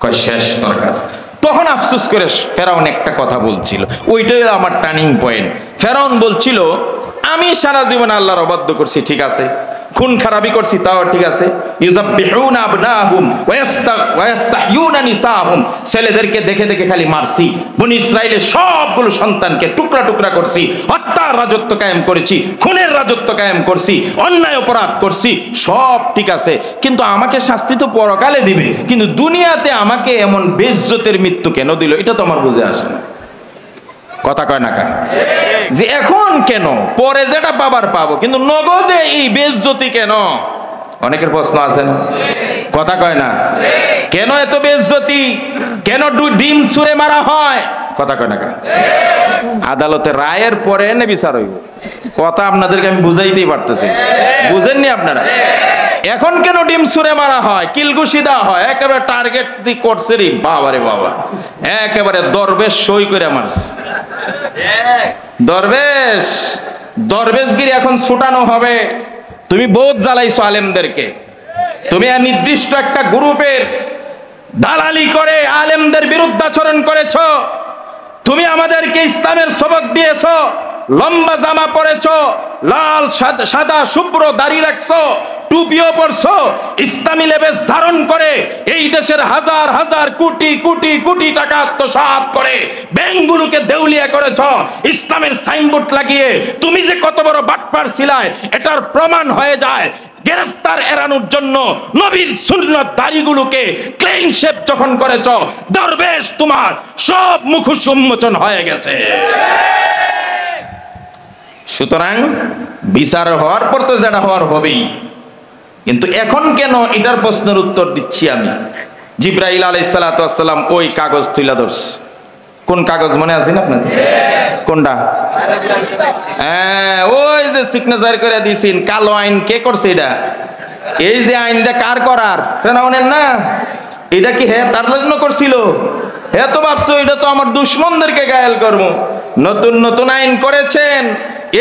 কয় শেষ তোর কাজ। তখন আফসোস করে ফেরাউন একটা কথা বলছিল, ওইটাই আমার টার্নিং পয়েন্ট। ফেরাউন বলছিল আমি সারা জীবন আল্লাহর অবাধ্য করছি, ঠিক আছে, খুন খারাপি করছি তাও ঠিক আছে, ইউযাববিহুনা আবনাহুম ওয়া ইস্তাহয়ুনা নিসাহুম, ছেলেদেরকে দেখে দেখে খালি মারছি, বনি ইসরাইলের সবগুলো সন্তানকে টুকরা টুকরা করছি, হত্যার রাজত্ব কায়েম করেছি, খুনের রাজত্ব কায়েম করছি, অন্যায় অপরাধ করছি, সব ঠিক আছে, কিন্তু আমাকে শাস্তি তো পরকালে দিবে, কিন্তু দুনিয়াতে আমাকে এমন বেইজ্জতের মৃত্যু কেন দিল, এটা তো আমার বুঝে আসে না। কথা কয় না কার যে এখন কেন, পরে যেটা পাবার পাবো, কিন্তু নগদে এই বেইজ্জতি কেন? অনেকের প্রশ্ন আছে না? কথা কয় না কেন এত বেইজ্জতি, কেন ডিম ছুঁড়ে মারা হয়? কথা কয় না কার? আদালতে রায়ের পরে এনে বিচার হইব। কথা আপনাদেরকে আমি বুঝাইতেই পারতেছি, বুঝেননি আপনারা? এখন কেন ডিম ছুঁড়ে মারা হয়, কিলঘুষি দেওয়া হয়, একেবারে টার্গেট দি করছে রে বাবা রে বাবা, একেবারে দরবেশ সই করে মারছে। দরবেশগিরি এখন ছুটানো হবে। তুমি বহুত জ্বালাইছো আলেমদেরকে, তুমি নির্দিষ্ট একটা গ্রুপের দালালি করে আলেমদের বিরুদ্ধাচরণ করেছো, তুমি আমাদেরকে ইসলামের সবক দিয়েছো, লম্বা জামা পরেছো, লাল সাদা শুভ্র দাড়ি রাখছো, টুপিও পরছো, ইসলামী লেবেস ধারণ করে এই দেশের হাজার হাজার কোটি কোটি কোটি টাকা আত্মসাৎ করে ব্যাংকগুলোকে দেউলিয়া করেছো, ইসলামের সাইনবোর্ড লাগিয়ে তুমি যে কত বড় বাটপার ছিলাই এটার প্রমাণ হয়ে যায়। গ্রেফতার এড়ানোর জন্য নবীর সুন্নাত দাড়িগুলোকে ক্লিন শেভ যখন করেছো, দরবেশ তোমার সব মুখোশ উন্মোচন হয়ে গেছে। সুতরাং বিচার হওয়ার পর তো যেটা হওয়ার হবেই, কিন্তু এখন কেন এটার প্রশ্নের উত্তর দিচ্ছি আমি। জিবরাইল আলাইহিস সালাতু ওয়াস সালাম ওই কাগজ তুলে ধরছে। কোন কাগজ মনে আছে না আপনাদের? কোনটা? হ্যাঁ, ওই যে সিগনেচার করে দিয়েছেন, কালো আইন কে করছে এটা? এই যে আইনটা কার করার? ফেরাউনের না? এটা কি হ্যাঁ তার জন্য করছিল? হ্যাঁ তো ভাবছো এটা তো আমার দুশমনদেরকে গায়েল করবো। নতুন নতুন আইন করেছেন,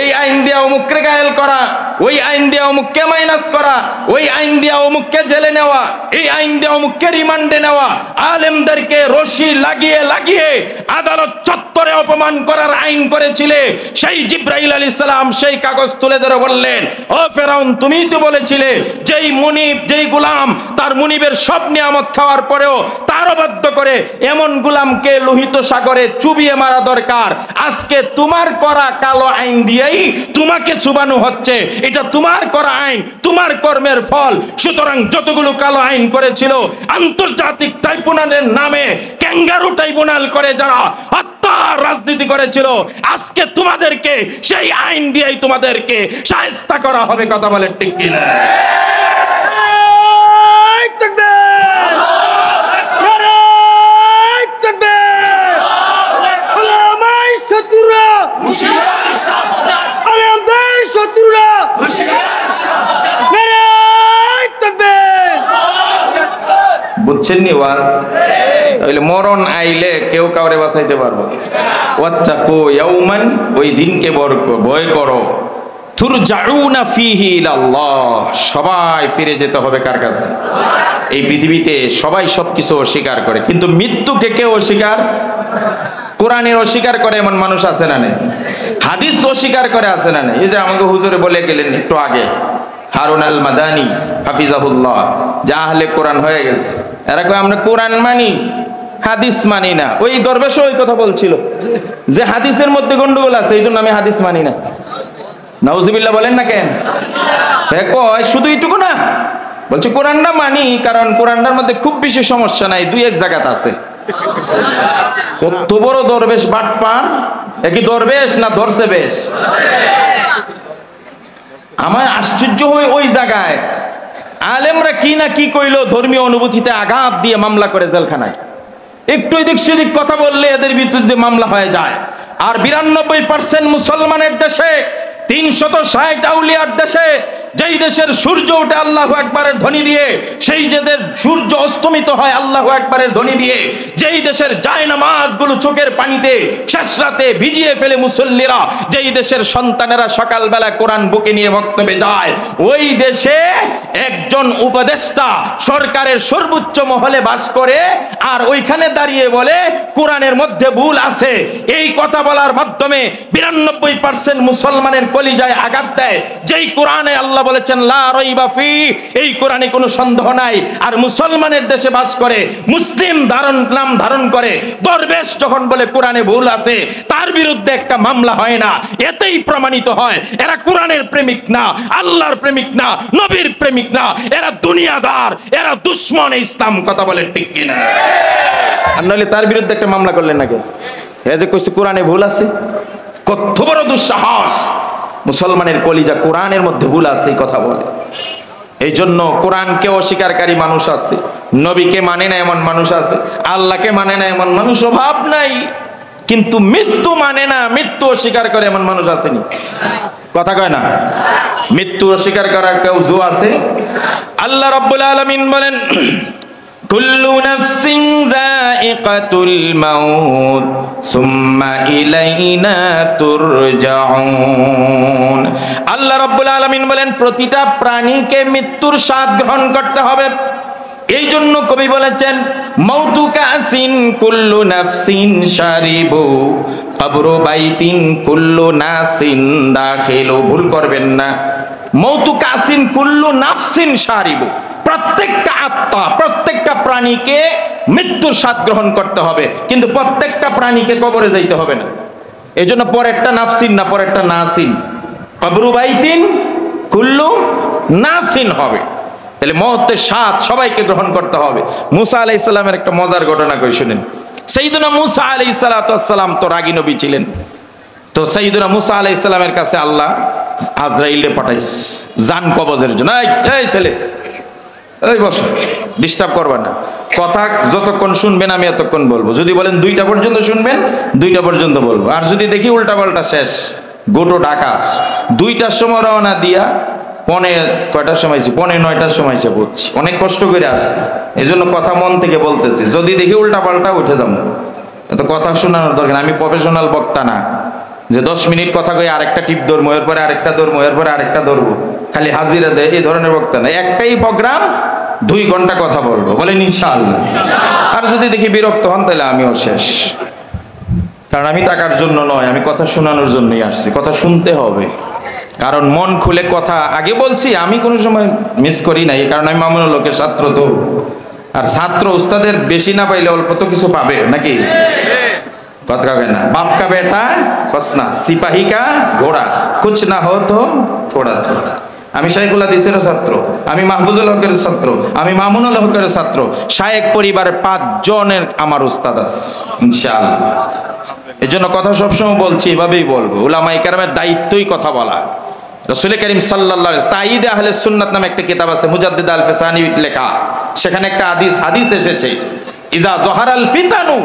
এই আইন দিয়া অমুককে গায়েল করা, ওই আইন দিয়া অমুককে মাইনাস করা, ওই আইন দিয়া অমুককে জেলে নেওয়া, এই আইন দিয়া অমুককে রিমান্ডে নেওয়া, আলেমদেরকে রশি লাগিয়ে লাগিয়ে আদালত চত্বরে অপমান করার আইন করেছিলে। সেই জিবরাইল আলাইহিস সালাম সেই কাগজ তুলে ধরে বললেন, ও ফেরাউন, তুমিই তো বলেছিলে যেই মুনিব, যেই গোলাম তার মুনিবের সব নিয়ামত খাওয়ার পরেও তার অবাধ্য করে এমন গোলামকে লোহিত সাগরে চুবিয়ে মারা দরকার। আজকে তোমার করা কালো আইন দিয়েই তোমাকে চুবানো হচ্ছে, এটা তোমার করা আইন, তোমার কর্মের ফল। সুতরাং যতগুলো কালো আইন করেছিল আন্তর্জাতিক ট্রাইব্যুনালের নামে ক্যাঙ্গারু ট্রাইব্যুনাল করে যারা হত্যার রাজনীতি করেছিল, আজকে তোমাদেরকে সেই আইন দিয়েই তোমাদেরকে শায়েস্তা করা হবে। কথা বলে ঠিক কিনা? বুঝছেন নি ওয়াজ? তাহলে মরণ আইলে কেউ কাউরে বাঁচাইতে পারবো? ওয়াত্তাকু ইয়াউমান, ওই দিনকে ভয় করো, তুরজাউনা ফিহি ইলাল্লাহ, সবাই ফিরে যেতে হবে কার কাছে? এই পৃথিবীতে সবাই সবকিছু অস্বীকার করে, কিন্তু মৃত্যুকে কেউ অস্বীকার? কোরআনের অস্বীকার করে এমন মানুষ আছে না নেই? হাদিস অস্বীকার করে আছে না নেই? এই যে আমাকে হুজুরে বলে গেলেন একটু আগে, হারুন আল মাদানী হাফিজাহুল্লাহ, যা আহলে কোরআন হয়ে গেছে, এরা কয় আমরা কোরআন মানি, হাদিস মানি না। ওই দরবেশও ওই কথা বলছিল যে হাদিসের মধ্যে গন্ডগোল আছে, এই জন্য আমি হাদিস মানি না। নাউজুবিল্লাহ বলেন না কেন? কয় শুধু এইটুকু না, বলছে কোরআনটা মানি, কারণ কোরআনটার মধ্যে খুব বেশি সমস্যা নাই, দুই এক জায়গাতে আছে। কত বড় দরবেশ বাটপার! একই দরবেশ না ধরছে বেশ? আমার আশ্চর্য হয় ওই জায়গায় আলেমরা কি না কি কইলো, ধর্মীয় অনুভূতিতে আঘাত দিয়ে মামলা করে জেলখানায়। একটু এদিক সেদিক কথা বললে এদের বিরুদ্ধে মামলা হয়ে যায়। আর 92% মুসলমানের দেশে, 360 আউলিয়ার দেশে, যেই দেশের সূর্য ওঠে আল্লাহু আকবারের ধ্বনি দিয়ে, সেই দেশের সূর্য অস্তমিত হয় আল্লাহু আকবারের ধ্বনি দিয়ে, যেই দেশের জায়নামাজগুলো চোখের পানিতে শেষ রাতে ভিজিয়ে ফেলে মুসল্লিরা, যেই দেশের সন্তানেরা সকালবেলা কোরআন বুকে নিয়ে বক্তব্যে যায়, ওই দেশে একজন উপদেষ্টা সরকারের সর্বোচ্চ মহলে বাস করে, আর ওইখানে দাঁড়িয়ে বলে কোরআনের মধ্যে ভুল আছে। এই কথা বলার মাধ্যমে 92% মুসলমানের কলিজায় আঘাত দেয়। যেই কোরআনে আল্লাহ বলেছেন লা রাইবা ফি, এই কোরআনে কোনো সন্দেহ নাই। আর মুসলমানের দেশে বাস করে, মুসলিম নাম ধারণ করে দরবেশ যখন বলে কোরআনে ভুল আছে, তার বিরুদ্ধে একটা মামলা হয় না। এতেই প্রমাণিত হয় এরা কোরআনের প্রেমিক না, আল্লাহর প্রেমিক না, নবীর প্রেমিক না, এরা দুনিয়াদার, এরা দুশ্মন ইসলাম। কথা বলেন ঠিক কিনা? আর নাহলে তার বিরুদ্ধে একটা মামলা করলেন না কেন? এই যে কইছে কোরআনে ভুল আছে, কত বড় দুঃসাহস! মুসলমানের কলিজা কোরআনের মধ্যে ভুল আছে এই কথা বলে। এই জন্য কোরআনকে অস্বীকারী মানুষ আছে, নবীকে মানে না এমন মানুষ আছে, আল্লাহকে মানে না এমন মানুষ অভাব নাই। কিন্তু মৃত্যু মানে না, মৃত্যু অস্বীকার করে এমন মানুষ আসেনি? কথা কয় না? মৃত্যু অস্বীকার করার কেউ জো আছে? আল্লাহ রাব্বুল আলামিন বলেন কুল্লু নাফসিন যায়িকাতুল মাউত সুম্মা ইলাইনা তুরজাউন। আল্লাহ রাব্বুল আলামিন বলেন প্রতিটা প্রাণীকে মৃত্যুর স্বাদ গ্রহণ করতে হবে। এই জন্য কবি বলেছেন মাউতু কাসিন কুল্লু নাফসিন শারিবু কবরু বাইতিন কুল্লু নাসিন দাখিলু। ভুল করবেন না, মাউতু কাসিন কুল্লু নাফসিন শারিবু, প্রত্যেকটা আত্মা, প্রত্যেকটা প্রাণীকে মৃত্যুর স্বাদ গ্রহণ করতে হবে, কিন্তু প্রত্যেকটা প্রাণীকে কবরে যাইতে হবে না। এই জন্য পরেরটা নাফসিন না, পরেরটা নাসিন। কবরু বাইতিন কুল্লু নাসিন হবে। তাহলে মওতের স্বাদ সবাইকে গ্রহণ করতে হবে। মুসা আলাইহিস সালামের একটা মজার ঘটনা কই শুনেন। সাইয়্যিদুনা মুসা আলাইহিস সালাম তো রাগী নবী ছিলেন। তো সাইয়্যিদুনা মুসা আলাইহিস সালামের কাছে আল্লাহ আজরাইলকে পাঠাইছে জান কবজের জন্য। এই ছেলে, এই বসো, ডিস্টার্ব করবা না, কথা যতক্ষণ শুনবেন আমি এতক্ষণ বলবো। যদি বলেন 2টা পর্যন্ত শুনবেন, 2টা পর্যন্ত বলবো। আর যদি দেখি উল্টা পাল্টা শেষ, গোটো ঢাকা 2টার সময় রওনা দিয়া কয়টার সময় 9টার সময় সে বুঝছি, অনেক কষ্ট করে আসছে। এই জন্য কথা মন থেকে বলতেছি, যদি দেখি উল্টা পাল্টা উঠে যাবো। এত কথা শোনানোর দরকার, আমি প্রফেশনাল বক্তা না যে 10 মিনিট কথা কই আরেকটা টিপ ধরবো, এরপরে আরেকটা ধরবো, এরপরে আরেকটা ধরবো, খালি হাজিরা দেয়, এই ধরনের বক্তা না। একটাই প্রোগ্রাম, 2 ঘন্টা কথা বলবো, বলেন ইনশাআল্লাহ। আর যদি দেখি বিরক্ত হন তাহলে আমিও শেষ, কারণ আমি টাকার জন্য নয়, আমি কথা শোনানোর জন্যই আসছি। কথা শুনতে হবে, কারণ মন খুলে কথা, আগে বলছি আমি কোনো সময় মিস করি নাই, কারণ আমি মামুনুল হকের ছাত্র। তো আর ছাত্র উস্তাদের বেশি না পাইলে অল্প তো কিছু পাবে নাকি? কথা কবে না, বাপ কা বেটা কসনা সিপাহী কা ঘোড়া কুছ না হো তো থোড়া থোড়া। আমি শাইখুল হাদিসের ছাত্র, আমি মাহফুজুল হকের ছাত্র, আমি মামুনুল হকের ছাত্র। শায়েখ পরিবারের 5 জনের আমার উস্তাদ আছে ইনশাআল্লাহ। এই জন্য কথা সবসময় বলছি, এভাবেই বলবো। উলামায়ে কেরামের দায়িত্বই কথা বলা। রাসূল করিম সাল্লাল্লাহু আলাইহি ওয়াসাল্লাম তাইয়িদ আহলে সুন্নাত নামে একটা কিতাব আছে, মুজাদ্দিদ আল ফিসানি লেখা। সেখানে একটা হাদিস এসেছে, ইজা জহারাল ফিতানু।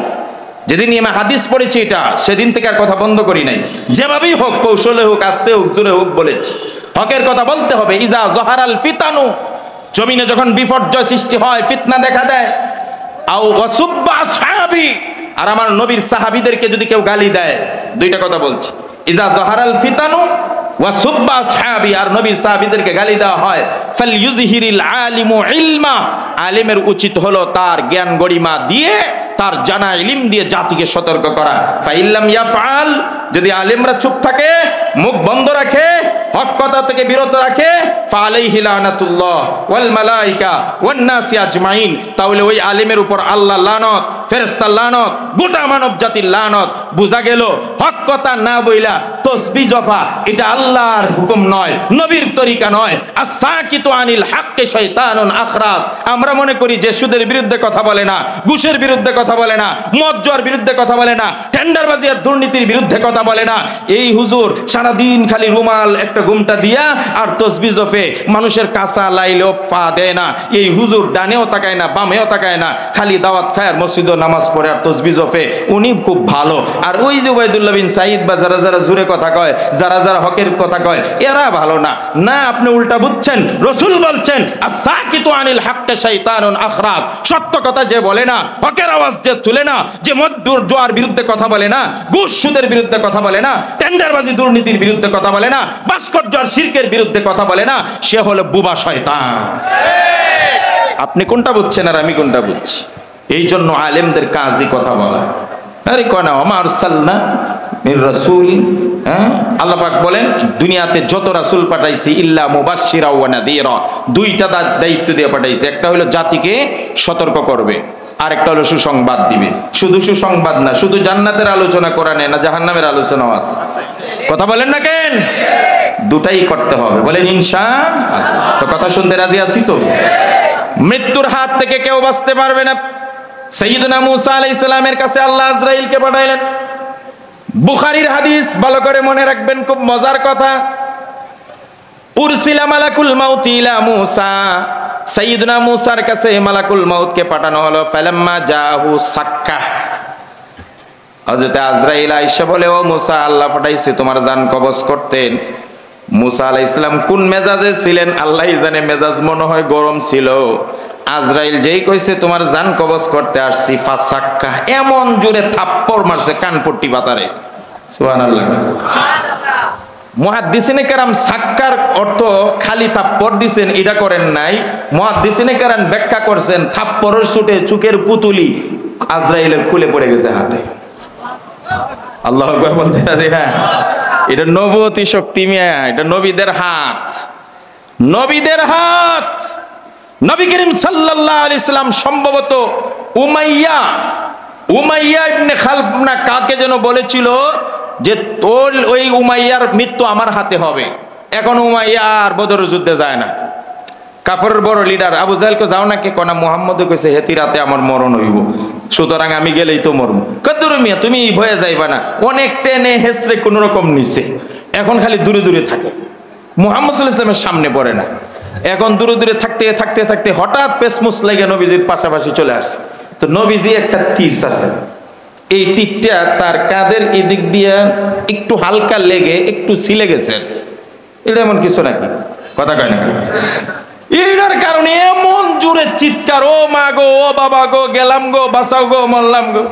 যেদিন আমি হাদিস পড়েছি এটা, সেদিন থেকে আর কথা বন্ধ করি নাই। যেভাবেই হোক, কৌশলে হোক, আস্তে হোক, জোরে হোক, বলেছি হকের কথা বলতে হবে। ইজা জহারাল ফিতানু, জমিনে যখন বিপর্যয় সৃষ্টি হয়, ফিতনা দেখা দেয়, আও ওয়াসুব্বা আসহাবি, আর আমার নবীর সাহাবীদেরকে যদি কেউ গালি দেয়, 2টা কথা বলছি। ইজা জহারাল ফিতানু ওয়াসুব্বা আসহাবি, আর নবীর সাহাবীদেরকে গালি দেওয়া হয়, ফালইউযহিরিল আলিমু ইলমা, আলেমের উচিত হলো তার জ্ঞান গরিমা দিয়ে, তার জানা ইলম দিয়ে জাতিকে সতর্ক করা। ফাইল্লাম ইয়াফআল, যদি আলেমরা চুপ থাকে, মুখ বন্ধ রাখে, হক কথা থেকে বিরত রাখে, ফালাইহি লানাতুল্লাহ ওয়াল মালাইকা ওয়ান নাসি আজমাইন, তাহলে ওই আলেমের উপর আল্লাহ লানত, ফেরেশতার লানত, গোটা মানব জাতির লানত। বুঝা গেল হক কথা না বইলা তসবিহ জফা, এটা আল্লাহর হুকুম নয়, নবীর তরিকা নয়। আস-সাকিতু আনিল হাক্কি শাইতানুন আখরাস। আমরা মনে করি যে সুদের বিরুদ্ধে কথা বলে না, ঘুষের বিরুদ্ধে কথা বলে না, মদ জুয়ার বিরুদ্ধে কথা বলে না, টেন্ডারবাজি আর দুর্নীতির বিরুদ্ধে কথা বলে না, এই হুজুর সারাদিন খালি রুমাল একটা ঘুমটা দিয়া আর তসবিহ জপে, মানুষের কাঁচা লাইলেও পা দেয় না। এই হুজুর ডানেও তাকায় না, বামেও তাকায় না, খালি দাওয়াত খায় আর মসজিদে নামাজ পড়ে আর তসবিহ জপে, উনি খুব ভালো। আর ওই যে উবাইদুল্লাহ বিন সাইদ বা যারা যারা জোরে কথা কয়, যারা যারা হকের কথা কয়, এরা ভালো না। না, আপনি উল্টা বুঝছেন। রাসূল বলছেন আস-সাকিতু আনিল হাক্কি শাইতানুন আখরাস, সত্য কথা যে বলে না, হকের আওয়াজ যে তুলে না, যে মদ জুয়ার বিরুদ্ধে কথা বলে না, ঘুষ সুদের বিরুদ্ধে কথা বলে না, টেন্ডারবাজি দুর্নীতির বিরুদ্ধে কথা বলে না, ভাস্কর্য আর শিরকের বিরুদ্ধে কথা বলে না, সে হলো বুবা শয়তান। আপনি কোনটা বুঝছেন আর আমি কোনটা বুঝছি? এই জন্য আলেমদের কাজই কথা বলা। আরে কয় না, ওমা আরসালনা মির রাসূলিন হ্যাঁ, আল্লাহ পাক বলেন দুনিয়াতে যত রাসূল পাঠাইছি ইল্লা মুবাশশিরা ওয়া নাযীরা, দুইটা দায়িত্ব দিয়ে পাঠাইছি। একটা হলো জাতিকে সতর্ক করবে, আরেকটা হলো সুসংবাদ দিবে। শুধু সুসংবাদ না, শুধু জান্নাতের আলোচনা কোরআনে না, জাহান্নামের আলোচনাও আছে। কথা বলেন না কেন? দুটাই করতে হবে, বলেন ইনশাআল্লাহ। তো কথা শুনতে রাজি আছি তো? মৃত্যুর হাত থেকে কেউ বাঁচতে পারবে না। সাইয়্যিদুনা মূসা আলাইহিস সালামের কাছে আল্লাহ আজরাইলকে পাঠাইলেন। বুখারীর হাদিস, ভালো করে মনে রাখবেন, খুব মজার কথা। উরসিলা মালাকুল মাউত ইলা মূসা, সাইয়্যিদুনা মূসার কাছে মালাকুল মাউতকে পাঠানো হলো। ফালাম্মা জাহু সাক্কা, হযরত আজরাইল আয়েশা বলে, ও মূসা, আল্লাহ পাঠাইছে তোমার জান কবজ করতেন। মূসা আলাইহিস সালাম কোন মেজাজে ছিলেন আল্লাহই জানে, মেজাজ মনে হয় গরম ছিল। আজরাইল যেই কইছে তোমার জান কবজ করতে আসছি, ফাসাক্কা, এমন জোরে থাপ্পড় মারছে কানপট্টি পাতারে। সুবহানাল্লাহ। মুহাদ্দিসিনে কেরাম সাক্কার অর্থ খালি থাপ্পড় দিছেন এটা করেন নাই, মুহাদ্দিসিনে কেরাম ব্যাখ্যা করছেন থাপ্পড়ের ছুটে চুকের পুতুলি আজরাইলের খুলে পড়ে গেছে হাতে। আল্লাহু আকবার বলতে রাজি না? এটা নবুয়তি শক্তি মিয়া, এটা নবীদের হাত, নবীদের হাত। নবী করিম সাল্লাল্লাহু আলাইহি সাল্লাম সম্ভবত উমাইয়া ইবনে খালফ না কাকে যেন বলেছিল যে তোর ওই উমাইয়ার মৃত্যু আমার হাতে হবে। এখন উমাইয়া আর বদরের যুদ্ধে যায় না। কাফেরের বড় লিডার আবু জাহেলকে যাও না কে কনা, মুহাম্মদে কইছে হেতি রাতে আমার মরণ হইব, সুতরাং আমি গেলেই তো মরব। কদ্দুর মিয়া তুমি ভয়ে যাইবা না, অনেক টেনে হেসরে কোন রকম নিছে। এখন খালি দূরে দূরে থাকে, মুহাম্মদ সাল্লাল্লাহু আলাইহি ওয়াসাল্লামের সামনে পড়ে না। এখন দূরে দূরে থাকতে থাকতে থাকতে হঠাৎ পেসমুস লেগে নবীজির পাশাপাশি চলে আসে। তো নবীজি একটা তীর ছাড়ছেন, এই তীরটা তার কাঁধের এদিক দিয়ে একটু হালকা লেগে একটু ছিলে গেছে। এটা এমন কিছু নাকি? কথা কয় না? এটার কারণে এমন জোরে চিৎকার, ও মা গো, ও বাবা গো, গেলাম গো, বাঁচাও গো, মরলাম গো।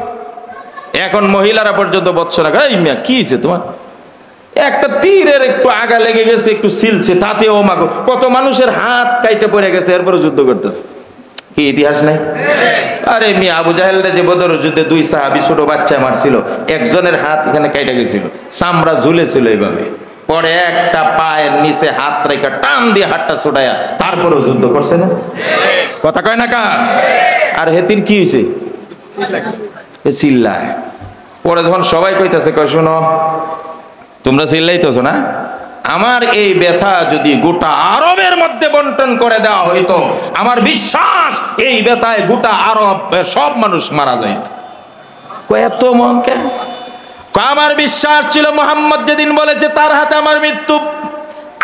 এখন মহিলারা পর্যন্ত বৎসনা, এই মিয়া কি হয়েছে তোমার? একটা তীরের একটু আগা লেগে গেছে, একটু সিলছে, তাতে ও মা গো, কত মানুষের হাত কাইটে পড়ে গেছে, এরপরে যুদ্ধ করতেছে। কি ইতিহাস নাই? আরে মিয়া, আবু জাহেলরা যে বদর যুদ্ধে দুই সাহাবী ছোট বাচ্চা মারছিল, একজনের হাত এখানে কাইটে গেছিল, চামড়া ঝুলেছিল এইভাবে। পরে একটা পায়ের নিচে হাত রেখে টান দিয়ে হাতটা ছোটাইয়া তারপরেও যুদ্ধ করছে না? কথা কয় না কা? আর হেতির কি হয়েছে? চিল্লায়। পরে যখন সবাই কইতাছে, কয় শোনো তোমরা চিল্লাইতেছো না, আমার এই ব্যথা যদি গোটা আরবের মধ্যে বন্টন করে দেওয়া হইতো, আমার বিশ্বাস এই ব্যথায় গোটা আরব সব মানুষ মারা যাইত। এত মন কেন? আমার বিশ্বাস ছিল মুহাম্মদ যেদিন বলেছে তার হাতে আমার মৃত্যু,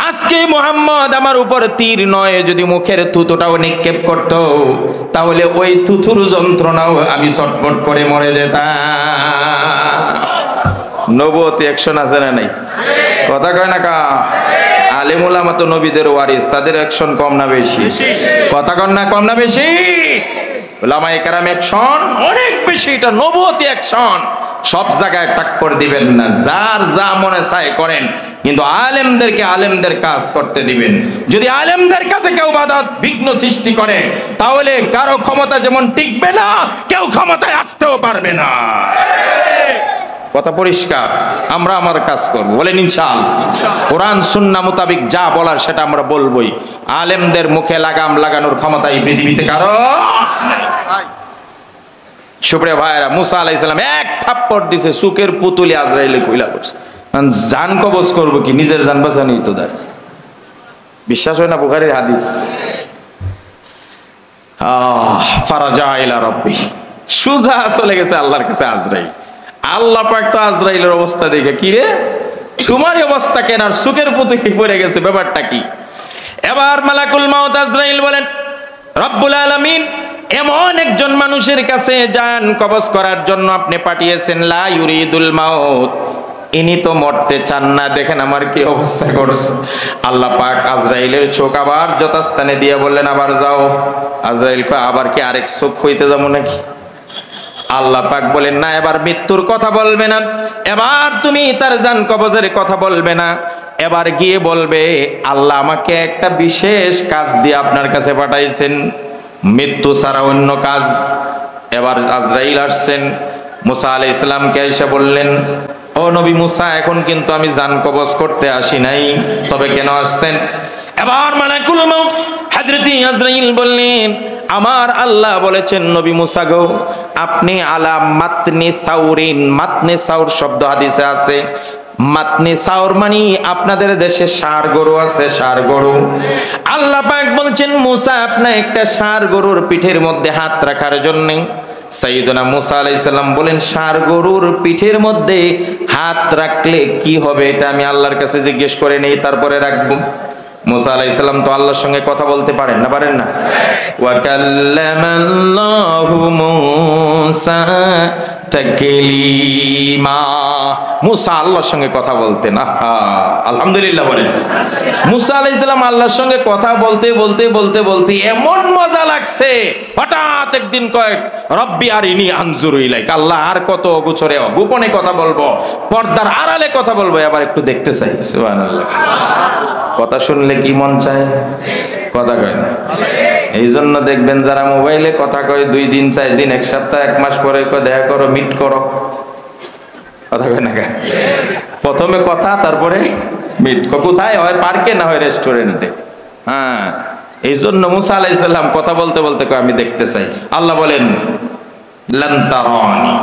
আজকে মুহাম্মদ আমার উপর তীর নয়, যদি মুখের থুতুটাও নিক্ষেপ করত, তাহলে ওই থুতুর যন্ত্রণাও আমি ছটফট করে মরে যেতাম। নবুয়তি অ্যাকশন আছে না নাই? কথা কয় না কা? আলেম উলামা তো নবীদের ওয়ারিস, তাদের অ্যাকশন কম না বেশি? কথা কন না, কম না বেশি? উলামায়ে কেরাম অ্যাকশন অনেক বেশি, এটা নবুয়তি অ্যাকশন। সব জায়গায় টাক্কর দিবেন না, যার যা মনে চায় করেন, কিন্তু আলেমদেরকে আলেমদের কাজ করতে দিবেন। যদি আলেমদের কাছে কেউ বাধা বিঘ্ন সৃষ্টি করে, তাহলে কারো ক্ষমতা যেমন টিকবে না, কেউ ক্ষমতায় আসতেও পারবে না। কথা পরিষ্কার? আমরা আমার কাজ করব, বলেন ইনশাআল্লাহ। কোরআন সুন্নাহ মোতাবেক যা বলার সেটা আমরা বলবোই। আলেমদের মুখে লাগাম লাগানোর ক্ষমতা এই পৃথিবীতে কারো নাই। সুপ্রিয় ভাইরা, মুসা আলাইহিস সালাম এক থাপ্পড় দিছে, সুকের পুতুলি আজরাইলে কইলা করছে। জান কবজ করবো কি? নিজের জান বাঁচানি তো দাঁড়। বিশ্বাস হয় না? বুখারীর হাদিস। ফারাজা ইলা রাব্বি, সুজা চলে গেছে আল্লাহর কাছে আজরাইল। আল্লাহ পাক তো আজরাইলের অবস্থা দেখে, কি রে তোমার অবস্থা কেন? আর সুকের পুতুলি পড়ে গেছে, ব্যাপারটা কি? এবার মালাকুল মাউত আজরাইল বলেন, রব্বুল আলামিন এমন একজন মানুষের কাছে জান কবজ করার জন্য আপনি পাঠিয়েছেন, লা ইউরিদুল মাউত, ইনি তো মরতে চান না। দেখেন আমার কি অবস্থা করছে। আল্লাহ পাক আজরাইলের চোখ আবার যথাস্থানে দিয়ে বললেন, আবার যাও। আজরাইল কয়, আবার কি আরেক চোখ হইতে যাবো নাকি? আল্লাহ পাক বলেন, না, এবার মৃত্যুর কথা বলবে না, এবার তুমি তার জান কবজের কথা বলবে না, এবার গিয়ে বলবে আল্লাহ আমাকে একটা বিশেষ কাজ দিয়ে আপনার কাছে পাঠাইছেন, মৃত্যু ছাড়া অন্য কাজ। এবার আজরাইল আসছেন, মুসা আলাইহিস সালামকে এসে বললেন, ও নবী মুসা, এখন কিন্তু আমি জান কবজ করতে আসি নাই, তবে কেন আসছেন? এবার মালাকুল মউত হযরত আজরাইল বললেন, আমার আল্লাহ বলেছেন নবী মুসা গো, আপনি আলা মাতনি সাউরিন, মাতনি সাউর শব্দ হাদিসে আছে, মাতনি সাউর মানে আপনাদের দেশে ষাঁড় গরু আছে, ষাঁড় গরু। আল্লাহ পাক বলছেন মুসা আপনি একটা ষাঁড় গরুর পিঠের মধ্যে হাত রাখার জন্য। সাইয়েদনা মুসা আলাইহিস সালাম বলেন, ষাঁড় গরুর পিঠের মধ্যে হাত রাখলে কি হবে এটা আমি আল্লাহর কাছে জিজ্ঞেস করে নেই, তারপরে রাখবো। মুসা আলাইহিস সালাম তো আল্লাহর সঙ্গে কথা বলতে পারেন না, পারেন না? ওয়া কাল্লামাল্লাহু মুসা তাকলিমা, মুসা আল্লাহর সঙ্গে কথা বলতেন। আলহামদুলিল্লাহ বলেন। মুসা আলাইহিস সালাম আল্লাহর সঙ্গে কথা বলতে বলতে বলতে বলতে এমন মজা লাগছে, হঠাৎ একদিন কয়েক রব্বি আরিনি আনজুরু ইলাইক, আল্লাহ আর কত গোছরে গোপনে কথা বলবো, পর্দার আড়ালে কথা বলবো, এবার একটু দেখতে চাই। সুবহানাল্লাহ। কথা শুনলে কি মন চায়? কথা কয় না। এই জন্য দেখবেন যারা মোবাইলে কথা কয় 2 দিন 4 দিন 1 সপ্তাহ 1 মাস পরে কয় দেখা করো, মিট করো, কথা কয় না। প্রথমে কথা, তারপরে মিট। কোথায় হয়? পার্কে, না হয় রেস্টুরেন্টে। হ্যাঁ, এই জন্য মুসা আলাইহিস সালাম কথা বলতে বলতে কয় আমি দেখতে চাই। আল্লাহ বলেন লান তারানি,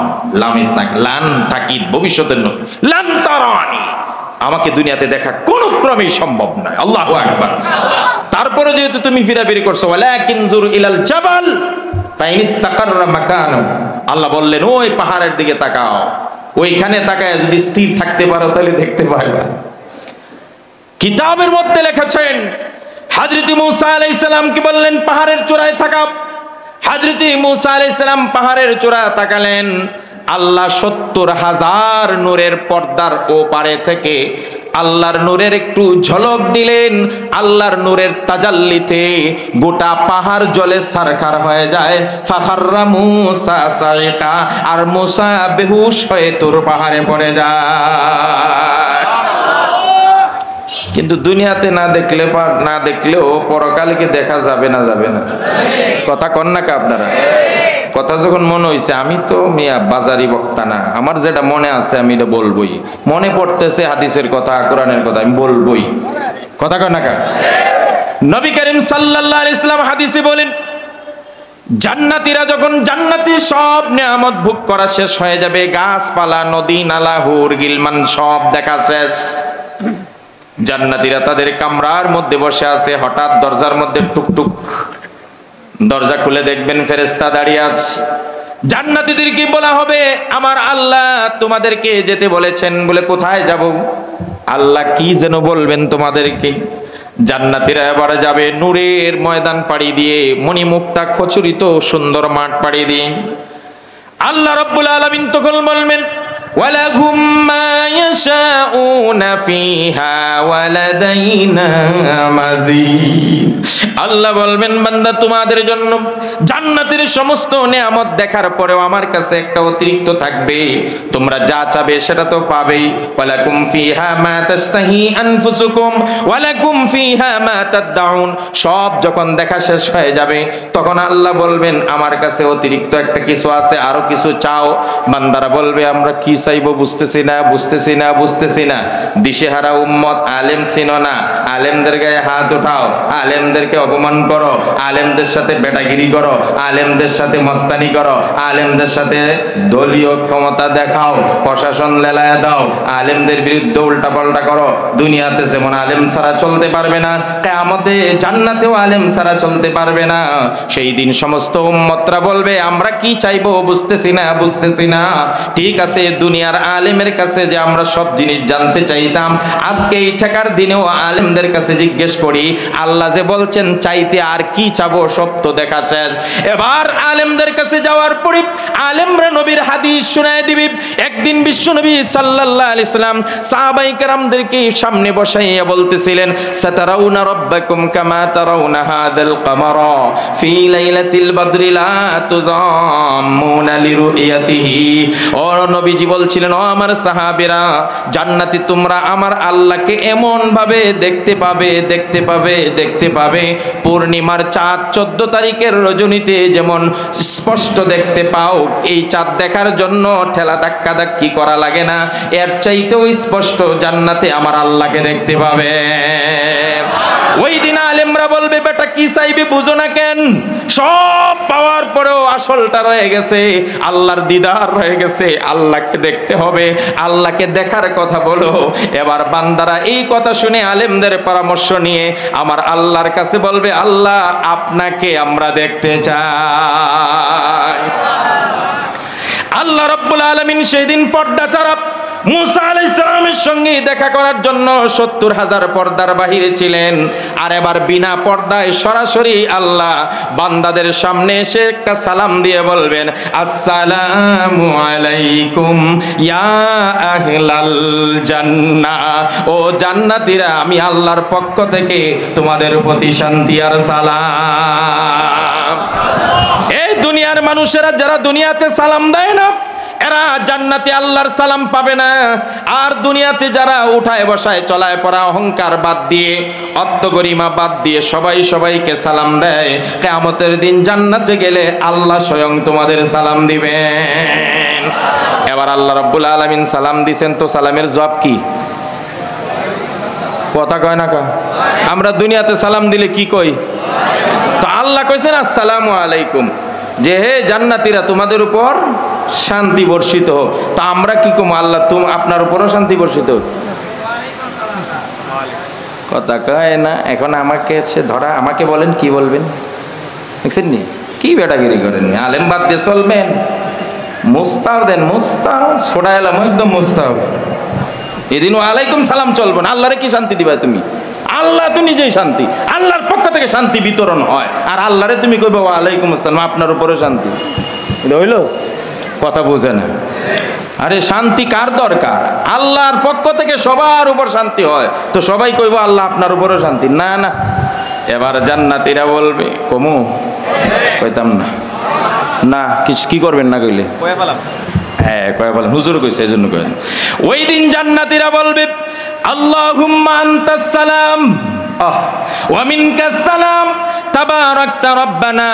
লামিন তাক, লান তাকিদ ভবিষ্যতের নফি, লান তারানি, আমাকে দুনিয়াতে দেখা কোনো ক্রমেই সম্ভব নয়। আল্লাহু আকবার। তারপরে যেহেতু তুমি ফিরাফিরি করছো, ওয়ালাকিন জুর ইলাল জাবাল ফাইন ইসতাকাররা মাকানু, আল্লাহ বললেন ওই পাহাড়ের দিকে তাকাও, ওইখানে তাকায় যদি স্থির থাকতে পারো তাহলে দেখতে পারবে। কিতাবের মধ্যে লেখেছেন হযরত মুসা আলাইহিস সালাম কি বললেন, পাহাড়ের চূড়ায় থাকা। হযরত মুসা আলাইহিস সালাম পাহাড়ের চূড়ায় তাকালেন, আল্লাহ 70,000 নূরের পর্দার ওপারে থেকে আল্লাহর নূরের একটু ঝলক দিলেন। আল্লাহর নূরের তাজাল্লিতে গোটা পাহাড় জলে সারখার হয়ে যায়। ফাখাররা মুসা সাইকা, আর মুসা বেহুশ হয়ে তোর পাহাড়ে পড়ে যায়। কিন্তু দুনিয়াতে না দেখলেও পরকালকে দেখা যাবে না, যাবে না? কথা কন না কা আপনারা? কথা যখন মনে হইছে, আমি তো মিয়া বাজারি বক্তা না, আমার যেটা মনে আছে আমি এটা বলবোই। মনে পড়তেছে হাদিসের কথা, কোরআনের কথা, আমি বলবোই। কথা কন না কা? নবী করিম সাল্লাল্লাহু আলাইহি ওয়াসাল্লাম হাদিসে বলেন, জান্নাতীরা যখন জান্নাতি সব নিয়ামত ভোগ করা শেষ হয়ে যাবে, গাছপালা, নদী, নালা, হুর, গিলমান সব দেখা শেষ, জান্নাতীরা তাদের কামরার মধ্যে বসে আছে, হঠাৎ দরজার মধ্যে টুকটুক, দরজা খুলে দেখবেন ফেরেশতা দাঁড়িয়ে আছে। জান্নাতীদেরকে বলা হবে, আমার আল্লাহ তোমাদেরকে যেতে বলেছেন। বলে কোথায় যাব? আল্লাহ কি যেন বলবেন তোমাদেরকে। জান্নাতীরা এবারে যাবে নূরের ময়দান পাড়ি দিয়ে, মণিমুক্তা খচুরিত সুন্দর মাঠ পাড়ি দিয়ে। আল্লাহ রাব্বুল আলামিন তখন বলবেন, ওয়ালাহুম মা ইয়াশাউনা ফিহা ওয়ালাদাইনা মাজিদ। আল্লাহ বলবেন, বান্দা তোমাদের জন্য জান্নাতের সমস্ত নিয়ামত দেখার পরেও আমার কাছে একটা অতিরিক্ত থাকবে, তোমরা যা চাবে সেটা তো পাবেই। ওয়ালাকুম ফিহা মা তাশতাহি আনফুসুকুম ওয়ালাকুম ফিহা মা তাদউন। সব যখন দেখা শেষ হয়ে যাবে তখন আল্লাহ বলবেন, আমার কাছে অতিরিক্ত একটা কিছু আছে, আরো কিছু চাও। বান্দারা বলবে, আমরা কি চাইবো বুঝতেছি না, বুঝতেছি না, বুঝতেছি না। দিশেহারা উম্মত, আলেম চিনো না, আলেমদের গায়ে হাত উঠাও, আলেমদেরকে অপমান করো, আলেমদের সাথে বেটাগিরি করো, আলেমদের সাথে মস্তানি করো, আলেমদের সাথে দলীয় ক্ষমতা দেখাও, প্রশাসন লেলায় দাও, আলেমদের বিরুদ্ধে উল্টাপাল্টা করো। দুনিয়াতে যেমন আলেম ছাড়া চলতে পারবে না, কিয়ামতে জান্নাতেও আলেম ছাড়া চলতে পারবে না। সেই দিন সমস্ত উম্মতরা বলবে, আমরা কি চাইবো বুঝতেছি না, বুঝতেছি না। ঠিক আছে, দুনিয়ার আলেমের কাছে যে আমরা সব জিনিস জানতে চাইতাম, আজকে এই ঠেকার দিনেও আলেমদের কাছে জিজ্ঞেস করি, আল্লাহ যে বলছেন চাইতে আর কি চাবো, সব তো দেখা শেষ। এবার আলেমদের কাছে যাওয়ার পরে আলেমরা নবীর হাদিস শোনায় দিবি। একদিন বিশ্বনবী সাল্লাল্লাহু আলাইহি সাল্লাম সাহাবায়ে কেরামদেরকে সামনে বসাইয়া বলতেছিলেন, সাতারাউনা রাব্বাকুম কামা তারাউনা হাদাল কামারা ফি লাইলাতিল বদরি লা তুযাম্মুনা লিরুয়াতিহি। ও নবীজি বলছিলেন, ও আমার সাহাবীরা, জান্নাতি তোমরা আমার আল্লাহকে এমন ভাবে দেখতে পাবে, দেখতে পাবে, দেখতে পাবে, পূর্ণিমার চাঁদ 14 তারিখের রজনীতে যেমন স্পষ্ট দেখতে পাও, এই চাঁদ দেখার জন্য ঠেলা ধাক্কা ধাক্কি করা লাগে না, এর চাইতেও স্পষ্ট জান্নাতে আমার আল্লাহকে দেখতে পাবে। ওই দিন আলেমরা বলবে, বেটা কি চাইবে বুঝো না কেন? সব পাওয়ার পরেও আসলটা রয়ে গেছে, আল্লাহর দিদার রয়ে গেছে, আল্লাহকে দেখতে হবে, আল্লাহকে দেখার কথা বলো। এবার বান্দারা এই কথা শুনে আলেমদের পরামর্শ নিয়ে আমার আল্লাহর কাছে বলবে, আল্লাহ আপনাকে আমরা দেখতে চাই। আল্লাহ রাব্বুল আলামিন সেদিন পর্দা ছাড়া মুসা আলাইহিস সালামের সঙ্গে দেখা করার জন্য 70,000 পর্দার বাহিরে ছিলেন। আর এবার বিনা পর্দায় সরাসরি আল্লাহ বান্দাদের সামনে এসে একটা সালাম দিয়ে বলবেন, আসসালামু আলাইকুম ইয়া আহলাল জান্নাহ, ও জান্নাতীরা, আমি আল্লাহর পক্ষ থেকে তোমাদের প্রতি শান্তি আর সালাম। এই দুনিয়ার মানুষেরা যারা দুনিয়াতে সালাম দেয় না, এরা জান্নাতে আল্লাহর সালাম পাবে না। আর দুনিয়াতে যারা উঠায় বসায় চলায় পড়া অহংকার বাদ দিয়ে, অত্তগরিমা বাদ দিয়ে সবাই সবাইকে সালাম দেয়, কিয়ামতের দিন জান্নাতে গেলে আল্লাহ স্বয়ং তোমাদের সালাম দিবেন। এবার আল্লাহ রাব্বুল আলামিন সালাম দিবেন, তো সালামের জবাব কি? কথা কয় না কা? আমরা দুনিয়াতে সালাম দিলে কি কই? তো আল্লাহ কইছেন আসসালামু আলাইকুম, যে হে জান্নাতীরা তোমাদের উপর শান্তি বর্ষিত হোক। তা আমরা কি কম? আল্লাহ আপনার উপরও শান্তি বর্ষিত হোক। কথা কয় না। এখন আমাকে সে ধরা, আমাকে বলেন কি বলবেন? দেখছেন নি কি বেটাগিরি করেন? আলেম বাদ দিয়ে চলবেন? মুস্তাও দেন, মুস্তাও ছোড়া এলাম একদম মুস্তাও। এদিন আলাইকুম সালাম চলবে না, আল্লাহরে কি শান্তি দিবা তুমি? আল্লাহ তো নিজেই শান্তি, আল্লাহর পক্ষ থেকে শান্তি বিতরণ হয়, আর আল্লাহরে তুমি কইবা ওয়ালাইকুম আসসালাম, আপনার উপরে শান্তি। এটা হইল কথা? বুঝে না। আরে শান্তি কার দরকার? আল্লাহর পক্ষ থেকে সবার উপর শান্তি হয়, তো সবাই কইব আল্লাহ আপনার উপরও শান্তি। না না। এবার জান্নাতীরা বলবে, কমু কইতাম না। না কি করবেন না কইলে? হ্যাঁ কয়ে বলেন, হুজুর কইছে এই জন্য কয়েন। ওই দিন জান্নাতীরা বলবে, আল্লাহুম্মা আনতাস সালাম ওয়া মিনকাস সালাম তাবারাকতা রব্বানা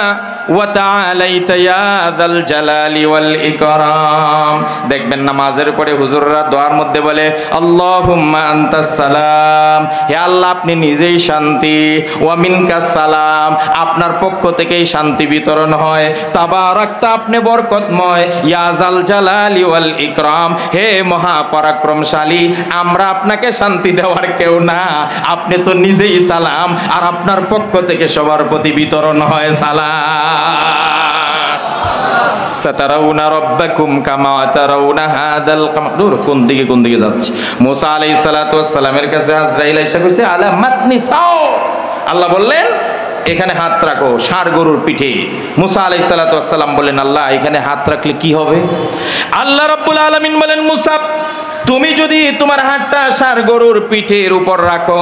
ওয়া তাআলাইতা ইয়া যাল জালালি ওয়াল ইকরাম। দেখবেন নামাজের পরে হুজুররা দোয়ার মধ্যে বলে, আল্লাহুম্মা আনতাস সালাম, হে আল্লাহ আপনি নিজেই শান্তি, ওয়া মিনকাস সালাম, আপনার পক্ষ থেকেই শান্তি বিতরণ হয়, তাবারাকতা আপনি বরকতময়, ইয়া যাল জালালি ওয়াল ইকরাম, হে মহাপরাক্রমশালী, আমরা আপনাকে শান্তি দেওয়ার কেউ না, আপনি তো নিজেই সালাম, আর আপনার পক্ষ থেকে সবার প্রতি বিতরণ হয় সালাম। সাতারাউনা রাব্বাকুম কামা তারাউনা হাদাল কামার। কোন দিকে যাচ্ছে? মুসা আলাইহিস সালাতু ওয়াস সালামের কাছে আজরাইল আইসা কইছে, আলা মাতনি ফাও, আল্লাহ বললেন এখানে হাত রাখো ষাঁড় গরুর পিঠে। মুসা আলাইহিস সালাতু ওয়াস সালাম বললেন, আল্লাহ এখানে হাত রাখলে কি হবে? আল্লাহ রাব্বুল আলামিন বলেন, মুসা তুমি যদি তোমার হাতটা ষাঁড় গরুর পিঠের উপর রাখো,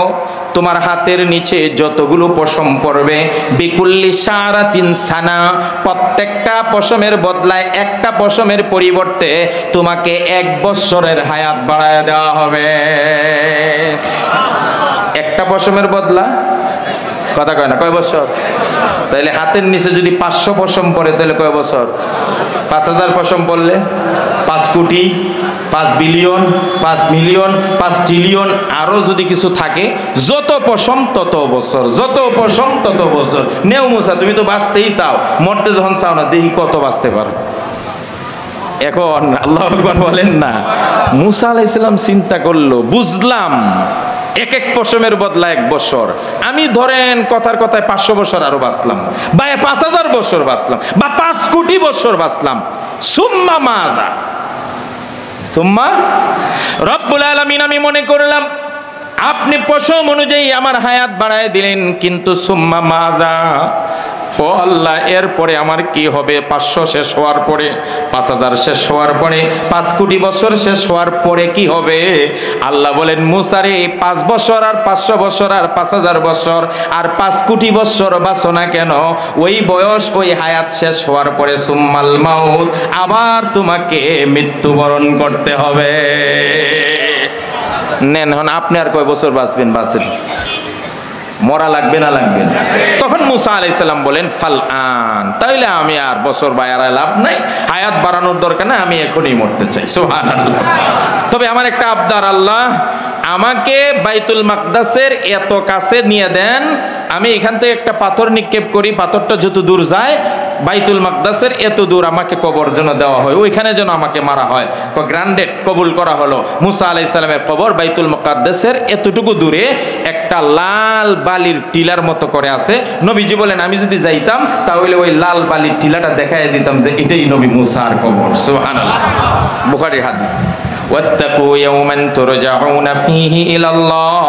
তোমার হাতের নিচে যতগুলো পশম পড়বে, বিকুল্লি শারাতিন সানা, প্রত্যেকটা পশমের বদলায় একটা পশমের পরিবর্তে তোমাকে 1 বছরের হায়াত বাড়ায় দেওয়া হবে। একটা পশমের বদলা কথা কয় না, কয় বছর? তাহলে হাতের নিচে যদি 500 পশম পড়ে তাহলে কয় বছর? 5000 পশম পড়লে 5 কোটি, 5 বিলিয়ন, 5 মিলিয়ন, 5 ট্রিলিয়ন, আরো যদি কিছু থাকে, যত পশম তত বছর, যত পশম তত বছর। নেও মুসা, তুমি তো বাঁচতেই চাও, মরতে যখন চাও না, দেখি কত বাঁচতে পারো। এখন আল্লাহু আকবার বলেন না। মুসা আলাইহিস সালাম চিন্তা করলো, বুঝলাম এক পশমের বদলা 1 বছর, আমি ধরেন কথার কথায় 500 বছর আরো বাঁচলাম, বা 5000 বছর বাঁচলাম, বা 5 কোটি বছর বাঁচলাম। সুম্মা মাযা, সুম্মা রব্বুল আলামিন, আমি মনে করলাম আপনি পশম অনুযায়ী আমার হায়াত বাড়ায় দিলেন, কিন্তু সুম্মা মাযা, ও আল্লাহ এরপরে আমার কি হবে? 500 শেষ হওয়ার পরে, 5000 শেষ হওয়ার পরে, 5 কোটি বছর শেষ হওয়ার পরে কি হবে? আল্লাহ বলেন মুসা রে 5 বছর আর 500 বছর আর 5000 বছর আর 5 কোটি বছর বাঁচো না কেন, ওই বয়স ওই হায়াত শেষ হওয়ার পরে সুম্মাল মাউত, আবার তোমাকে মৃত্যুবরণ করতে হবে। নেন হন আপনি আর কয় বছর বাঁচবেন? বাঁচেন, মরা লাগবে না লাগবে না? তখন মুসা আলাইহিস সালাম বলেন ফাল আন, তাইলে আমি আর বছর বাড়ায় লাভ নাই, হায়াত বাড়ানোর দরকার না, আমি এখনই মরতে চাই। সুবহানাল্লাহ। তবে আমার একটা আবদার, আল্লাহ আমাকে বাইতুল মাকদাসের এত কাছে নিয়ে দেন, আমি এখান থেকে একটা পাথর নিক্ষেপ করি, পাথরটা যত দূর যায় বাইতুল মাকদাসের এত দূর আমাকে কবর যেন দেওয়া হয়, ওইখানে যেন আমাকে মারা হয়। গ্রান্ডেড কবুল করা হলো। মুসা আলাইহিস সালামের কবর বাইতুল মাকদাসের এতটুকু দূরে একটা লাল বালির টিলার মতো করে আছে। নবীজি বলেন আমি যদি যাইতাম তাহলে ওই লাল বালির টিলাটা দেখায় দিতাম যে এটাই নবী মুসার কবর। সুবহানাল্লাহ। বুখারীর হাদিস। ওয়াত্তাকু ইয়াওমান তুরজাউনা ফীহি ইলাল্লাহ,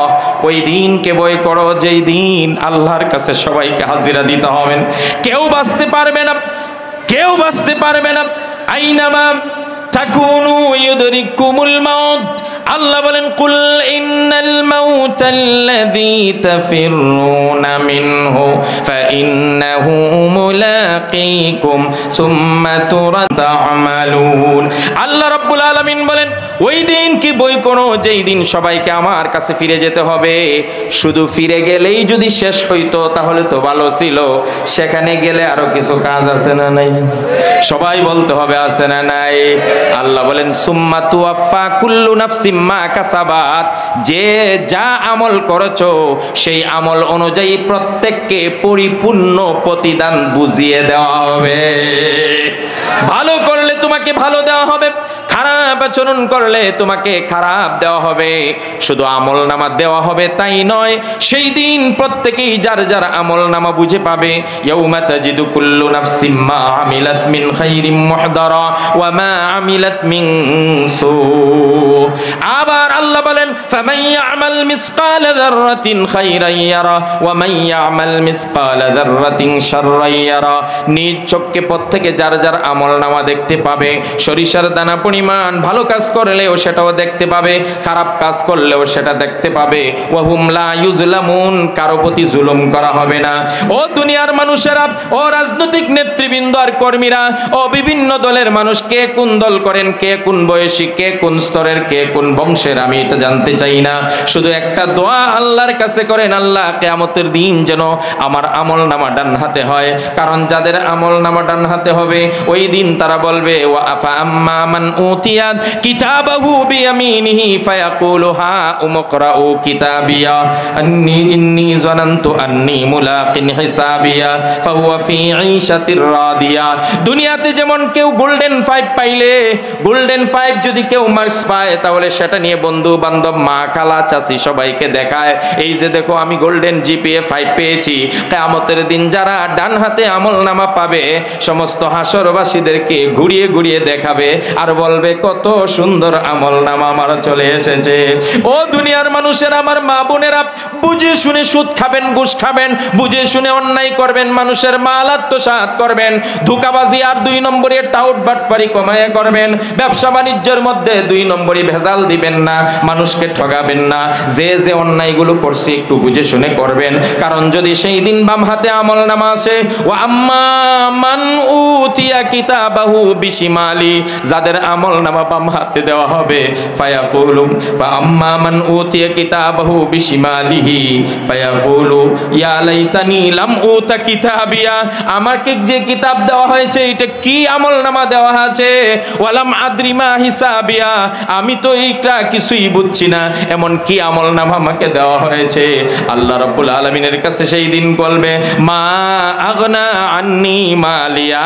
ওই দিনকে ভয় করো যেই দিন আল্লাহর কাছে সবাইকে হাজিরা দিতে হবে। কেউ বাঁচতে পারবে না, কেউ বাঁচতে পারবে না। আইনামা তাকুনু ইউদরিকুমুল মাউত, আল্লাহ বলেন কুল ইন্নাল মাউতাল্লাযী তাফিরুনা মিনহু ফাইন্নাহু মুলাকীকুম সুম্মা তুরাদামালুন। আল্লাহ রাব্বুল আলামিন বলেন ওই দিন কি বই কোনো যেই দিন সবাইকে আমার কাছে ফিরে যেতে হবে। শুধু ফিরে গেলেই যদি শেষ হইতো তাহলে তো ভালো ছিল, সেখানে গেলে আরো কিছু কাজ আছে না নাই? সবাই বলতে হবে আছে না নাই? আল্লাহ বলেন সুম্মা তুওয়াফা কুল্লু নাফসিম মা কাসাবাত, যে যা আমল করেছো সেই আমল অনুযায়ী প্রত্যেককে পরিপূর্ণ প্রতিদান বুঝিয়ে দেওয়া হবে। ভালো করলে তোমাকে ভালো দেওয়া হবে, খারাপ আচরণ করলে তোমাকে খারাপ দেওয়া হবে। শুধু আমল নামা দেওয়া হবে তাই নয়, সেই দিন প্রত্যেকেই যার যার আমল নামা বুঝে পাবে। ইয়াউমা তাজিদু কুল্লু নাফসিম মা আমিলাত মিন খাইরিম মুহদারা ওয়া মা আমিলাত মিন সু। আবার আল্লাহ বলেন ফামান ইয়ামাল মিসকালা যাররাতিন খাইরান ইয়ারা ওয়া মান ইয়ামাল মিসকালা যাররাতিন শাররান ইয়ারা। নিজ চোখে প্রত্যেকে যার যার আমল নামা দেখতে পাবে। সরিষার দানা পরিমাণ ভালো কাজ করলেও সেটাও দেখতে পাবে, খারাপ কাজ করলেও সেটা দেখতে পাবে। ওয়া হুম লা ইউজলামুন, কারো প্রতি জুলুম করা হবে না। ও দুনিয়ার মানুষেরা, ও রাজনৈতিক নেতৃবৃন্দ আর কর্মীরা, ও বিভিন্ন দলের মানুষ, কে কোন দল করেন, কে কোন বয়সী, কে কোন স্তরের, কে কোন বংশের, আমি এটা জানতে চাই না। শুধু একটা দোয়া আল্লাহর কাছে করেন, আল্লাহ কিয়ামতের দিন যেন আমার আমল নামা ডান হাতে হয়। কারণ যাদের আমল নামা ডান হাতে হবে ওই দিন তারা বলবে ওয়া আফা আম্মা মান উতিয়া কিতাবাহু বিয়ামিনিহি ফায়াকুলু হা উমকরাউ কিতাবিয়া ইন্নী যানানতু আন্নী মুলাকিন হিসাবিয়া ফাহুয়া ফি ঈশাতির রাদিয়া। দুনিয়াতে যেমন কেউ গোল্ডেন 5 পাইলে, গোল্ডেন 5 যদি কেউ মার্কস পায় তাহলে সেটা নিয়ে বন্ধু বান্ধব, মা খালা চাচি সবাইকে দেখায়, এই যে দেখো আমি গোল্ডেন জিপিএ 5 পেয়েছি। কিয়ামতের দিন যারা ডান হাতে আমল নামা পাবে সমস্ত হাসরবাসীদেরকে ঘুরিয়ে ঘুরিয়ে দেখাবে আর বলবে কত সুন্দর আমল নামা আমার চলে এসেছে। ও দুনিয়ার মানুষের, আমার মা বোনেরা, বুঝে শুনে সুদ খাবেন, ঘুষ খাবেন, বুঝে শুনে অন্যায় করবেন, মানুষের মাল আত্মসাৎ করবেন, ধোঁকাবাজি আর 2 নম্বরে টাউট বাটপারি কমায়া করবেন, ব্যবসা বাণিজ্যের মধ্যে 2 নম্বরই ভেজাল দিবেন না, মানুষকে ঠগাবেন না। যে যে অন্যায়গুলো করছে একটু বুঝে শুনে করবেন, কারণ যদি সেই দিন বাম হাতে আমল নামা আসে ও আম্মা মান উতিয়া কিতাবাহু বিশিমালি, যাদের আমল নামা বাম হাতে দেওয়া হবে ফায়াকুলু বা আম্মা মান উতিয়া কিতাবাহু বিশিমালিহি ফায়াকুলু ইয়া লাইতানি লাম উতা কিতাবিয়া, আমাকে যে কিতাব দেওয়া হয়েছে এটা কি আমল নামা দেওয়া আছে, ওয়ালাম আদ্রি মা হিসাবিয়া, আমি তো এইটা কিছুই বুঝছি না, এমন কি আমল নামা আমাকে দেওয়া হয়েছে। আল্লাহ রাব্বুল আলামিনের কাছে সেই দিন বলবে মা আগনা আন্নি মালিয়া,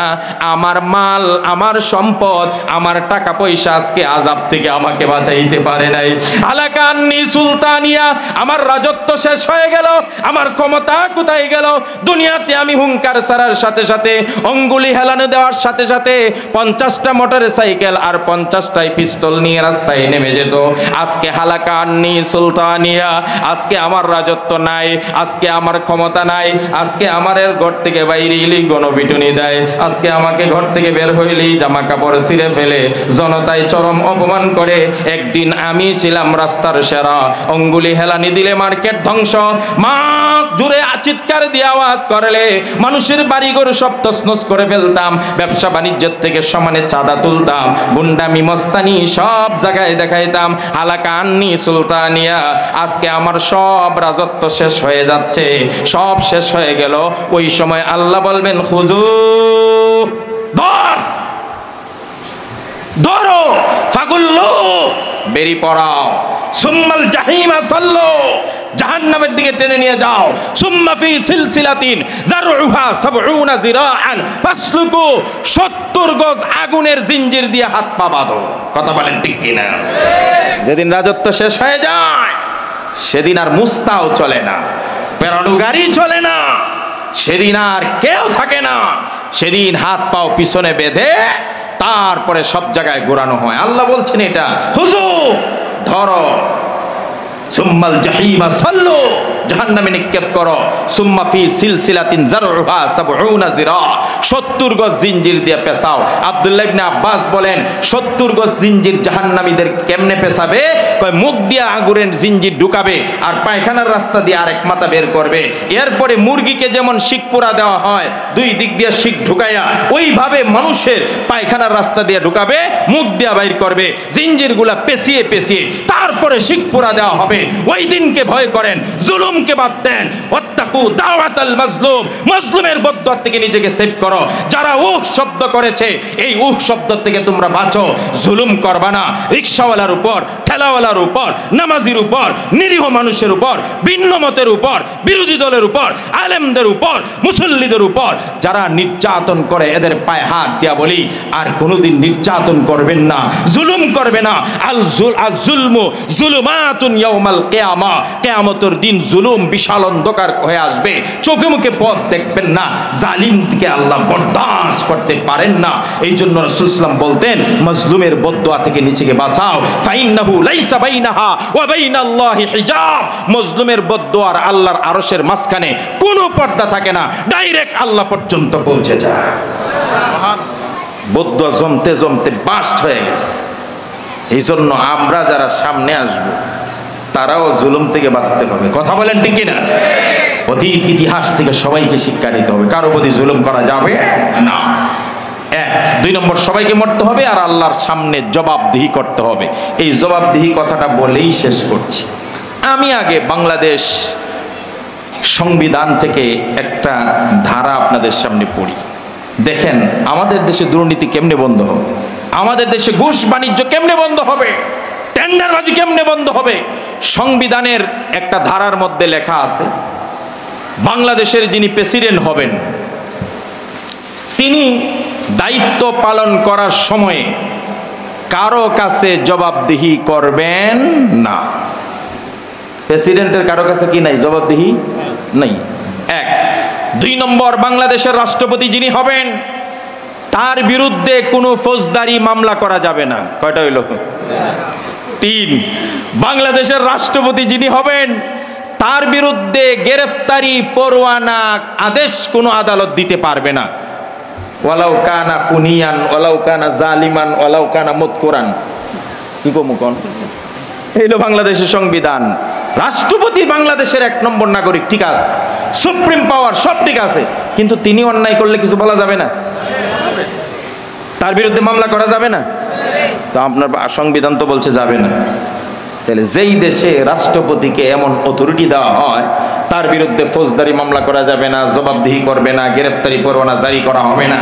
আমার মাল, আমার সম্পদ, আমার টাকা পয়সা আজকে আযাব থেকে আমাকে বাঁচাইতে পারে নাই। হালাকা আন্নি সুলতানিয়া, আমার রাজত্ব শেষ হয়ে গেল, আমার ক্ষমতা কোথায় গেল? দুনিয়াতে আমি হুঙ্কার ছাড়ার সাথে সাথে, অঙ্গুলি হেলানো দেওয়ার সাথে সাথে 50টা মোটর সাইকেল আর 50টাই পিস্তল নিয়ে রাস্তায় নেমে যেত। আজকে হালাকা আন্নি সুলতানিয়া, আজকে আমার রাজত্ব নাই, আজকে আমার ক্ষমতা নাই, আজকে আমার ঘর থেকে বাইরে এলেই গণপিটুনি দেয়, আজকে আমাকে ঘর থেকে বের হইলেই জামা কাপড় ছিঁড়ে ফেলে, জনতায় চরম অপমান করে। একদিন আমি ছিলাম রাস্তার সেরা, অঙ্গুলি হেলানি দিলে মার্কেট ধ্বংস, মা জুড়ে চিৎকার দিয়ে আওয়াজ করলে মানুষের বাড়িঘর সব তছনছ করে ফেলতাম, ব্যবসা বাণিজ্যের থেকে সমানে চাঁদা তুলতাম, গুন্ডামি মস্তানি সব জায়গায় দেখাইতাম। হালাকা আন্নি সুলতানিয়া, আজকে আমার সব রাজত্ব শেষ হয়ে যাচ্ছে, সব শেষ হয়ে গেল। ওই সময় আল্লাহ বলবেন খুজু, ধর ধরো, ফাগুল্লু, বেরি পড়াও, সুম্মাল জাহিমা সাল্লু, জাহান্নামের দিকে টেনে নিয়ে যাও, সুম্মা ফি সিলসিলাতিন যারউহা ৭০ যিরাআন ফাসলুকু, ৭০ গজ আগুনের জিঞ্জির দিয়ে হাত পা বাঁধো। কথা বলেন ঠিক কিনা? যেদিন রাজত্ব শেষ হয়ে যায় সেদিন আর মুস্তাও চলে না, পেরাডু গাড়ি চলে না, সেদিন আর কেউ থাকে না, সেদিন হাত পাও পিছনে বেঁধে তারপরে সব জায়গায় ঘোরানো হয়। আল্লাহ বলছেন এটা, খুজু, ধরো, সুম্মাল জাহিমা সাল্লু, জাহান্নামে নিক্ষেপ করো, সুম্মা ফি সিলসিলাতিন যারউহা ৭০ যিরা, ৭০ গজ জিঞ্জির দিয়ে পেছাও। আব্দুল্লাহ ইবনে আব্বাস বলেন ৭০ গজ জিঞ্জির জাহান্নামীদের কেমনে পেছাবে? কয় মুখ দিয়ে আগুনের জিঞ্জির ঢুকাবে আর পায়খানার রাস্তা দিয়ে আরেক মাথা বের করবে। এরপরে মুরগিকে যেমন শিক পোড়া দেওয়া হয় দুই দিক দিয়ে শিক ঢুকাইয়া, ওইভাবে মানুষের পায়খানার রাস্তা দিয়ে ঢুকাবে, মুখ দিয়ে বাইর করবে, জিঞ্জিরগুলা পেঁচিয়ে পেঁচিয়ে তারপরে শিক পোড়া দেওয়া হবে। ওই দিনকে ভয় করেন, জুলুমকে বাদ দেন, ওয়াত্তাকু দাওয়াতাল মাজলুম, মাজলুমের বদদুয়া থেকে নিজেকে সেভ করো। যারা উহ শব্দ করেছে এই উহ শব্দ থেকে তোমরা বাঁচো, জুলুম করবা না, রিকশাওয়ালার উপর, ঠেলাওয়ালার উপর, নামাজির উপর, নিরীহ মানুষের উপর, ভিন্ন মতের উপর, বিরোধী দলের উপর, আলেমদের উপর, মুসল্লিদের উপর যারা নির্যাতন করে এদের পায়ে হাত দিয়া বলি আর কোনোদিন নির্যাতন করবেন না, জুলুম করবে না। আল জুলমু জুলুমাতুন ইয়াউমাল কিয়ামা, কিয়ামতের দিন জুলুম বিশাল অন্ধকার হয়ে আসবে, চোখে মুখে পথ দেখবেন না, জালিমকে আল্লাহ বরদাস্ত করতে পারেন না। এই জন্য রাসূল সাল্লাল্লাহু আলাইহি ওয়াসাল্লাম বলতেন মজলুমের বদদুয়া থেকে নিজেকে বাঁচাও, ফাইন্নাহু লাইসা বাইনাহা ওয়া বাইনাল্লাহি হিজাব, মজলুমের বদদুয়া আর আল্লাহর আরশের মাঝখানে কোনো পর্দা থাকে না, ডাইরেক্ট আল্লাহ পর্যন্ত পৌঁছে যায়। বদদুয়া জমতে জমতে বাস্ট হয়ে গেছে। এই জন্য আমরা যারা সামনে আসব তারাও জুলুম থেকে বাঁচতে হবে। কথা বলেন ঠিক কিনা? অতীত ইতিহাস থেকে সবাইকে শিক্ষা নিতে হবে, কারো প্রতি জুলুম করা যাবে না। এক, দুই নম্বর, সবাইকে মরতে হবে আর আল্লাহর সামনে জবাবদিহি করতে হবে। এই জবাবদিহি কথাটা বলেই শেষ করছি। আমি আগে বাংলাদেশ সংবিধান থেকে একটা ধারা আপনাদের সামনে পড়ি, দেখেন আমাদের দেশে দুর্নীতি কেমনে বন্ধ হবে, আমাদের দেশে ঘুষ বাণিজ্য কেমনে বন্ধ হবে, টেন্ডারবাজি কেমনে বন্ধ হবে। সংবিধানের একটা ধারার মধ্যে লেখা আছে বাংলাদেশের যিনি প্রেসিডেন্ট হবেন তিনি দায়িত্ব পালন করার সময়ে কারো কাছে জবাবদিহি করবেন না। প্রেসিডেন্টের কারো কাছে কি নাই? জবাবদিহি নাই। এক। দুই নম্বর, বাংলাদেশের রাষ্ট্রপতি যিনি হবেন তার বিরুদ্ধে কোনো ফৌজদারি মামলা করা যাবে না। কয়টা হইল? তিন। বাংলাদেশের রাষ্ট্রপতি যিনি হবেন তার বিরুদ্ধে গ্রেফতারি পরোয়ানা আদেশ কোনো আদালত দিতে পারবে না। ওয়ালাউ কানা খুনিয়ান ওয়ালাউ কানা জালিমান ওয়ালাউ কানা মুতকুরান। কি কমুকন? এই হলো বাংলাদেশের সংবিধান। রাষ্ট্রপতি বাংলাদেশের ১ নম্বর নাগরিক, ঠিক আছে, সুপ্রিম পাওয়ার সব ঠিক আছে, কিন্তু তিনি অন্যায় করলে কিছু বলা যাবে না, তার বিরুদ্ধে মামলা করা যাবে না। তো আপনার সংবিধান তো বলছে যাবে না। তাহলে যেই দেশে রাষ্ট্রপতিকে এমন অথরিটি দেওয়া হয় তার বিরুদ্ধে ফৌজদারি মামলা করা যাবে না, জবাবদিহি করবে না, গ্রেফতারি পরোয়ানা জারি করা হবে না,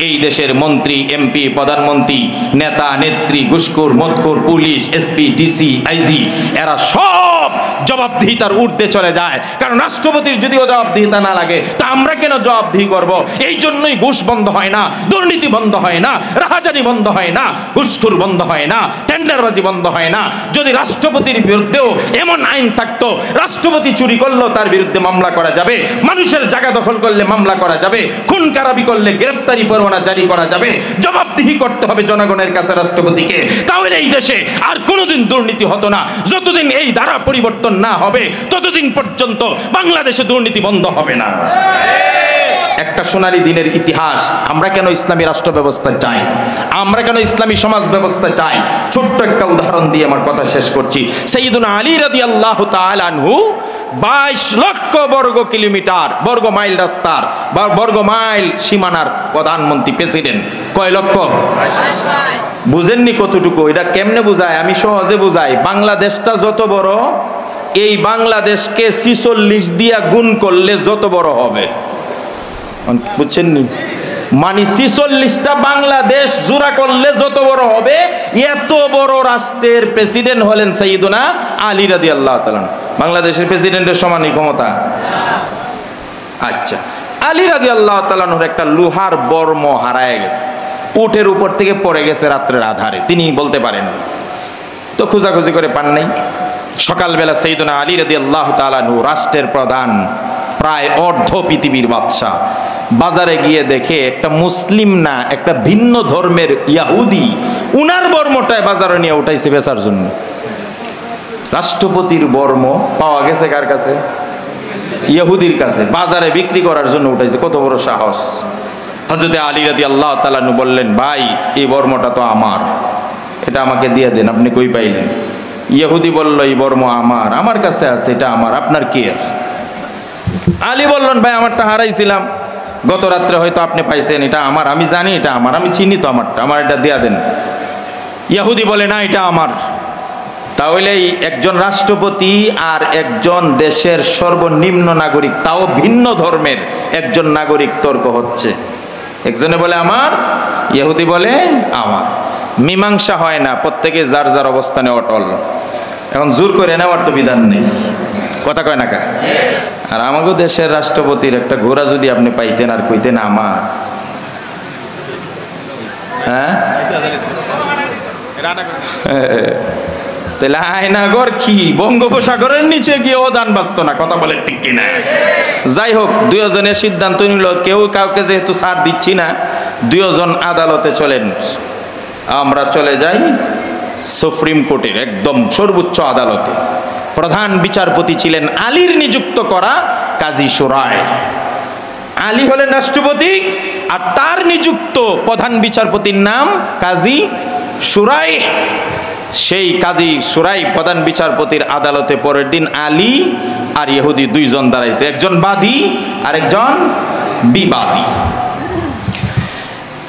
এই দেশের মন্ত্রী, এমপি, প্রধানমন্ত্রী, নেতা, নেত্রী, ঘুষখোর, মদখোর, পুলিশ, এসপি, ডিসি, আইজি এরা সব জবাবদিহিতার ঊর্ধ্বে চলে যায়। কারণ রাষ্ট্রপতির যদিও জবাবদিহিতা না লাগে তা আমরা কেন জবাবদিহি করব? এই জন্যই ঘুষ বন্ধ হয় না, দুর্নীতি বন্ধ হয় না, রাহাজানি বন্ধ হয় না, ঘুষখোর বন্ধ হয় না, টেন্ডারবাজি বন্ধ হয় না। যদি রাষ্ট্রপতির বিরুদ্ধেও এমন আইন থাকতো, রাষ্ট্রপতি চুরি করলো তার বিরুদ্ধে মামলা করা যাবে, মানুষের জায়গা দখল করলে মামলা করা যাবে, খুন খারাপি করলে গ্রেফতারি পরোয়ানা জারি করা যাবে, জবাবদিহি করতে হবে জনগণের কাছে রাষ্ট্রপতিকে, তাহলে এই দেশে আর কোনোদিন দুর্নীতি হতো না। যতদিন এই ধারা পরিবর্তন না হবে ততদিন পর্যন্ত বাংলাদেশে দুর্নীতি বন্ধ হবে না। একটা সোনালী দিনের ইতিহাস। আমরা কেন ইসলামী রাষ্ট্র ব্যবস্থা চাই, আমরা কেন ইসলামী সমাজ ব্যবস্থা চাই, ছোট্ট একটা উদাহরণ দিয়ে আমার কথা শেষ করছি। সাইয়্যিদুনা আলী রাদিয়াল্লাহু তাআলা আনহু 22 লক্ষ বর্গ কিলোমিটার, বর্গ মাইল রাস্তার বা বর্গ মাইল সীমানার প্রধানমন্ত্রী, প্রেসিডেন্ট। কয় লক্ষ? বুঝেননি কতটুকু? এটা কেমনে বুঝায়? আমি সহজে বুঝাই। বাংলাদেশটা যত বড়, এই বাংলাদেশকে 46 দিয়া গুণ করলে যত বড় হবে, বুঝছেন নি? মানে 46টা বাংলাদেশ জোড়া করলে যত বড় হবে, এত বড় রাষ্ট্রের প্রেসিডেন্ট হলেন সাইয়্যিদুনা আলী রাদিয়াল্লাহু তাআলা। বাংলাদেশের প্রেসিডেন্টের সমানই ক্ষমতা। আচ্ছা, আলী রাদিয়াল্লাহু তাআলার একটা লোহার বর্ম হারায় গেছে, উটের উপর থেকে পড়ে গেছে রাত্রের আধারে, তিনি বলতে পারেন তো, খোঁজাখুঁজি করে পান নাই। সকালবেলা সাইয়্যিদুনা আলী রাদিয়াল্লাহু তাআলা রাষ্ট্রের প্রধান, প্রায় অর্ধ পৃথিবীর বাদশা, বাজারে গিয়ে দেখে একটা মুসলিম না, একটা ভিন্ন ধর্মের ইয়াহুদি উনার বর্মটায় বাজারে নিয়ে উঠাইছে বেচার জন্য। রাষ্ট্রপতির বর্ম পাওয়া গেছে কার কাছে? ইহুদির কাছে, বাজারে বিক্রি করার জন্য উঠাইছে। কত বড় সাহস! হযরত আলী রাদিয়াল্লাহু তাআলা বললেন, ভাই এই বর্মটা তো আমার, এটা আমাকে দিয়ে দেন। আপনি কই পাইলেন? ইহুদি বলল, এই বর্ম আমার, আমার কাছে আছে, এটা আমার, আপনার কি? আলী বললেন, ভাই আমারটা হারাইছিলাম, গত রাত্রে হয়তো আপনি পাইছেন, এটা আমার, আমি জানি এটা আমার, আমি চিনি তো আমারটা, আমার এটা দিয়া দেন। ইহুদি বলে, না এটা আমার। তাহলে একজন রাষ্ট্রপতি আর একজন দেশের সর্বনিম্ন নাগরিক, তাও ভিন্ন ধর্মের একজন নাগরিক, তর্ক হচ্ছে। একজনে বলে আমার, ইহুদি বলে আমার। মীমাংসা হয় না, প্রত্যেকে যার যার অবস্থানে অটল। এখন জোর করে নেওয়ার তো বিধান নেই, কথা কয় না কা? আর আমাকে দেশের রাষ্ট্রপতির একটা ঘোড়া যদি আপনি পাইতেন আর কইতেন আমার, হ্যাঁ তাহলে আয়নাগর কি বঙ্গোপসাগরের নিচে গিয়েও যান বাঁচত না, কথা বলে ঠিক কিনা? যাই হোক, দুজনের সিদ্ধান্ত নিল, কেউ কাউকে যেহেতু ছাড় দিচ্ছি না, দুজন আদালতে চলেন। আমরা চলে যাই সুপ্রিম কোর্টের একদম সর্বোচ্চ আদালতে। প্রধান বিচারপতি ছিলেন আলীর নিযুক্ত করা কাজী সুরাই। আলী হলেন রাষ্ট্রপতি আর তার নিযুক্ত প্রধান বিচারপতির নাম কাজী সুরাই। সেই কাজী সুরাই প্রধান বিচারপতির আদালতে পরের দিন আলী আর ইহুদি দুইজন দাঁড়াইছে, একজন বাদী আর একজন বিবাদী।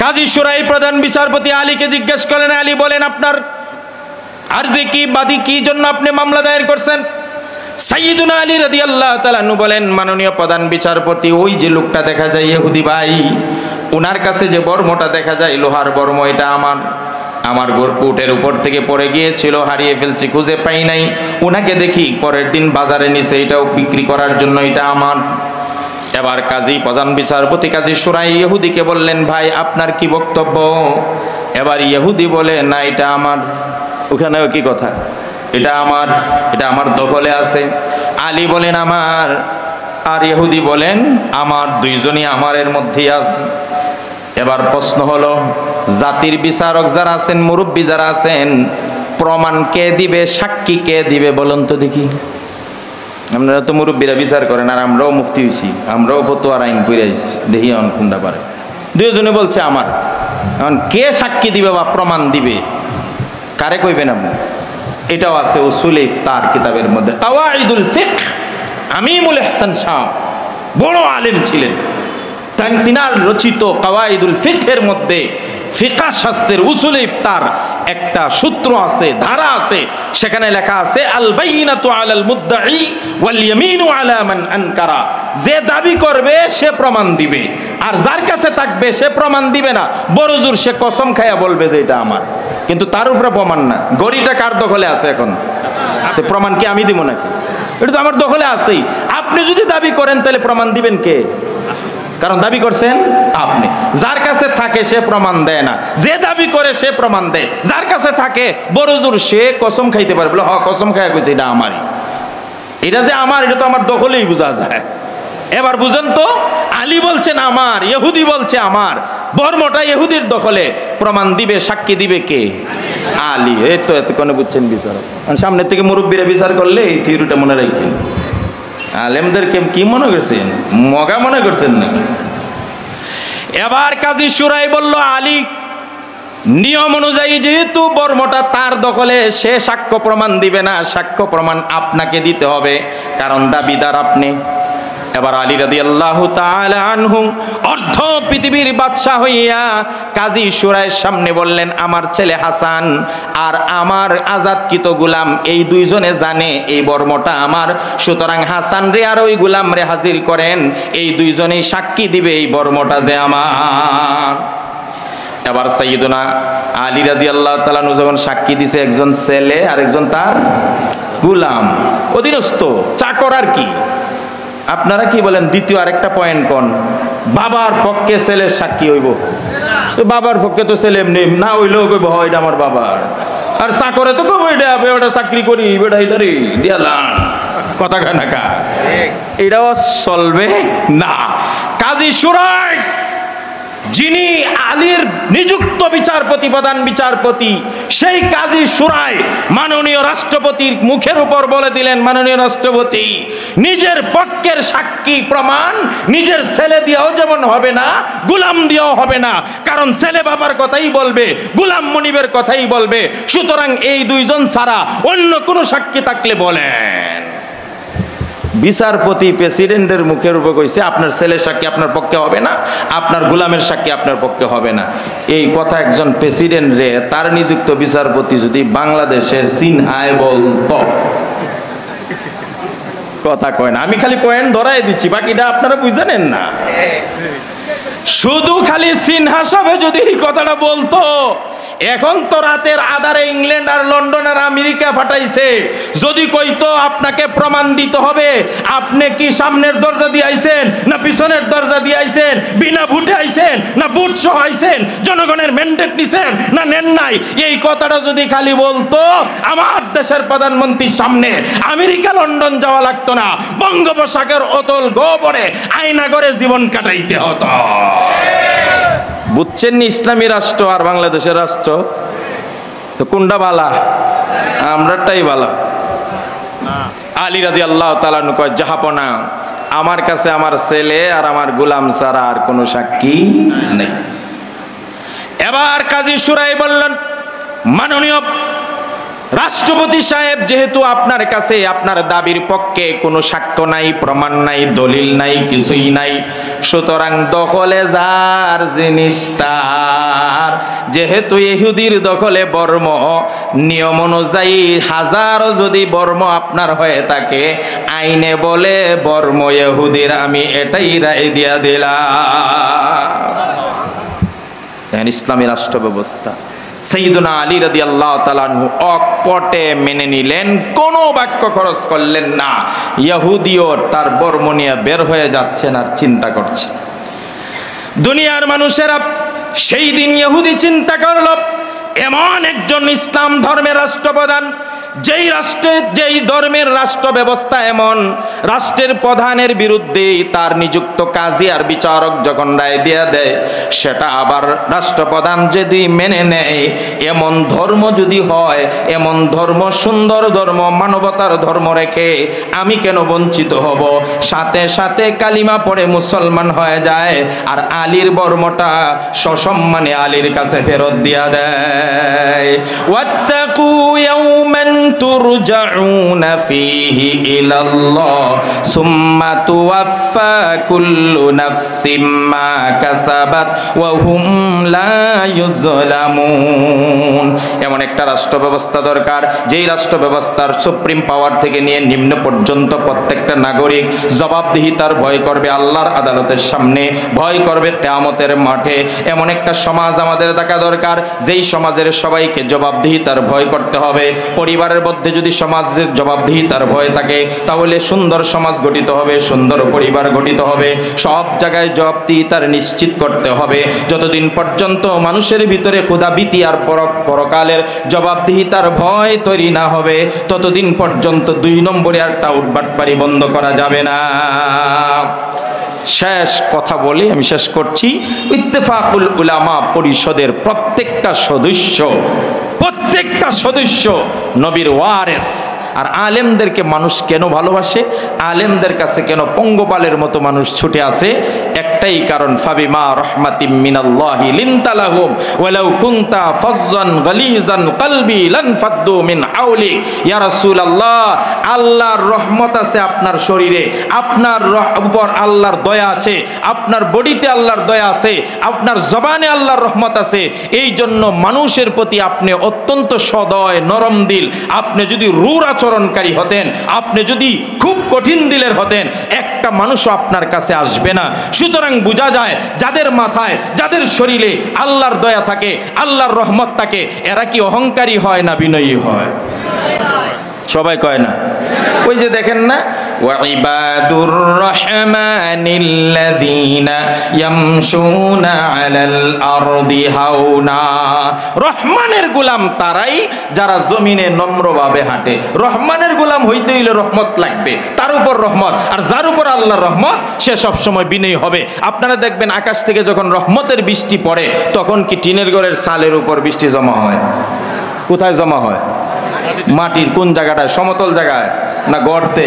কাজী সুরাই প্রধান বিচারপতি আলীকে জিজ্ঞেস করেন, আলী বলেন আপনার আরজি কি, বাদী কি জন্য আপনি মামলা দায়ের করছেন? সাইয়্যিদুনা আলী রাদিয়াল্লাহু তাআলা আনহু বলেন, মাননীয় প্রধান বিচারপতি, ওই যে লোকটা দেখা যায় ইহুদি ভাই, ওনার কাছে যে বর্মটা দেখা যায় লোহার বর্ম, এটা আমার। আমার উটের উপর থেকে পড়ে গিয়েছিল, হারিয়ে ফেলছি, খুঁজে পাই নাই, ওনাকে দেখি পরের দিন বাজারে নিছে, এটাও বিক্রি করার জন্য, এটা আমার। এবার কাজী প্রধান বিচারপতি কাজী সুরাই ইহুদিকে বললেন, ভাই আপনার কি বক্তব্য? এবার ইহুদি বলে, না এটা আমার। ওখানেও কি কথা? এটা আমার, এটা আমার দখলে আছে। আলী বলেন আমার, আর ইহুদি বলেন আমার, দুইজনই আমারের মধ্যেই আছে। এবার প্রশ্ন হলো, জাতির বিচারক যারা আছেন, মুরব্বী যারা আছেন, প্রমাণ কে দিবে, সাক্ষী কে দিবে বলুন তো দেখি। আপনারা তো মুরব্বীরা বিচার করেন, আর আমরাও মুফতি হইছি, আমরাও ফতোয়ার আইন পড়ে আইছি, দেখি এখন কোনটা পারে। দুইজনে বলছে আমার। এখন কে সাক্ষী দিবে বা প্রমাণ দিবে, কারে কইবেন আপনি? এটাও আছে উসুলে ইফতার কিতাবের মধ্যে, কাওয়াইদুল ফিকহ। আমিমুল ইহসান শাহ বড় আলেম ছিলেন, তিনার রচিত কাওয়াইদুল ফিকহের মধ্যে ফিকহ শাস্ত্রের উসুলে ইফতার একটা সূত্র আছে, ধারা আছে, সেখানে লেখা আছে আল বাইনাতু আলাল মুদ্দাই ওয়াল ইয়ামিনু আলা মান আনকারা। যে দাবি করবে সে প্রমাণ দিবে, আর যার কাছে থাকবে সে প্রমাণ দিবে না, বড় জোর সে কসম খায়া বলবে যে এটা আমার, কিন্তু তার উপরে প্রমাণ না। গড়িটা কার দখলে আছে এখন? তো প্রমাণ কি আমি দিব নাকি? এটা তো আমার দখলে আছেই। আপনি যদি দাবি করেন তাহলে প্রমাণ দিবেন কে? কারণ দাবি করছেন আপনি। যার কাছে থাকে সে প্রমাণ দেয় না, যে দাবি করে সে প্রমাণ দেয়। যার কাছে থাকে বড় জোর সে কসম খাইতে পারে, বলে হ কসম খাইয়া কইছে এটা আমারই, এটা যে আমার, এটা তো আমার দখলেই বোঝা যায়। এবার বুঝেন তো, আলী বলছেন আমার, ইহুদি বলছে আমার, বর্মটা ইহুদির দখলে, প্রমাণ দিবে, সাক্ষী দিবে কে? আলী। এই তো এতক্ষণে বুঝছেন বিচার। সামনে থেকে মুরব্বীরা বিচার করলে এই থিওরিটা মনে রাখেন। আলেমদেরকে কি মনে করছেন, মগা মনে করছেন নাকি? এবার কাজী শুরাই বলল আলী নিয়ম অনুযায়ী যেহেতু বর্মটা তার দখলে, সে সাক্ষ্য প্রমাণ দিবে না, সাক্ষ্য প্রমাণ আপনাকে দিতে হবে, কারণ দাবিদার আপনি। এবার আলী রাদিয়াল্লাহু তাআলা আনহু অর্ধ পৃথিবীর বাদশা হইয়া কাজী শুরাইয়ের সামনে বললেন, আমার ছেলে হাসান আর আমার আজাদকৃত গোলাম এই দুইজনে জানে এই বর্মটা আমার, সুতরাং হাসান রে আর ওই গোলাম রে হাজির করেন, এই দুইজনেই সাক্ষী দিবে এই বর্মটা যে আমার। এবার সাইয়্যিদুনা আলী রাদিয়াল্লাহু তাআলা যখন সাক্ষী দিছে, একজন ছেলে আর একজন তার গোলাম, অধীনস্থ, চাকর আর কি। আপনারা কি বলেন? দ্বিতীয় আরেকটা পয়েন্ট কোন? বাবার পক্ষে ছেলের সাক্ষী হইব, তো বাবার পক্ষে তো ছেলে এমনি না হইলেও কইব হয় এটা আমার বাবার, আর চাকরে তো কইব এটা বেটা চাকরি করি বেটা এটারে দিয়ালাম, কথা কয় না কা? এটাও চলবে না। কাজী শুরাই যিনি আলীর নিযুক্ত বিচারপতি, প্রধান বিচারপতি, সেই কাজী শুরাই মাননীয় রাষ্ট্রপতির মুখের উপর বলে দিলেন, মাননীয় রাষ্ট্রপতি নিজের পক্ষের সাক্ষী প্রমাণ নিজের ছেলে দিয়েও যেমন হবে না, গোলাম দিয়েও হবে না, কারণ ছেলে বাবার কথাই বলবে, গোলাম মনিবের কথাই বলবে, সুতরাং এই দুইজন ছাড়া অন্য কোনো সাক্ষী থাকলে বলেন। বিচারপতি প্রেসিডেন্টের মুখের উপর কইছে আপনার ছেলের সাক্ষী আপনার পক্ষে হবে না, আপনার গোলামের সাক্ষী আপনার পক্ষে হবে না। এই কথা একজন প্রেসিডেন্ট রে তার নিযুক্ত বিচারপতি যদি বাংলাদেশের সিনহায় বলতো, কথা কয় না। আমি খালি পয়েন্ট ধরাই দিচ্ছি, বাকিটা আপনারা বুঝেন না। শুধু খালি সিনহা সাহেব যদি এই কথাটা বলতো, এখন তো রাতের আধারে ইংল্যান্ড আর লন্ডন আর আমেরিকা ফাটাইছে, যদি কইতো আপনাকে প্রমাণ দিতে হবে আপনি কি সামনের দরজা দিয়ে আইছেন না পিছনের দরজা দিয়ে আইছেন, বিনা ভোটে আইছেন না ভোট সহ আইছেন, জনগণের ম্যান্ডেট নিছেন না নেন নাই, এই কথাটা যদি খালি বলতো, আমার দেশের প্রধানমন্ত্রীর সামনে আমেরিকা লন্ডন যাওয়া লাগতো না, বঙ্গোপসাগর অতল গোবরে আয়না করে জীবন কাটাইতে হতো। বুঝছেন নি? ইসলামী রাষ্ট্র আর বাংলাদেশের রাষ্ট্র তো কোনটা বালা? আমরাটাই বালা। আলী রাদিয়াল্লাহু তাআলা কয়, জাহাপনা আমার কাছে আমার ছেলে আর আমার গোলাম ছাড়া আর কোনো সাক্ষী নেই। এবার কাজী শুরাই বললেন, মাননীয় রাষ্ট্রপতি সাহেব, যেহেতু আপনার কাছে আপনার দাবির পক্ষে কোনো সাক্ষ্য নাই, প্রমাণ নাই, দলিল নাই, কিছুই নাই, সুতরাং দখলে যার জিনিস তার। যেহেতু ইহুদির দখলে বর্ম, নিয়ম অনুযায়ী হাজারো যদি বর্ম আপনার হয়ে থাকে, আইনে বলে বর্ম ইহুদির, আমি এটাই রায় দিয়া দিলাম। ইসলামী রাষ্ট্র ব্যবস্থা সাইয়্যিদুনা আলী রাদিয়াল্লাহু তাআলা আনহু অকপটে মেনে নিলেন, কোনো বাক্য খরচ করলেন না। ইহুদিও তার বর্ম নিয়ে বের হয়ে যাচ্ছেন আর চিন্তা করছে। দুনিয়ার মানুষেরা সেই দিন ইহুদি চিন্তা করল, এমন একজন ইসলাম ধর্মের রাষ্ট্রপ্রধান, যেই রাষ্ট্রে যেই ধর্মের রাষ্ট্র ব্যবস্থা এমন, রাষ্ট্রের প্রধানের বিরুদ্ধে তার নিযুক্ত কাজী আর বিচারক যখন রায় দিয়ে দেয়, সেটা আবার রাষ্ট্রপ্রধান যদি মেনে নেয়, এমন ধর্ম যদি হয়, এমন ধর্ম, সুন্দর ধর্ম, মানবতার ধর্ম রেখে আমি কেন বঞ্চিত হব? সাথে সাথে কালিমা পড়ে মুসলমান হয়ে যায়, আর আলীর বর্মটা সসম্মানে আলীর কাছে ফেরত দিয়া দেয়। ওয়াত্তাকু ইয়াওমান তুরজাউনা ফীহি ইলাল্লাহ সুম্মা তুওয়াফা কুল্লু নাফসিম মা কাসাবাত ওয়া হুম লা ইউযলামুন। এমন একটা রাষ্ট্র ব্যবস্থা দরকার, যেই রাষ্ট্র ব্যবস্থার সুপ্রিম পাওয়ার থেকে নিয়ে নিম্ন পর্যন্ত প্রত্যেকটা নাগরিক জবাবদিহিতার ভয় করবে আল্লাহর আদালতের সামনে, ভয় করবে কিয়ামতের মাঠে। এমন একটা সমাজ আমাদের দেখা দরকার, যেই সমাজের সবাইকে জবাবদিহিতার ভয় করতে হবে। পরিবারের মধ্যে যদি সমাজের জবাবদিহিতার ভয় থাকে তাহলে সুন্দর সমাজ গঠিত হবে, সুন্দর পরিবার গঠিত হবে। সব জায়গায় জবাবদিহিতার নিশ্চিত করতে হবে। যতদিন পর্যন্ত মানুষের ভিতরে ক্ষুধাভীতি আর পরকালের জবাবদিহিতার ভয় তৈরি না হবে ততদিন পর্যন্ত 2 নম্বরে একটা উঠবাটপাড়ি বন্ধ করা যাবে না। শেষ কথা বলে আমি শেষ করছি। ইত্তেফাকুল উলামা পরিষদের প্রত্যেকটা সদস্য নবীর ওয়ারেস। আর আলেমদেরকে মানুষ কেন ভালোবাসে, আলেমদের কাছে কেন পঙ্গপালের মতো মানুষ ছুটে আসে? একটাই কারণ, ফাবিমা রাহমাতিম মিনাল্লাহি লিনতা লাহুম ওয়ালাউ কুনতা ফাজ্জান গালিজান কলবি লানফাদ্দু মিন হাওলিক। ইয়া রাসূলুল্লাহ, আল্লাহর রহমত আছে আপনার শরীরে, আপনার উপর আল্লাহর দয়া আছে, আপনার বডিতে আল্লাহর দয়া আছে, আপনার জবানে আল্লাহর রহমত আছে। এই জন্য মানুষের প্রতি আপনি অত্যন্ত সদয় নরম দিল। আপনি যদি রূঢ় আচরণকারী হতেন, আপনি যদি খুব কঠিন দিলের হতেন, একটা মানুষও আপনার কাছে আসবে না। সুতরাং বোঝা যায় যাদের মাথায় যাদের শরীরে আল্লাহর দয়া থাকে, আল্লাহর রহমত থাকে, এরা কি অহংকারী হয় না বিনয়ী হয়? সবাই কয় না? ওই যে দেখেন না, ওয়াইবাদুর রহমানিল্লাযীনা ইয়ামশুনা আলাল আরদি হাওনা। রহমানের গোলাম তারাই যারা জমিনে নম্রভাবে হাঁটে। রহমানের গোলাম হইতে হইলে রহমত লাগবে, তার উপর রহমত। আর যার উপর আল্লাহর রহমত সে সবসময় বিনয়ী হবে। আপনারা দেখবেন আকাশ থেকে যখন রহমতের বৃষ্টি পড়ে তখন কি টিনের ঘরের ছালের উপর বৃষ্টি জমা হয়? কোথায় জমা হয়? মাটির কোন জায়গাটায়? সমতল জায়গায় না গর্তে?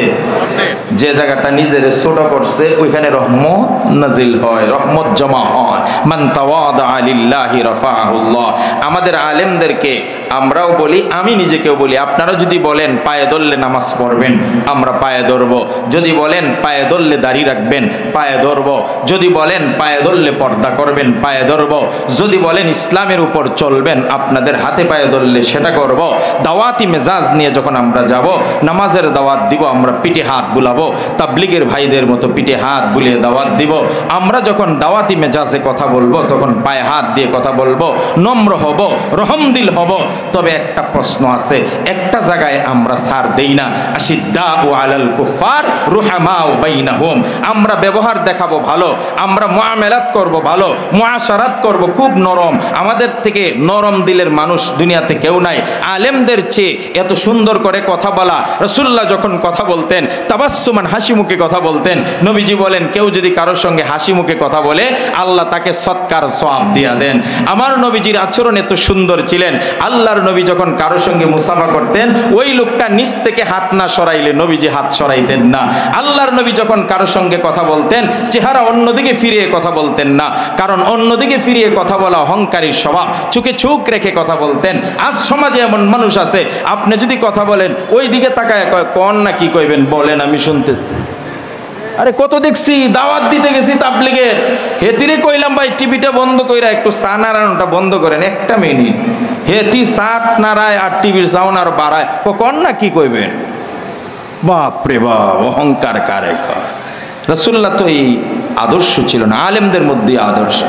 যে জায়গাটা নিজের ছোট করছে ওইখানে রহমত নাজিল হয়, রহমত জমা হয়। মান তাওয়াদা লিল্লাহি রাফাহুল্লাহ। আমাদের আলেমদেরকে আমরাও বলি, আমি নিজেকেও বলি, আপনারা যদি বলেন পায়ে ধরলে নামাজ পড়বেন, আমরা পায়ে ধরবো। যদি বলেন পায়ে ধরলে দাড়ি রাখবেন, পায়ে ধরবো। যদি বলেন পায়ে ধরলে পর্দা করবেন, পায়ে ধরবো। যদি বলেন ইসলামের উপর চলবেন, আপনাদের হাতে পায়ে ধরলে সেটা করব। দাওয়াতি মেজাজ নিয়ে যখন আমরা যাব, নামাজের দাওয়াত দিব, আমরা পিঠে হাত বুলাবো। তাবলিগের ভাইদের মতো পিঠে হাত বুলিয়ে দাওয়াত দিব। আমরা যখন দাওয়াতি মেজাজে কথা বলবো তখন পায়ে হাত দিয়ে কথা বলবো, নম্র হব, রহমদিল হব। তবে একটা প্রশ্ন আছে, একটা জায়গায় আমরা ছাড় দেই না। আশিদ্দাউ আলাল কুফার রুহামাউ বাইনাহুম। আমরা ব্যবহার দেখাবো ভালো, আমরা মুআমালাত করব ভালো, মুআশারাত করব খুব নরম। আমাদের থেকে নরম দিলের মানুষ দুনিয়াতে কেউ নাই। আলেমদের চেয়ে এত সুন্দর করে কথা বলা। রাসূলুল্লাহ যখন কথা বলতেন তাবাসসুমান, হাসি মুখে কথা বলতেন। নবীজি বলেন কেউ যদি কারোর সঙ্গে হাসি মুখে কথা বলে আল্লাহ তাকে সৎকার সওয়াব দিয়া দেন। আমার নবীজির আচরণ এত সুন্দর ছিলেন, আল্লাহর নবী যখন কারোর সঙ্গে মুসাফা করতেন ওই লোকটা নিচ থেকে হাত না সরাইলে নবীজি হাত সরাইতেন না। আল্লাহর নবী যখন কারোর সঙ্গে কথা বলতেন চেহারা অন্যদিকে ফিরিয়ে কথা বলতেন না, কারণ অন্যদিকে ফিরিয়ে কথা বলা অহংকারীর স্বভাব। চোখে চোখ রেখে কথা বলতেন। আজ সমাজে এমন মানুষ আছে, আপনি যদি কথা বলেন ওই দিকে তাকায় কয় কোন না কি কইবেন বলেন, আমি শুনতেছি। আরে কত দেখছি, দাওয়াত দিতে গেছি তাবলিগের, হেতিরে কইলাম ভাই টিভিটা বন্ধ কইরা একটু চা নাড়ানোটা বন্ধ করেন, একটা মিনিট। হেতি চাট নাড়ায় আর টিভির সাউন্ড আর বাড়ায়, কোন না কি কইবেন। বাপ রে বাপ, অহংকার কারে কয়। রাসূলুল্লাহ তো এই আদর্শ ছিল না। আলেমদের মধ্যে আদর্শ।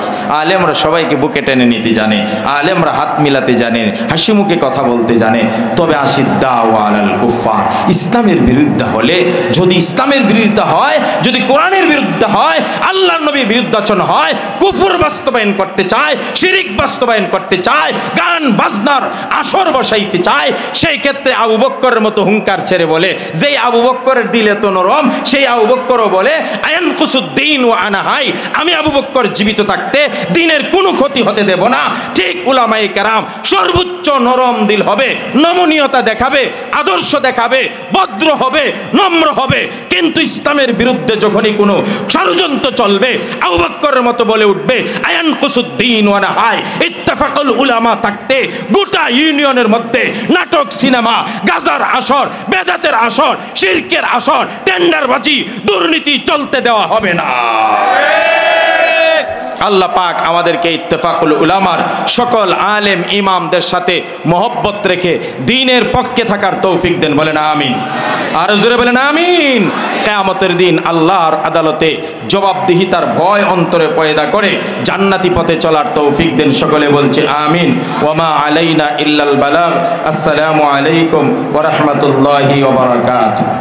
আলেমরা সবাইকে বুকে টেনে নিতে জানে, আলেমরা হাত মিলাতে জানে, হাসি মুখে কথা বলতে জানে। তবে আশিদ্দাউ আলাল কুফার, ইসলামের বিরুদ্ধে হলে, যদি ইসলামের বিরুদ্ধে হয়, যদি কোরআনের বিরুদ্ধে হয়, আল্লাহর নবীর বিরুদ্ধাচরণ হয়, কুফর বাস্তবায়ন করতে চায়, শিরিক বাস্তবায়ন করতে চায়, গান বাজনার আসর বসাইতে চায়, সেই ক্ষেত্রে আবু বকরের মতো হুঙ্কার ছেড়ে বলে, যেই আবু বকরের দিল এত নরম, সেই আবু বকরও বলে আয়ানকুসুদ্দিন ওয়া আনা হাই, আমি আবু বকর জীবিত থাকতে দ্বীনের কোনো ক্ষতি হতে দেব না। ঠিক উলামায়ে কেরাম সর্বোচ্চ নরম দিল হবে, নমনীয়তা দেখাবে, আদর্শ দেখাবে, ভদ্র হবে, নম্র হবে। কিন্তু ইসলামের বিরুদ্ধে যখনই কোনো ষড়যন্ত্র চলবে আবু বকরের মতো বলে উঠবে আয়ানকুসুদ্দিন ওয়া আনা হাই। ইত্তেফাকুল উলামা থাকতে গোটা ইউনিয়নের মধ্যে নাটক, সিনেমা, গাজার আসর, বেদাতের আসর, শিরকের আসর, টেন্ডারবাজি, দুর্নীতি চলতে দেওয়া হবে না। আল্লাহ পাক আমাদেরকে ইত্তেফাকুল উলামার সকল আলেম ইমামদের সাথে মহব্বত রেখে দ্বীনের পক্ষে থাকার তৌফিক দেন, বলেন আমিন। আর জোরে বলেন আমিন। কিয়ামতের দিন আল্লাহর আদালতে জবাবদিহিতার ভয় অন্তরে পয়দা করে জান্নাতি পথে চলার তৌফিক দেন। সকলে বলছে আমিন। ওয়ামা আলাইনা ইল্লাল বালাগ। আসসালামু আলাইকুম ওয়া রাহমাতুল্লাহি ওয়া বারাকাতুহু।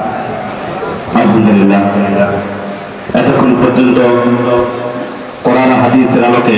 আলহামদুলিল্লাহ, এতক্ষণ পর্যন্ত কোরআন হাদিসের আলোকে